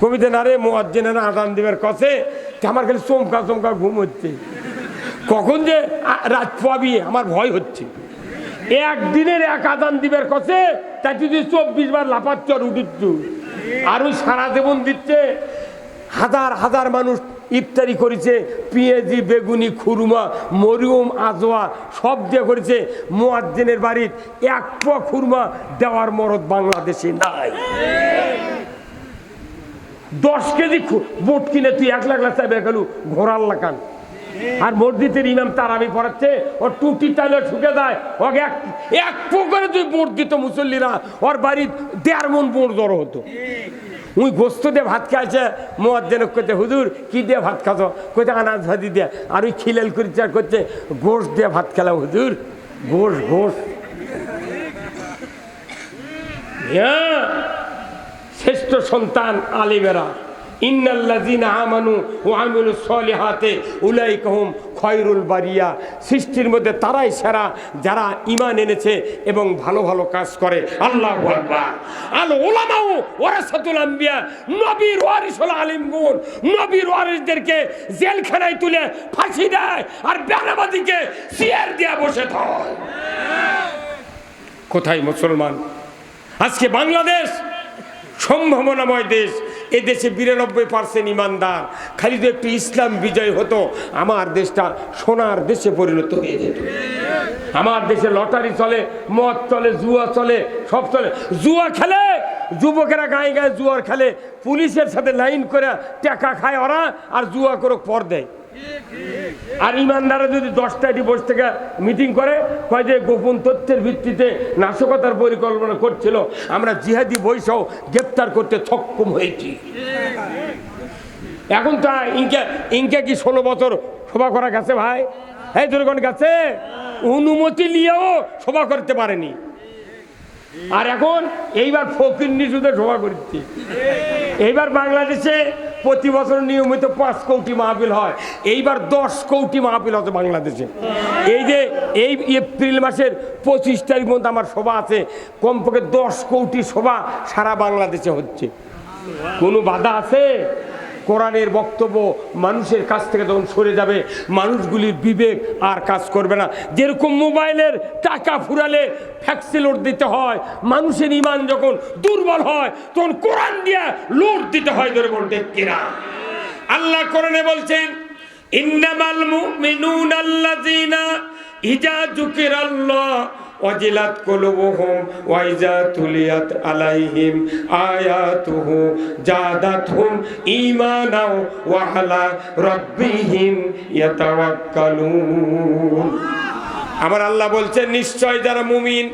কবিতে না রে মুয়াজ্জিনের আজান দিবের কছে, আমার খালি চমকা চমকা ঘুম হচ্ছে, কখন যে রাত পাবি আমার ভয় হচ্ছে। একদিনের এক আজান দিবের কছে তাই তুই 24 বার লাফাচ্ছ আর উঠিচ্ছ, আর ওই সারা জীবন দিচ্ছে। হাজার হাজার মানুষ ইফতারি করেছে, পেঁয়াজি, বেগুনি, খুরমা, মরিয়ম, আজওয়া সব দিয়ে করেছে। মুয়াজ্জিনের বাড়ির 1 পোয়া খুরমা দেওয়ার মরদ বাংলাদেশে নাই। 10 কেজি বোট কিনে তুই 1 লাখ চাইবে গেল ঘোরার লাগান। আর মসজিদের ইমাম তারাবি পড়াচ্ছে, ওর টুটি টাইলে ঠুকে যায়, ওকে এক করে তুই বোট দিত মুসল্লিরা, ওর বাড়ির 1.5 মণ বোট জড়ো হতো। ওই গোস্ত দিয়ে ভাত খাইছে, মুয়াজ্জিন কইতে হুজুর কি দিয়ে ভাত খাচ্ছ, কইতে আনাজ ভাজি দিয়ে। আর ওই খিলেল করছে আর করছে গোশ দিয়ে ভাত খেলাম হুজুর, গোশ গোশ। শ্রেষ্ঠ সন্তান আলিমেরা, ইন্নাল্লাযীনা আমানু ওয়া আমিলুস সলিহাতি উলাইকা হুম খায়রুল বারিয়া। সৃষ্টির মধ্যে তারাই সেরা যারা ঈমান এনেছে এবং ভালো ভালো কাজ করে। আল্লাহু আকবার। আল উলামাউ ওয়ারাসাতুল আম্বিয়া, নবীর ওয়ারিস হলো আলিমগণ। নবীর ওয়ারিসদেরকে জেলখানায় তুলে ফাঁসি দেয় আর বেনামাজিকে চেয়ার দিয়ে বসে থাকে। কোথায় মুসলমান? আজকে বাংলাদেশ সম্ভাবনাময় দেশ, এ দেশে 92% ইমানদার। খালি তো একটু ইসলাম বিজয় হতো, আমার দেশটা সোনার দেশে পরিণত হয়ে যেত। আমার দেশে লটারি চলে, মদ চলে, জুয়া চলে, সব চলে। জুয়া খেলে যুবকেরা গায়ে গায়ে জুয়ার খেলে, পুলিশের সাথে লাইন করে টাকা খায় ওরা, আর জুয়া করে পর দেয়। আর ইমানদারা যদি 10টায় বসে থেকে মিটিং করে, কয় যে গোপন তথ্যের ভিত্তিতে নাশকতার পরিকল্পনা করছিল, আমরা জিহাদি বৈশাও গ্রেপ্তার করতে সক্ষম হয়েছি। এখন তো ইনকা কি 16 বছর সভা করা গেছে ভাই? এই জনগণ গেছে, অনুমতি নিয়েও সভা করতে পারেনি। আর এখন এইবার ফকির নিশুদে সভা করছি। এইবার বাংলাদেশে প্রতি বছর নিয়মিত 5 কোটি মাহফিল হয়, এইবার 10 কোটি মাহফিল হচ্ছে বাংলাদেশে। এই যে এই এপ্রিল মাসের 25 তারিখ পর্যন্ত আমার সভা আছে, কমপক্ষে 10 কোটি সভা সারা বাংলাদেশে হচ্ছে। কোনো বাধা আছে? কোরআনের বক্তব্য মানুষের কাছ থেকে যখন সরে যাবে, মানুষগুলির বিবেক আর কাজ করবে না। যেরকম মোবাইলের টাকা ফুরালে ফ্যাক্সি লোড দিতে হয়, মানুষের ইমান যখন দুর্বল হয় তখন কোরআন দিয়ে লোড দিতে হয়। ধরে বলতে কিনা আল্লাহ কোরআনে বলছেন, ইন্নামাল মুমিনুনা আল্লাযীনা ইযা যুকিরাল্লাহ ওয়াজিলাত কুলুবুহুম ওয়া ইযা তুলিয়াত আলাইহিম আয়াতুহু জাদাতহুম ঈমানাও ওয়া আলা রাব্বিহিম ইয়াতাওয়াক্কালুন। আমার আল্লাহ বলছেন, নিশ্চয় যারা মুমিন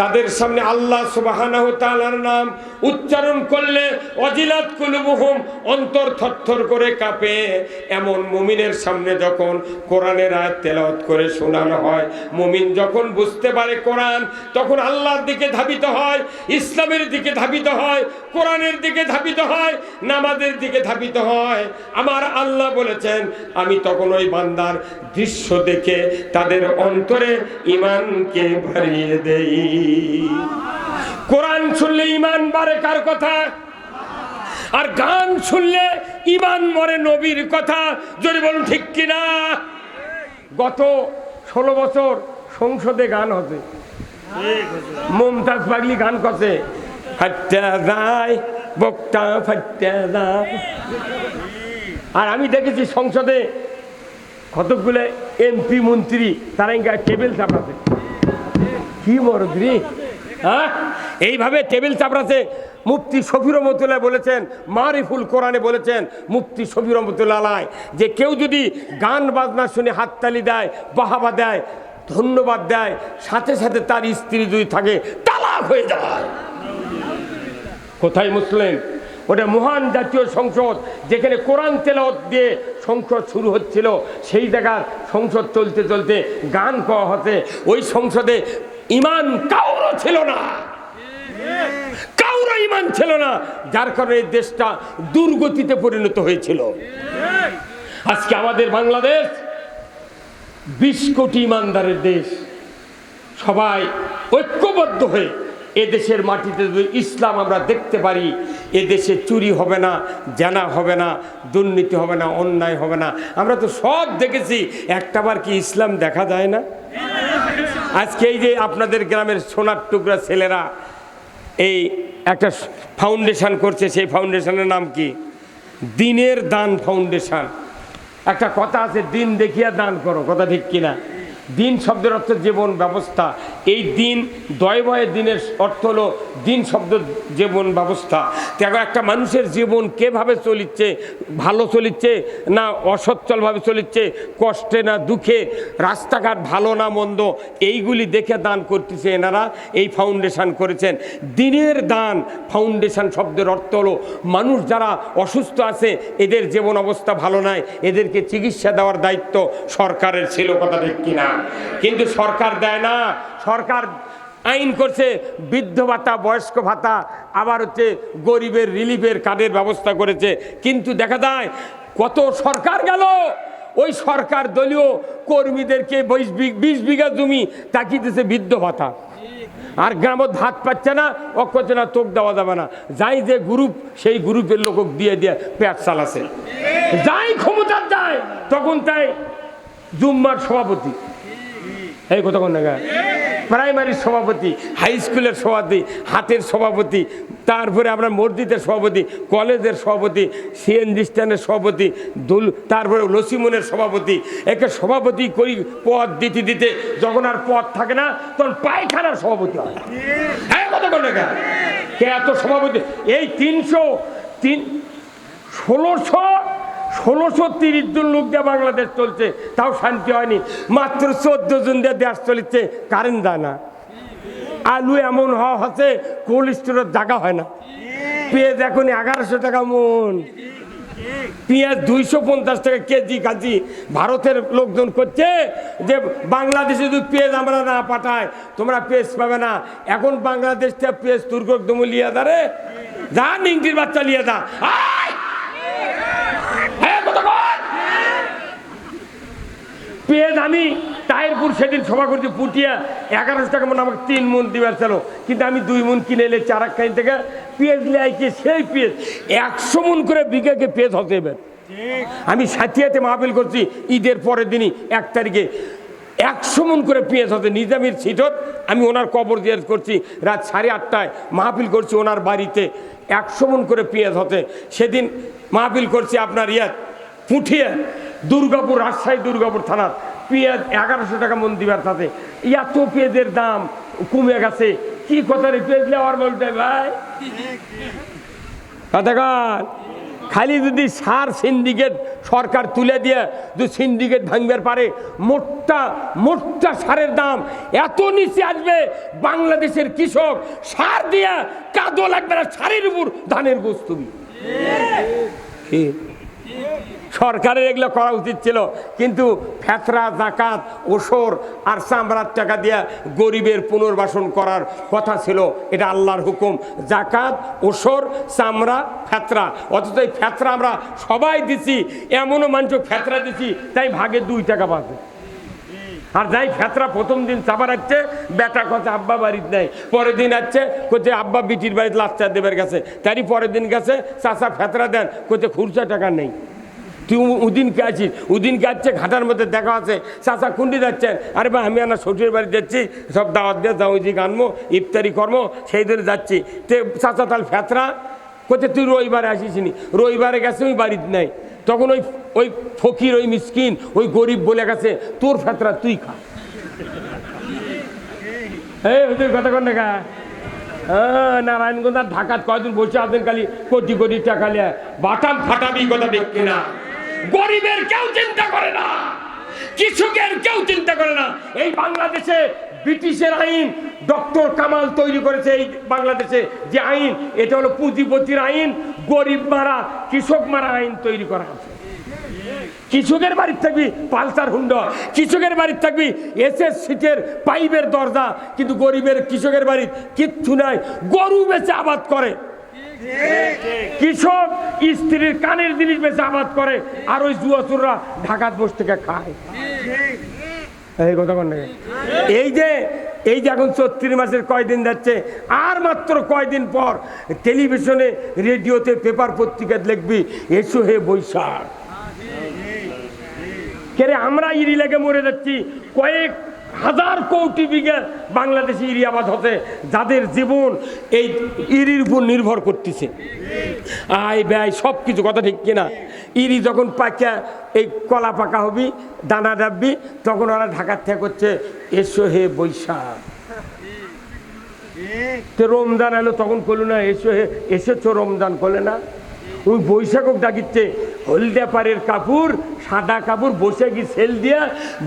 তাদের সামনে আল্লাহ সুবহানাহু ওয়া তাআলার নাম উচ্চারণ করলে ওয়াজিলাত কুলুবুহুম, অন্তর থরথর করে কাঁপে। এমন মুমিনের সামনে যখন কোরআনের আয়াত তেলাওয়াত করে শোনানো হয়, মুমিন যখন বুঝতে পারে কোরআন, তখন আল্লাহর দিকে ধাবিত হয়, ইসলামের দিকে ধাবিত হয়, কোরআনের দিকে ধাবিত হয়, নামাজের দিকে ধাবিত হয়। আমার আল্লাহ বলেছেন, আমি তখন ওই বান্দার দৃশ্য দেখে তাদের অন্তরে ঈমানকে ভরিয়ে দেই। কোরআন শুনলে ঈমান বাড়ে কার কথা? আর গান শুনলে ইমান মরে, নবীর কথা যদি বলুন ঠিক কিনা। গত 16 বছর সংসদে গান হচ্ছে, মমতাজ পাগলি গান করছে, ফাট্টা যায় বক্তা ফাট্টা যায়। আর আমি দেখেছি সংসদে কতগুলো এমপি মন্ত্রী তারা টেবিল চাপড়াছে। কি মরদ রে, হ্যাঁ এইভাবে টেবিল চাপড়াছে। মুফতি শফি রহমতুল্লাহ বলেছেন, মারিফুল কোরআনে বলেছেন মুফতি শফি রহমতুল্লাহ আলাই, যে কেউ যদি গান বাজনা শুনে হাততালি দেয়, বাহাবা দেয়, ধন্যবাদ দেয়, সাথে সাথে তার স্ত্রী যদি থাকে তালাক হয়ে যায়। কোথায় মুসলিম? ওটা মহান জাতীয় সংসদ, যেখানে কোরআন তেলাওয়াত দিয়ে সংসদ শুরু হচ্ছিল, সেই জায়গার সংসদ চলতে চলতে গান গাওয়া হচ্ছে। ওই সংসদে ইমান কাউরও ছিল না, কাউরও ইমান ছিল না, যার কারণে এই দেশটা দুর্গতিতে পরিণত হয়েছিল। আজকে আমাদের বাংলাদেশ 20 কোটি ইমানদারের দেশ। সবাই ঐক্যবদ্ধ হয়ে এদেশের মাটিতে যদি ইসলাম আমরা দেখতে পারি, এদেশে চুরি হবে না, জানা হবে না, দুর্নীতি হবে না, অন্যায় হবে না। আমরা তো সব দেখেছি, একটাবার কি ইসলাম দেখা যায় না? আজকে এই যে আপনাদের গ্রামের সোনার টুকরা ছেলেরা এই একটা ফাউন্ডেশন করছে, সেই ফাউন্ডেশনের নাম কি? দিনের দান ফাউন্ডেশন। একটা কথা আছে, দিন দেখিয়া দান করো, কথা ঠিক কিনা? দিন শব্দের অর্থ জীবন ব্যবস্থা। এই দিন দয়বয়ে দিনের অর্থ হলো দিন শব্দ জীবন ব্যবস্থা। দেখো একটা মানুষের জীবন কিভাবে চলিচ্ছে, ভালো চলিচ্ছে না অসচ্ছলভাবে চলিচ্ছে, কষ্টে না দুঃখে, রাস্তাঘাট ভালো না মন্দ, এইগুলি দেখে দান করতেছে এনারা। এই ফাউন্ডেশন করেছেন দিনের দান ফাউন্ডেশন শব্দের অর্থ হলো মানুষ যারা অসুস্থ আছে, এদের জীবন অবস্থা ভালো নয়, এদেরকে চিকিৎসা দেওয়ার দায়িত্ব সরকারের ছিল, কথা ঠিক কিনা? কিন্তু সরকার দেয় না। সরকার আইন করছে বৃদ্ধ ভাতা, বয়স্ক ভাতা, আবার হচ্ছে গরিবের রিলিফের কার্ডের ব্যবস্থা করেছে। কিন্তু দেখা যায় কত সরকার গেল, ওই সরকার দলীয় কর্মীদেরকে 20 বিঘা জমি তাকিয়ে দিতেছে বৃদ্ধ ভাতা, আর গ্রামত ভাত পাচ্ছে না, অক্ষছে না, তোক দেওয়া যাবে না। যাই যে গ্রুপ, সেই গ্রুপের লোক দিয়ে দিয়ে পেট চালাছে। যাই ক্ষমতার যায় তখন তাই জুম্মার সভাপতি, এই কথা কোন জায়গায়, প্রাইমারির সভাপতি, হাই স্কুলের সভাপতি, হাটের সভাপতি, তারপরে আমরা মসজিদের সভাপতি, কলেজের সভাপতি, সিএনজি স্ট্যান্ডের সভাপতি, তারপরে লসিমনের সভাপতি, একে সভাপতি করি পদ দিতে দিতে যখন আর পদ থাকে না তখন পায়খানার সভাপতি হয়। হ্যাঁ কথা কোন জায়গায়, কে এত সভাপতি? এই 1630 জন লোক দিয়ে বাংলাদেশ চলছে, তাও শান্তি হয়নি। মাত্র 14 জন দিয়ে দেশ চলছে, কারেন্ট দেয় না। আলু এমন হওয়া হচ্ছে কোল্ড স্টোরের জায়গা হয় না। পেঁয়াজ এখন 1100 টাকা মন, পেঁয়াজ 250 টাকা কেজি কাজি। ভারতের লোকজন করছে যে বাংলাদেশে যদি পেঁয়াজ আমরা না পাঠাই তোমরা পেঁয়াজ পাবে না। এখন বাংলাদেশ থেকে পেঁয়াজ তুর্কদম লিয়া দাঁড়ে, যা নিংটির বাচ্চা লিয়ে দা। পেঁয়াজ আমি তাহিরপুর সেদিন সভা করছি, পুটিয়া 1100 টাকা মন আমাকে 3 মন দিবার ছিল, কিন্তু আমি 2 মন কিনে এলে চারাক্কানি থেকে পেঁয়াজ লিয়াইকে, সেই পেঁয়াজ 100 মন করে বিঘাকে পেঁয়াজ হতে এবার। আমি সাথিয়াতে মাহফিল করছি ঈদের পরের দিনই 1 তারিখে 100 মন করে পেঁয়াজ হতে। নিজামের সিটত আমি ওনার কবর জিয়ারত করছি, রাত 8:30টায় মাহফিল করছি ওনার বাড়িতে, 100 মন করে পেঁয়াজ হতে। সেদিন মাহফিল করছি আপনার পুঠিয়া দুর্গাপুর, রাজশাহী দুর্গাপুর থানার। পেঁয়াজ 1100 টাকা মন দিবার সাথে এত পেঁয়াজের দাম কমে গেছে। কি কথা রে, পেঁয়াজ নেওয়ার বলতে ভাই কথাকার। খালি যদি সার সিন্ডিকেট সরকার তুলে দিয়ে যদি সিন্ডিকেট ভাঙবার পারে, মোটটা সারের দাম এত নিচে আসবে, বাংলাদেশের কৃষক সার দিয়া কাদো লাগবে না, সারের উপর ধানের বস্তু। সরকারের এগুলো করা উচিত ছিল, কিন্তু ফেতরা, জাকাত, ওসর আর চামড়ার টাকা দিয়ে গরিবের পুনর্বাসন করার কথা ছিল। এটা আল্লাহর হুকুম, জাকাত, ওসর, চামড়া, ফেতরা। অথচ এই ফেতরা আমরা সবাই দিছি, এমনও মানুষ ফেতরা দিছি তাই ভাগে 2 টাকা বাঁচে। আর যাই ফেতরা প্রথম দিন চাপা রাখছে, বেটা কথা আব্বা বাড়িতে নাই, পরের দিন আসছে কোথায় আব্বা বিটির বাড়িতে লাচ্চা দেবের গেছে, তারই পরের দিন গেছে চাচা ফেতরা দেন, কোথায় খুরসা টাকা নেই। তুই উদিনকে আছিস, উদিনকে আসছে ঘাটার মধ্যে দেখা আছে, চাচা কুন্ডি যাচ্ছেন, আরে ভাই আমি আমার শ্বশুরের বাড়ি যাচ্ছি, সব দাওয়াত দিয়ে যাও ওই দিকে আনবো, ইফতারি কর্ম সেই দিনে যাচ্ছি। তে চাচা তাহলে ফেতরা কোথায়, তুই রবিবারে আসিস নি, রবিবারে গেছে ওই বাড়িতে নাই, তখন ওই ওই ফকির ওই মিসকিন ওই গরিব বলে গেছে তোর ফেতরা তুই খা। এই হুজুর কথা কন না, নারায়ণগঞ্জ আর ঢাকাত কয়দিন বসে আছেন খালি কোটি কোটি টাকা নিয়ে বাটাম ফাটাবি, কথা ঠিক কিনা? গরিবের কেউ চিন্তা করে না, কৃষকের কেউ চিন্তা করে না। এই বাংলাদেশে ব্রিটিশের আইন ডক্টর কামাল তৈরি করেছে, এই বাংলাদেশে যে আইন এটা হলো পুঁজিপতির আইন, গরিব মারা কৃষক মারা আইন তৈরি করা আছে। কৃষকের বাড়ির থাকবি পালসার হুন্ডা, কৃষকের বাড়ির থাকবি এসএস সিটের পাইপের দরজা, কিন্তু গরিবের কৃষকের বাড়ির কিচ্ছু নাই, গরু বেচে আবাদ করে। কৃষক স্ত্রীর কানের জিনিস বেচে আবাদ করে, আর ওই জুয়াচুররা ঢাকাত বসে থেকে খায়। এই কথা বল না। এই যে এখন 34 মাসের কয়দিন যাচ্ছে, আর মাত্র কয়দিন পর টেলিভিশনে রেডিওতে পেপার পত্রিকায় লিখবি এসো হে বৈশাখ। কেরে আমরা ইরি লেগে মরে যাচ্ছি, কয়েক হাজার কোটি বিঘা বাংলাদেশে ইরি আবাদ হচ্ছে, যাদের জীবন এই ইরির উপর নির্ভর করতেছে, আয় ব্যয় সব কিছু, কথা ঠিক কিনা? ইরি যখন পাকা এই কলা পাকা হবি, দানা ডাববি, তখন ওরা ঢাকার থেকে করছে এসো হে বৈশাখ। তো রমজান এলো তখন করলো না এসো হে, এসেছো রমজান করলে না, ওই বৈশাখক ডাকিচ্ছে হলদে পাড়ের কাপড় সাদা কাপড় বৈশাখী সেল দিয়া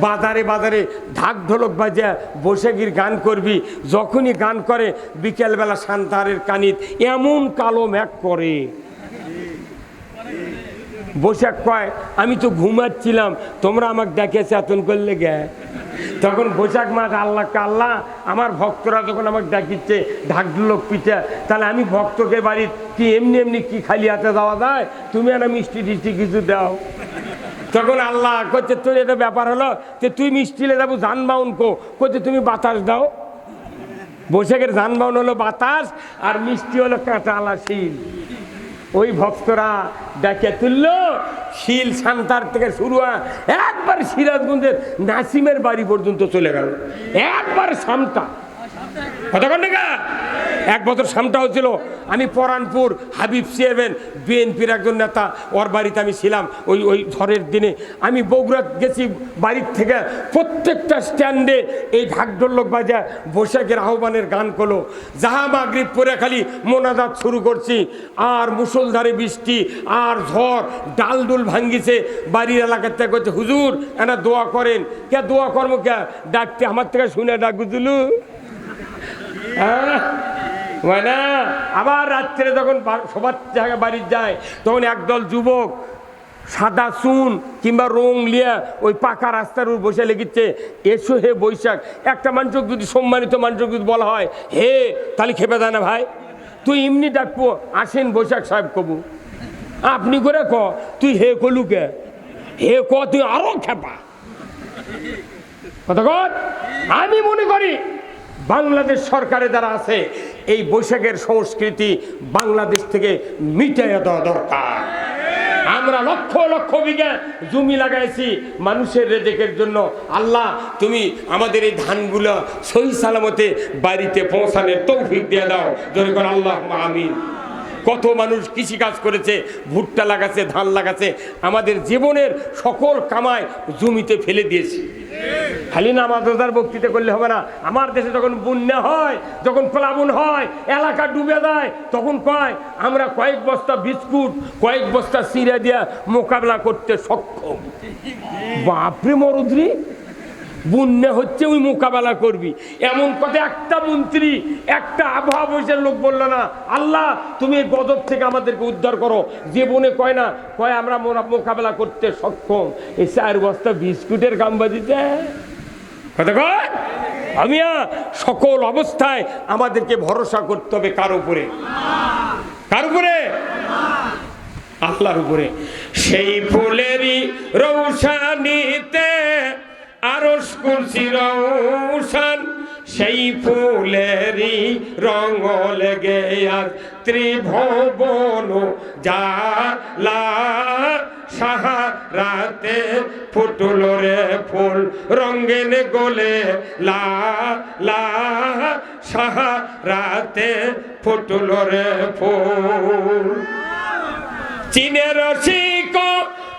বাজারে বাজারে ঢাক ঢোলক বাজা বৈশাখীর গান করবি। যখনই গান করে বিকেলবেলা সান্তারের কানিত এমন কালো মেঘ করে, বৈশাখ কয় আমি তো ঘুমাচ্ছিলাম, তোমরা আমাকে দেখেছে এতন করলে গে। তখন বৈশাখ মাস আল্লাহ আল্লাহ আমার ভক্তরা যখন আমাকে ডাকিচ্ছে ঢাক ঢোলক পিঠা, তাহলে আমি ভক্তকে বাড়ির কি এমনি এমনি কি খালি হাতে যাওয়া যায়, তুমি একটা মিষ্টি টিষ্টি কিছু দাও। তখন আল্লাহ করছে তোর এটা ব্যাপার হলো যে তুই মিষ্টিলে যাবো যানবাহন করছে, তুমি বাতাস দাও। বৈশাখের যানবাহন হলো বাতাস, আর মিষ্টি হলো কাঁটা আলা শিল। ওই ভক্তরা ডাকে তুলল শিল সান্তার থেকে শুরু হয়, একবার সিরাজগঞ্জের নাসিমের বাড়ি পর্যন্ত চলে গেল, একবার সামটা। কথা কন না, এক বছর সামটা হচ্ছিল। আমি পরানপুর হাবিব চেয়ারম্যান বিএনপির একজন নেতা, ওর বাড়িতে আমি ছিলাম ওই ঝড়ের দিনে। আমি বগুড়া গেছি বাড়ির থেকে, প্রত্যেকটা স্ট্যান্ডে এই ঢাকঢোলক বাজা বৈশাখের আহ্বানের গান করলো। যাহা মাগরিব পরে খালি মোনাজাত শুরু করছি, আর মুষলধারে বৃষ্টি আর ঝড় ডালডুল ভাঙ্গিছে। বাড়ির এলাকার থেকে করছে হুজুর এনা দোয়া করেন। কে দোয়া কর্ম কে ডাকতে আমার থেকে শুনে ডাক বুঝলু। মানে আবার রাত্রে যখন সবার জায়গায় বাড়ির যায়, তখন একদল যুবক সাদা চুন কিংবা রং লিয়া ওই পাকা রাস্তার উপর বসে লেগেছে এসো হে বৈশাখ। একটা মানুষকে যদি সম্মানিত মানুষকে যদি বলা হয় হে, তাহলে খেপে যায় না ভাই? তুই এমনি ডাকবো আসেন বৈশাখ সাহেব কবু, আপনি করে ক তুই হে কলুকে হে ক, তুই আরো খেপা। কথা কর। আমি মনে করি বাংলাদেশ সরকারে যারা আছে এই বৈশাখের সংস্কৃতি বাংলাদেশ থেকে মিটাইয়া দেওয়া দরকার। আমরা লক্ষ লক্ষ বিঘা জমি লাগাইছি মানুষের রেজেকের জন্য। আল্লাহ তুমি আমাদের এই ধানগুলো সহি সালামতে বাড়িতে পৌঁছানোর তৌফিক দিয়ে দাও। জোরে করে আল্লাহ আমিন। কত মানুষ কৃষি কাজ করেছে, ভুট্টা লাগাচ্ছে, ধান লাগাচ্ছে, আমাদের জীবনের সকল কামাই জমিতে ফেলে দিয়েছি। খালি নামাজ রোজার বক্তৃতা করলে হবে না। আমার দেশে যখন বন্যা হয়, যখন প্লাবন হয়, এলাকা ডুবে যায়, তখন কয় আমরা কয়েক বস্তা বিস্কুট কয়েক বস্তা চিড়া দিয়া মোকাবেলা করতে সক্ষম। বাপরে মরুদ্রি, বন্যা হচ্ছে ওই মোকাবেলা করবি, এমন কথা একটা মন্ত্রী একটা আবহাওয়া বৈশের লোক বললো না আল্লাহ তুমি এই গজব থেকে আমাদেরকে উদ্ধার করো। জীবনে কয় না, কয় আমরা মোকাবেলা করতে সক্ষম। এই 4 বস্তা বিস্কুটের গামবাজিতে কথা কয়। আমি সকল অবস্থায় আমাদেরকে ভরসা করতে হবে কার উপরে? কার উপরে? আল্লাহর উপরে। সেই ফুলেরই রৌশানীতে আরশ কুরসি রৌশন সেই ফুলেরই রঙ লেগে আর ত্রিভুবন জালা সাহারাতে ফুটল রে ফুল রঙিন গোলে লা লা সাহারাতে ফুটল রে ফুল চীনের রসিক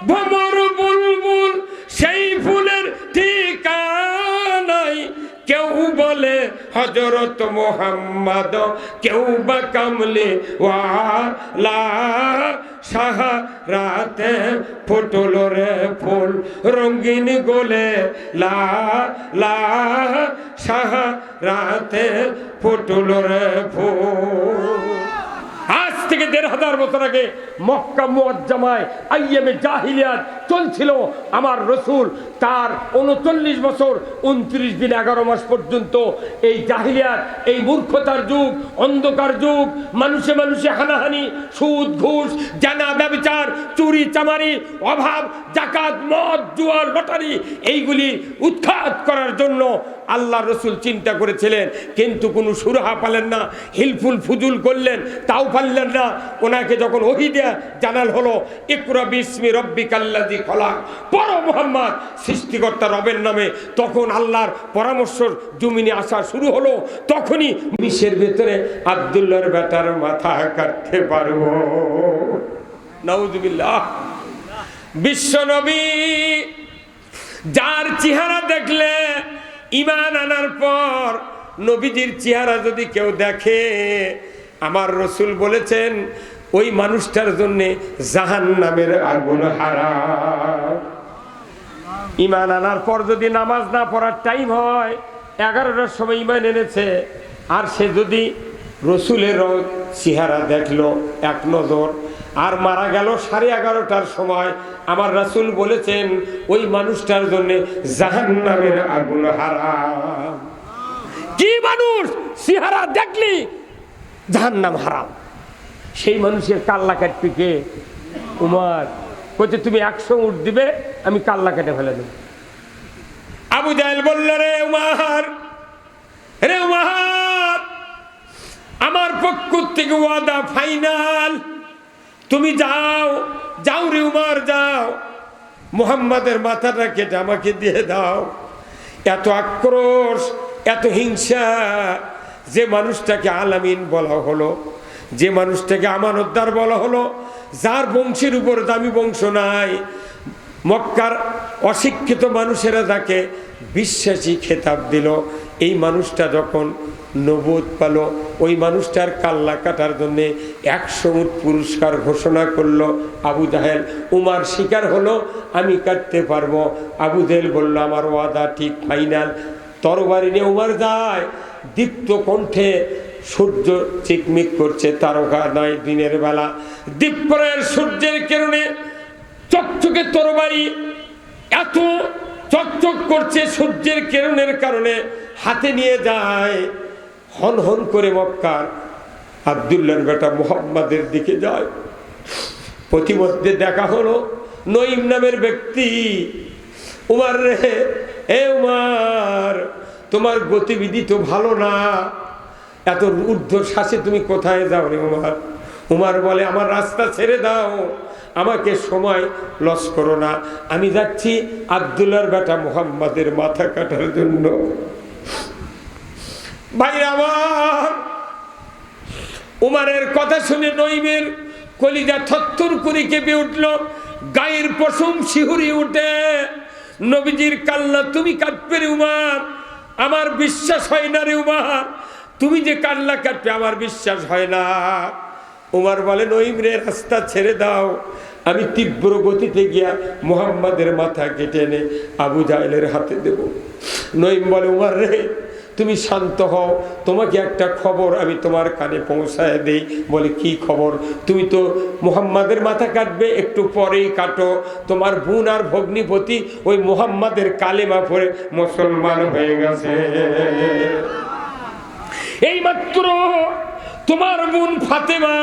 ভ্রমর বুলবুল সেই ফুলের ঠিকানাই কেউ বলে হযরত মুহাম্মদ কেউ বা কামলি ওয়ালা সাহারাতে ফুটল রে ফুল রঙিন গোলে লা লা সাহারাতে ফুটল রে ফুল আজ থেকে ১৫০০ বছর আগে মক্কা মুআজ্জামায় আইয়ামে জাহিলিয়াত চলছিল। আমার রসুল তার ৩৯ বছর ২৯ দিন ১১ মাস পর্যন্ত এই জাহিলিয়াত, এই মূর্খতার যুগ, অন্ধকার যুগ, মানুষে মানুষে হানাহানি, সুদ ঘুষ, জানা ব্যভিচার, চুরি চামারি, অভাব, জাকাত, মদ, জুয়া, লটারি এইগুলি উৎখাত করার জন্য আল্লাহ রসুল চিন্তা করেছিলেন, কিন্তু কোনো সুরাহা পালেন না। হিলফুল ফুজুল করলেন, তাও পারলেন না। ওনাকে যখন ওহী দেয়া জানাল হলো ইকরা বিসমি রব্বিকাল্লাযী খলাক, পড়ো মুহাম্মদ সৃষ্টিকর্তা রবের নামে, তখন আল্লাহর পরামর্শ জমিনে আসা শুরু হলো। তখনই মিশের ভেতরে আব্দুল্লাহর বেটার মাথা কাটতে পারবো। নাউযুবিল্লাহ। বিশ্ব নবী যার চেহারা দেখলে ঈমান আনার পর নবীজির চেহারা যদি কেউ দেখে, আমার রসুল বলেছেন ওই মানুষটার জন্য জাহান্নামের আগুন হারাম। ঈমান আনার পর যদি নামাজ না পড়ার টাইম হয়, 11টার সময় ঈমান এনেছে, আর সে যদি রসুলের চেহারা দেখলো এক নজর, আর মারা গেল 11:30টার সময়, আমার রাসূল বলেছেন ওই মানুষটার জন্য জাহান্নামের আগুন হারাম। কি মানুষ চেহারা দেখলি জাহান্নাম হারাম, সেই মানুষের কাল্লা কাটবে কে? উমর কইতে তুমি 100 উট দিবে, আমি কাল্লা কেটে ফেলে দেব। আবু জাহেল বলল, রে উমর, রে উমর, আমার পক্ষ থেকে ওয়াদা ফাইনাল, তুমি যাও, যাও রে উমর, যাও, মুহাম্মাদের মাথাটা কেটে আমাকে দিয়ে দাও। এত আক্রোশ, এত হিংসা, যে মানুষটাকে আলামিন বলা হলো, যে মানুষটাকে আমানতদার বলা হলো, যার বংশের উপর দামি বংশ নাই, মক্কার অশিক্ষিত মানুষেরা যাকে বিশ্বাসী খেতাব দিল, এই মানুষটা যখন নবুয়ত পেল, ওই মানুষটার কাল্লা কাটার জন্য 100 উট পুরস্কার ঘোষণা করলো। আবু জাহেল, উমার শিকার হলো, আমি কাটতে পারবো। আবু জাহেল বলল, আমার ওয়াদা ঠিক ফাইনাল। তরবারি নিয়ে উমার যায়, দীপ্ত কণ্ঠে, সূর্য চিকমিক করছে, তারকা নাই দিনের বেলা, দীপ্রের সূর্যের কিরণে চকচকে তরবারি এত চকচক করছে সূর্যের কিরণের কারণে, হাতে নিয়ে যায়, হন হন করে মক্কার আব্দুল্লাহর বেটা মুহাম্মাদের দিকে যায়। প্রতিমধ্যে দেখা হলো নঈম নামের ব্যক্তি। উমার রে, এ উমার, তোমার গতিবিধি তো ভালো না, এত ঊর্ধ্বশ্বাসে তুমি কোথায় যাও রে উমার? উমার বলে, আমার রাস্তা ছেড়ে দাও, আমাকে সময় লস করো না, আমি যাচ্ছি আব্দুল্লাহর বেটা মুহাম্মাদের মাথা কাটার জন্য। ভাইরা আমার, উমারের কথা শুনে নঈমের কলিজা থরথর করে কেঁপে উঠল, গায়ের পশম শিহরে উঠে। নবীজির কাল্লা তুমি কাটবে রে উমার, আমার বিশ্বাস হয় না রে উমার, তুমি যে কাল্লা কাটবে আমার বিশ্বাস হয় না। উমার বলে, নঈম রে, রাস্তা ছেড়ে দাও, আমি তীব্র গতিতে গিয়া মুহাম্মাদের মাথা কেটে এনে আবু জাহেলের হাতে দেব। নঈম বলে, উমার রে, তুমি শান্ত হও, তোমাকে একটা খবর আমি তোমার কানে পৌঁছায় দেই। বলে, কি খবর? তুমি তো মুহাম্মাদের মাথা কাটবে, একটু পরেই কাটো, তোমার বোন আর ভগ্নিপতি ওই মুহাম্মাদের কালেমা পড়ে মুসলমান হয়ে গেছে। এইমাত্র তোমার বোন ফাতেমা,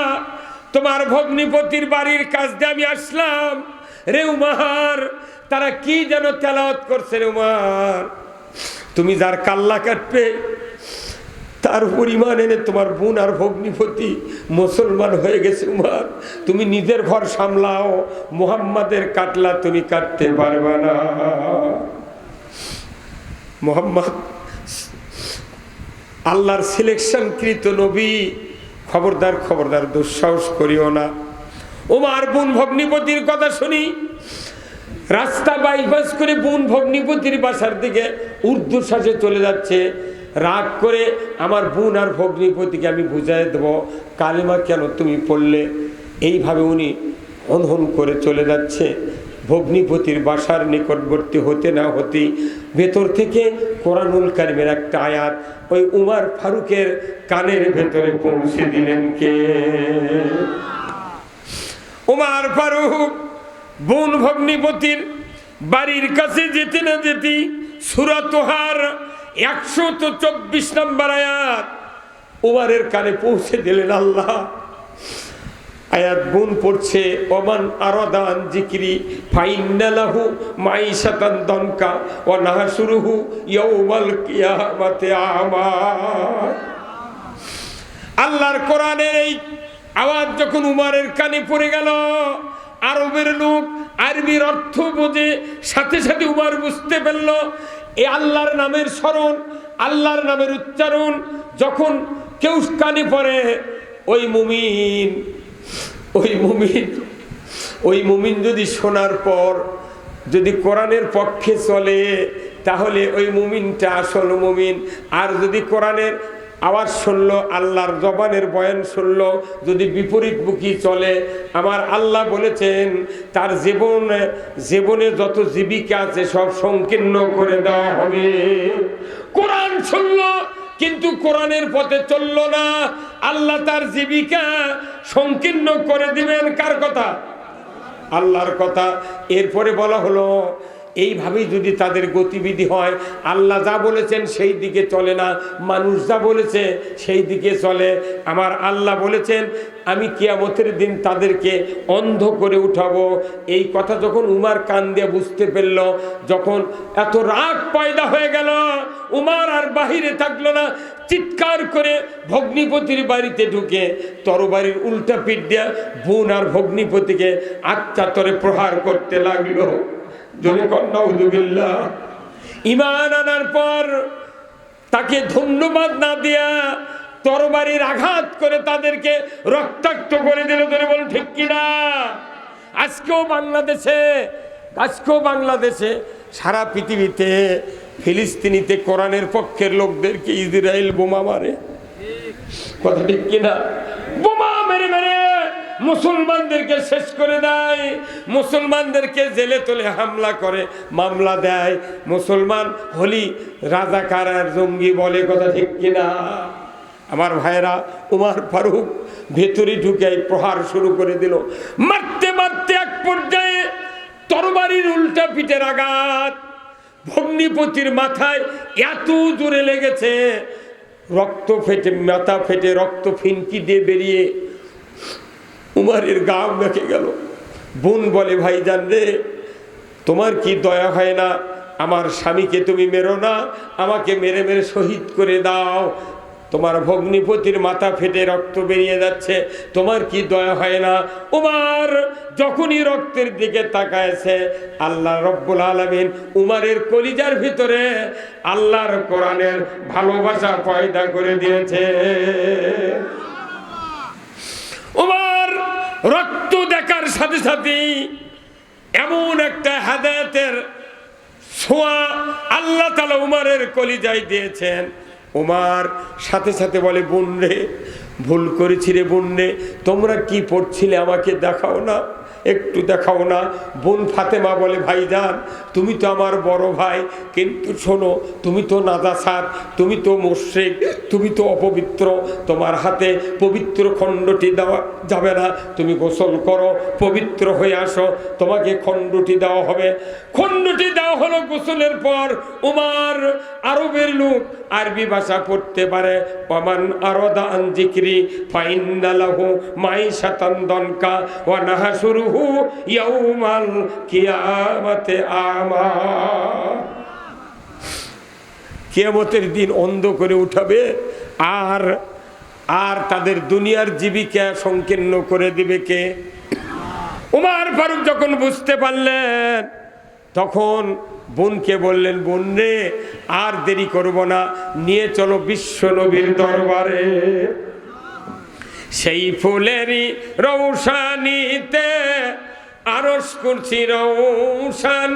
তোমার ভগ্নিপতির বাড়ির কাছ দিয়ে আমি আসলাম রে উমার, তারা কি যেন তেলাওয়াত করছে রে উমার। তুমি যার কাল্লা কাটবে তার পরিমাণ এনে তোমার বোন আর ভগ্নিপতি মুসলমান হয়ে গেছে। উমার, তুমি নিজের ঘর সামলাও, মুহাম্মাদের কাটলা তুমি কাটতে পারবে না। মুহাম্মদ আল্লাহর সিলেকশনকৃত নবী, খবরদার খবরদার দুঃসাহস করিও না। উমার বোন ভগ্নিপতির কথা শুনি রাস্তা বাইপাস করে বোন ভগ্নিপতির বাসার দিকে ঊর্ধ্বশ্বাসে চলে যাচ্ছে। রাগ করে আমার বোন আর ভগ্নিপতিকে আমি বুঝাই দেব, কালিমা কেন তুমি পড়লে? এইভাবে উনি হনহন করে চলে যাচ্ছে। ভগ্নিপতির বাসার নিকটবর্তী হতে না হতেই ভেতর থেকে কোরআনুল কারিমের একটা আয়াত ওই উমার ফারুকের কানের ভেতরে পৌঁছে দিলেন কে? উমার ফারুক বোন ভগ্নিপতির বাড়ির কাছে যেতে না যেতে সূরা তোহার 124 নম্বর আয়াত উমারের কানে পৌঁছে দিলেন আল্লাহ। আয়াত বোন পড়ছে, ওমান আরাদান যিকরি ফাইন্না লাহু মাইশাতান দানকা ওয়া নাহশুরুহু ইয়াউমাল কিয়ামাতি আমা। আল্লাহর কোরআনের এই আওয়াজ যখন উমারের কানে পড়ে গেল, আরবের লোক আরবির অর্থ বোঝে, সাথে সাথে উমার বুঝতে পারল এই আল্লাহর নামের স্মরণ, আল্লাহর নামের উচ্চারণ যখন কেউ কানে পড়ে, ওই মুমিন যদি শোনার পর যদি কোরআনের পক্ষে চলে তাহলে ওই মুমিনটা আসল মুমিন। আর যদি কোরআনের আওয়াজ শুনলো, আল্লাহর জবানের বয়ান শুনলো, যদি বিপরীতমুখী চলে, আমার আল্লাহ বলেছেন তার জীবনে যত জীবিকা আছে সব সংকীর্ণ করে দেওয়া হবে। কোরআন শুনলো কিন্তু কোরআনের পথে চললো না, আল্লাহ তার জীবিকা সংকীর্ণ করে দিবেন। কার কথা? আল্লাহর কথা। এরপরে বলা হলো এইভাবেই যদি তাদের গতিবিধি হয়, আল্লাহ যা বলেছেন সেই দিকে চলে না, মানুষ যা বলেছে সেই দিকে চলে। আমার আল্লাহ বলেছেন আমি কিয়ামতের দিন তাদেরকে অন্ধ করে উঠাবো। এই কথা যখন উমার কান দিয়ে বুঝতে পারল, যখন এত রাগ পয়দা হয়ে গেল, উমার আর বাহিরে থাকলো না, চিৎকার করে ভগ্নিপতির বাড়িতে ঢুকে তরবারির উল্টা পিঠ দিয়ে বোন আর ভগ্নিপতিকে আত্মাতরে প্রহার করতে লাগলো। ঈমান আনার পর তাকে ধন্যবাদ না দিয়া তরবারির আঘাত করে তাদেরকে রক্তাক্ত করে দিল। ধরে বলুন ঠিক কিনা? আজকেও বাংলাদেশে সারা পৃথিবীতে ফিলিস্তিনিতে কোরআনের পক্ষের লোকদেরকে ইসরায়েল বোমা মারে। কথা ঠিক কিনা? বোমা মেরে মেরে মুসলমানদেরকে শেষ করে দেয়, মুসলমানদেরকে জেলে তোলে, হামলা করে, মামলা দেয়। মুসলমান হলি রাজাকার আর জঙ্গি বলে। কথা ঠিক কিনা? আমার ভাইরা, উমার ফারুক ভেতরে ঢুকে প্রহার শুরু করে দিল। মারতে মারতে এক পর্যায়ে তরবারির উল্টা পিঠের আঘাত ভগ্নিপতির মাথায় এত জোরে লেগেছে, রক্ত ফেটে, মাথা ফেটে রক্ত ফিনকি দিয়ে বেরিয়ে উমারের গা মেখে গেল। বোন বলে, ভাইজান রে, তোমার কি দয়া হয় না? আমার স্বামীকে তুমি মেরো না, আমাকে মেরে মেরে শহীদ করে দাও। তোমার ভগ্নিপতির মাথা ফেটে রক্ত বেরিয়ে যাচ্ছে, তোমার কি দয়া হয় না? উমার যখনই রক্তের দিকে তাকায়ছে, আল্লাহ রব্বুল আলামিন উমারের কলিজার ভিতরে আল্লাহর কোরআনের ভালোবাসা পয়দা করে দিয়েছে। উমার রক্ত দেখার সাথে সাথেই এমন একটা হেদায়েতের ছোঁয়া আল্লাহ তাআলা উমারের কলিজায় দিয়েছেন। উমার সাথে সাথে বলে, বোন রে, ভুল করেছি রে বোন রে, তোমরা কি পড়ছিলে আমাকে দেখাও না, একটু দেখাও না। বোন ফাতেমা বলে, ভাইজান তুমি তো আমার বড় ভাই, কিন্তু শোনো, তুমি তো নাজাসাত, তুমি তো মুশরিক, তুমি তো অপবিত্র, তোমার হাতে পবিত্র খণ্ডটি দেওয়া যাবে না। তুমি গোসল করো, পবিত্র হয়ে আসো, তোমাকে খণ্ডটি দেওয়া হবে। খণ্ডটি দেওয়া হলো। গোসলের পর উমার আরবের লোক, আরবি ভাষা পড়তে পারে, ওমান আরাদা আন যিকরি ফাইন্না লাহু মাইশাতান দানকা ওয়া নাহশুরুহু ইয়াউমাল কিয়ামাতি আমা। কিয়ামতের দিন অন্ধ করে উঠাবে, আর আর তাদের দুনিয়ার জীবিকা সংকীর্ণ করে দিবে কে? উমর ফারুক যখন বুঝতে পারলেন তখন বোনকে বললেন, বোন রে আর দেরি করব না, নিয়ে চলো বিশ্ব নবীর দরবারে। সেই ফুলেরই রৌশানিতে আরশ কুরসি রৌশান,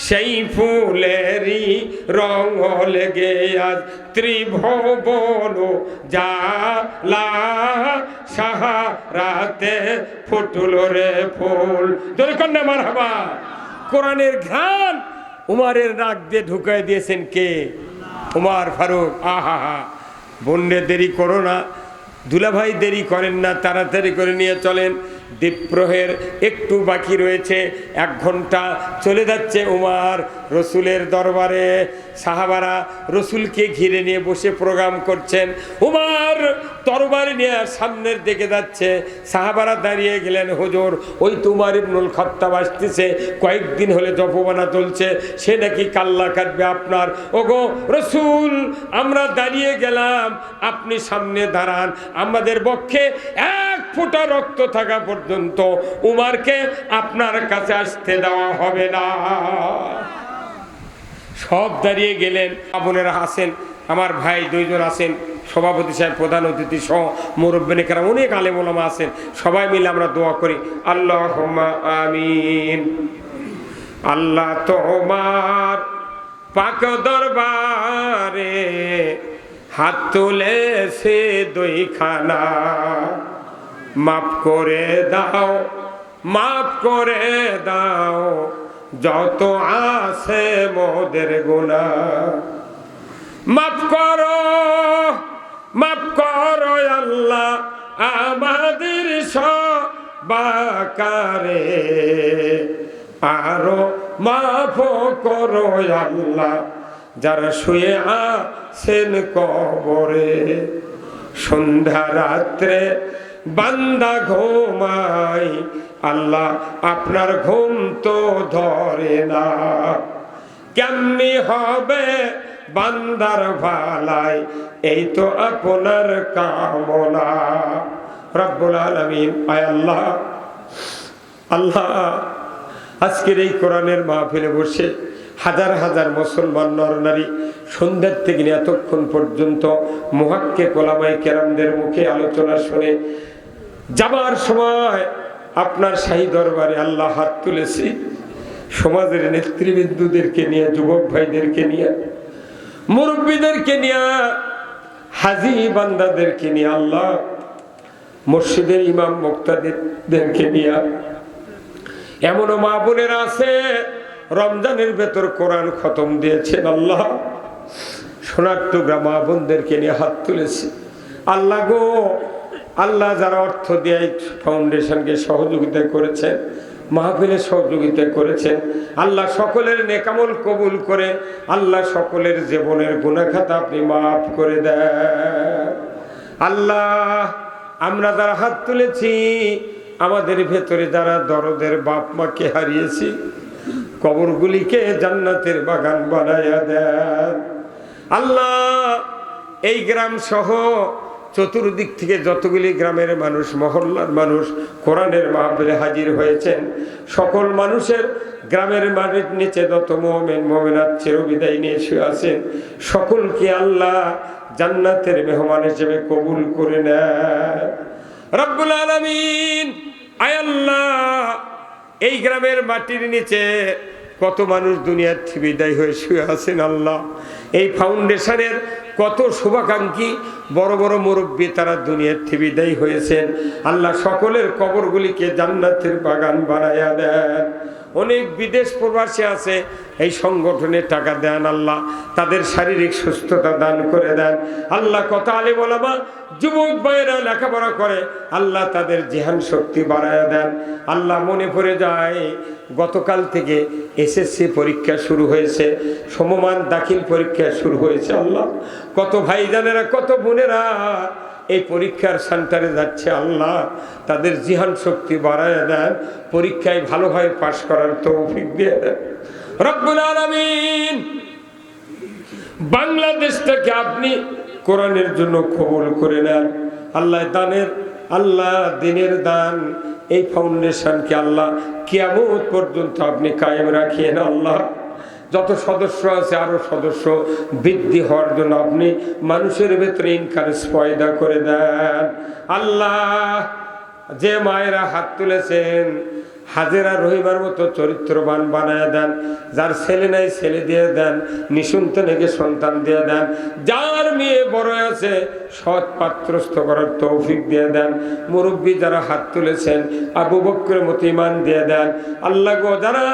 সেই ফুলেরই রং লেগে আজ ত্রিভুবন জালা, সাহারাতে ফুটল রে ফুল। যদি কন্যা মারহাবা। কোরআনের ঘ্রাণ উমারের নাক দিয়ে ঢুকাই দিয়েছেন কে? উমর ফারুক। আহা হা, বন্যে দেরি করো না, দুলাভাই দেরি করেন না, তাড়াতাড়ি করে নিয়ে চলেন। দ্বীপ্রহের একটু বাকি রয়েছে, 1 ঘন্টা চলে যাচ্ছে। উমর রসুলের দরবারে, সাহাবারা রসুলকে ঘিরে নিয়ে বসে প্রোগ্রাম করছেন। উমর তরবারি নিয়ে সামনের দিকে যাচ্ছে, সাহাবারা দাঁড়িয়ে গেলেন, হুজুর ওই তো উমর ইবনুল খাত্তাব আসতেছে, কয়েকদিন হলে জপবানা চলছে, সে নাকি কাল্লা কাটবে আপনার। ওগো রসুল, আমরা দাঁড়িয়ে গেলাম, আপনি সামনে দাঁড়ান, আমাদের পক্ষে 1 ফোঁটা রক্ত থাকা পর্যন্ত উমরকে আপনার কাছে আসতে দেওয়া হবে না। সব দাঁড়িয়ে গেলেন। বোনেরা আছেন, আমার ভাই 2 জন আছেন, সভাপতি সাহেব, প্রধান অতিথি সহ মুরব্বিনে কেরাম, অনেক আলেম ওলামা আছেন। সবাই মিলে আমরা দোয়া করি, আল্লাহুম্মা আমিন। আল্লাহ তোমার পাক দরবারে হাত তুলেছে 2 খানা, মাফ করে দাও, মাফ করে দাও যত আছে মোদের গুনাহ। মাফ করো, মাফ করো আল্লাহ আমাদের সবাকারে, আরো মাফ করো আল্লাহ যারা শুয়ে আছেন কবরে। সন্ধ্যা রাত্রে বান্দা ঘুমাই, আল্লাহ আপনার ঘুম তো ধরে না, কেমনি হবে বান্দার ভালাই, এই তো আপনার কামনা। রব্বুল আলামিন, আয় আল্লাহ, আল্লাহ আজকের এই কোরআনের মাহফিলে বসে হাজার হাজার মুসলমান নর নারী সন্ধ্যার থেকে নিয়ে এতক্ষণ পর্যন্ত মুহাক্কিক ওলামায়ে কেরামদের মুখে আলোচনা শুনে যাবার সময় আপনার শাহী দরবারে আল্লাহ হাত তুলেছি, সমাজের নেতৃবৃন্দদেরকে নিয়ে, যুবক ভাইদেরকে নিয়ে, মুরব্বীদেরকে নিয়ে, হাজী বান্দাদেরকে নিয়ে, আল্লাহ মসজিদের ইমাম মুক্তাদিরদেরকে নিয়ে। এমনও মা বোনেরা আছে রমজানের ভেতর কোরআন খতম দিয়েছেন, আল্লাহ সোনার টুকরা মা বোনদেরকে নিয়ে হাত তুলেছি। আল্লাহ গো, আল্লাহ যারা অর্থ দিয়ে ফাউন্ডেশনকে সহযোগিতা করেছেন, মাহফিলে সহযোগিতা করেছেন, আল্লাহ সকলের নেকামল কবুল করে, আল্লাহ সকলের জীবনের গুনাহ খাতা আপনি মাফ করে দেন। আল্লাহ আমরা যারা হাত তুলেছি, আমাদের ভেতরে যারা দরদের বাপ মাকে হারিয়েছি, কবরগুলিকে জান্নাতের বাগান বানায়া দেন। আল্লাহ এই গ্রাম সহ চতুর্দিক থেকে যতগুলি গ্রামের মানুষ, মহল্লার মানুষ কোরআনের মাহফিলে হাজির হয়েছেন, সকল মানুষের গ্রামের মাটির নিচে যত মুমিন মুমিনাত চিরবিদায় নিয়ে শুয়ে আছেন, সকলকে আল্লাহ জান্নাতের মেহমান হিসেবে কবুল করে নেন। রব্বুল আলামিন, আয় আল্লাহ এই গ্রামের মাটির নিচে কত মানুষ দুনিয়ার থেকে বিদায় হয়ে শুয়ে আছেন, আল্লাহ এই ফাউন্ডেশনের কত শুভাকাঙ্ক্ষী বড় বড় মুরব্বী তারা দুনিয়ার থেকে বিদায় হয়েছেন, আল্লাহ সকলের কবরগুলিকে জান্নাতের বাগান বানায়া দেন। অনেক বিদেশ প্রবাসী আছে, এই সংগঠনে টাকা দেন, আল্লাহ তাদের শারীরিক সুস্থতা দান করে দেন। আল্লাহ কত আলেম ওলামা যুবক ভাইয়েরা লেখাপড়া করে, আল্লাহ তাদের জিহান শক্তি বাড়ায়া দেন। আল্লাহ মনে পড়ে যায় গতকাল থেকে এসএসসি পরীক্ষা শুরু হয়েছে, সমমান দাখিল পরীক্ষা শুরু হয়েছে। আল্লাহ কত ভাইজানেরা, কত বোনেরা এই পরীক্ষার সেন্টারে যাচ্ছে, আল্লাহ তাদের জিহান শক্তি বাড়ায় দেন, পরীক্ষায় ভালোভাবে পাশ করার তৌফিক দিয়ে দেন। রব্বুল আলামিন, বাংলাদেশটাকে আপনি কোরআনের জন্য কবুল করে নেন আল্লাহ। দানের আল্লাহ, দিনের দান, এই ফাউন্ডেশনকে আল্লাহ কিয়ামত পর্যন্ত আপনি কায়েম রাখিয়েন আল্লাহ। যত সদস্য আছে আরো সদস্য বৃদ্ধি হওয়ার জন্য আপনি মানুষের ভেতরে ইনকারেজ পয়দা করে দেন আল্লাহ। যে মায়েরা হাত তুলেছেন হাজেরা রহিবার মতো চরিত্রবান বানায় দেন। যার ছেলে নাই ছেলে দিয়ে দেন, নিঃসন্তানকে সন্তান দিয়ে দেন। যার মেয়ে বড় আছে সৎ পাত্রস্থ করার তৌফিক দিয়ে দেন। মুরব্বী যারা হাত তুলেছেন আবু বকরের মতো ইমান দিয়ে দেন আল্লাহ গো। যারা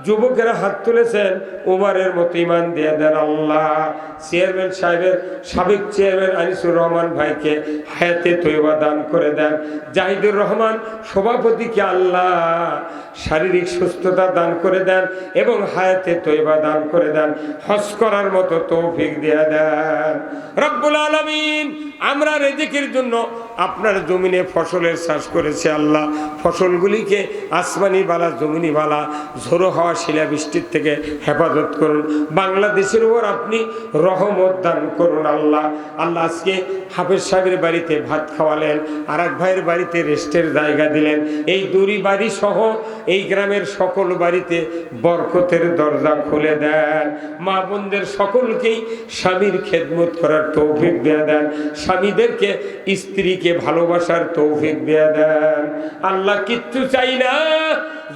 যুবকেরা হাত তুলেছেন উমারের মতো ইমান দিয়ে দেন আল্লাহ। চেয়ারম্যান সাহেবের সাবেক চেয়ারম্যান আনিসুর রহমান ভাইকে হায়াতে তৈবা দান করে দেন। জাহিদুর রহমান সভাপতিকে আল্লাহ শারীরিক সুস্থতা দান করে দেন এবং হায়াতে তৈবা দান করে দেন। হজ করার মতো তৌফিক দিয়ে দেন রব্বুল আলামিন। আমরা রিজিকের জন্য আপনার জমিনে ফসলের চাষ করেছি আল্লাহ। ফসলগুলিকে আসমানি বালা জমিনি বালা ঝোড়ো হওয়া শিলাবৃষ্টির থেকে হেফাজত করুন। বাংলাদেশের উপর আপনি রহমত দান করুন আল্লাহ। আল্লাহ আজকে হাফেজ সাহেবের বাড়িতে ভাত খাওয়ালেন, আর এক ভাইয়ের বাড়িতে রেস্টের জায়গা দিলেন। এই দুরি বাড়ি সহ এই গ্রামের সকল বাড়িতে বরকতের দরজা খুলে দেন। মা বোনদের সকলকেই স্বামীর খেদমত করার তৌফিক দিয়ে দেন। স্বামীদেরকে স্ত্রীকে ভালোবাসার তৌফিক দিয়ে দেন আল্লাহ। কিচ্ছু চাই না।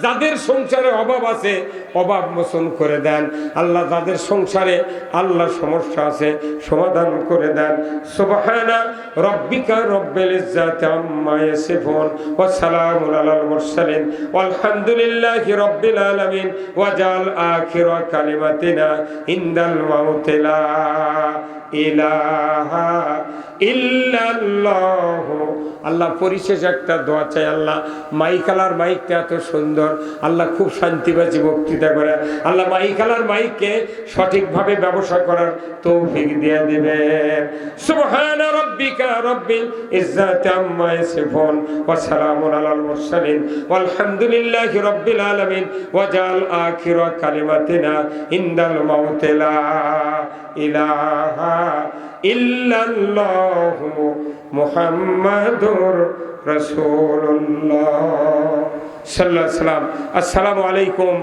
যাদের সংসারে অভাব আছে অভাব মোচন করে দেন আল্লাহ। যাদের সংসারে আল্লাহ সমস্যা আছে সমাধান করে দেন। সুবহানা রাব্বিকা রব্বিল ইজ্জাতি আম্মা ইয়াসিফুন ওয়া সালামুন আলাল মুরসালিন ওয়ালহামদুলিল্লাহি রাব্বিল আলামিন ওয়া জাল আখিরা কালিমাতিনা ইনদাল মাউতি লা ইলাহা ইল্লাল্লাহ। আল্লাহ পরিশেষ একটা দোয়া চাই আল্লাহ। মাইকালার মাইকটা এত সুন্দর আল্লাহ, খুব শান্তিবাজি বক্তৃতা করে আল্লাহ। মাইকালার মাইককে সঠিকভাবে ব্যবসা করার তৌফিক দিয়ে দিবেন। সুবহানা রাব্বিকা রাব্বিল ইজ্জাতি আম্মা ইয়াসিফুন ওয়া সালামুন আলাল মুরসালিন ওয়ালহামদুলিল্লাহি রাব্বিল আলামিন ওয়া জাল আখিরা কালিমাতিনা ইনদাল মাউতি লা ইলাহা ইল্লাল্লাহু মুহাম্মাদুর রাসূলুল্লাহ সাল্লাল্লাহু আলাইহি ওয়াসাল্লাম। আসসালামু আলাইকুম।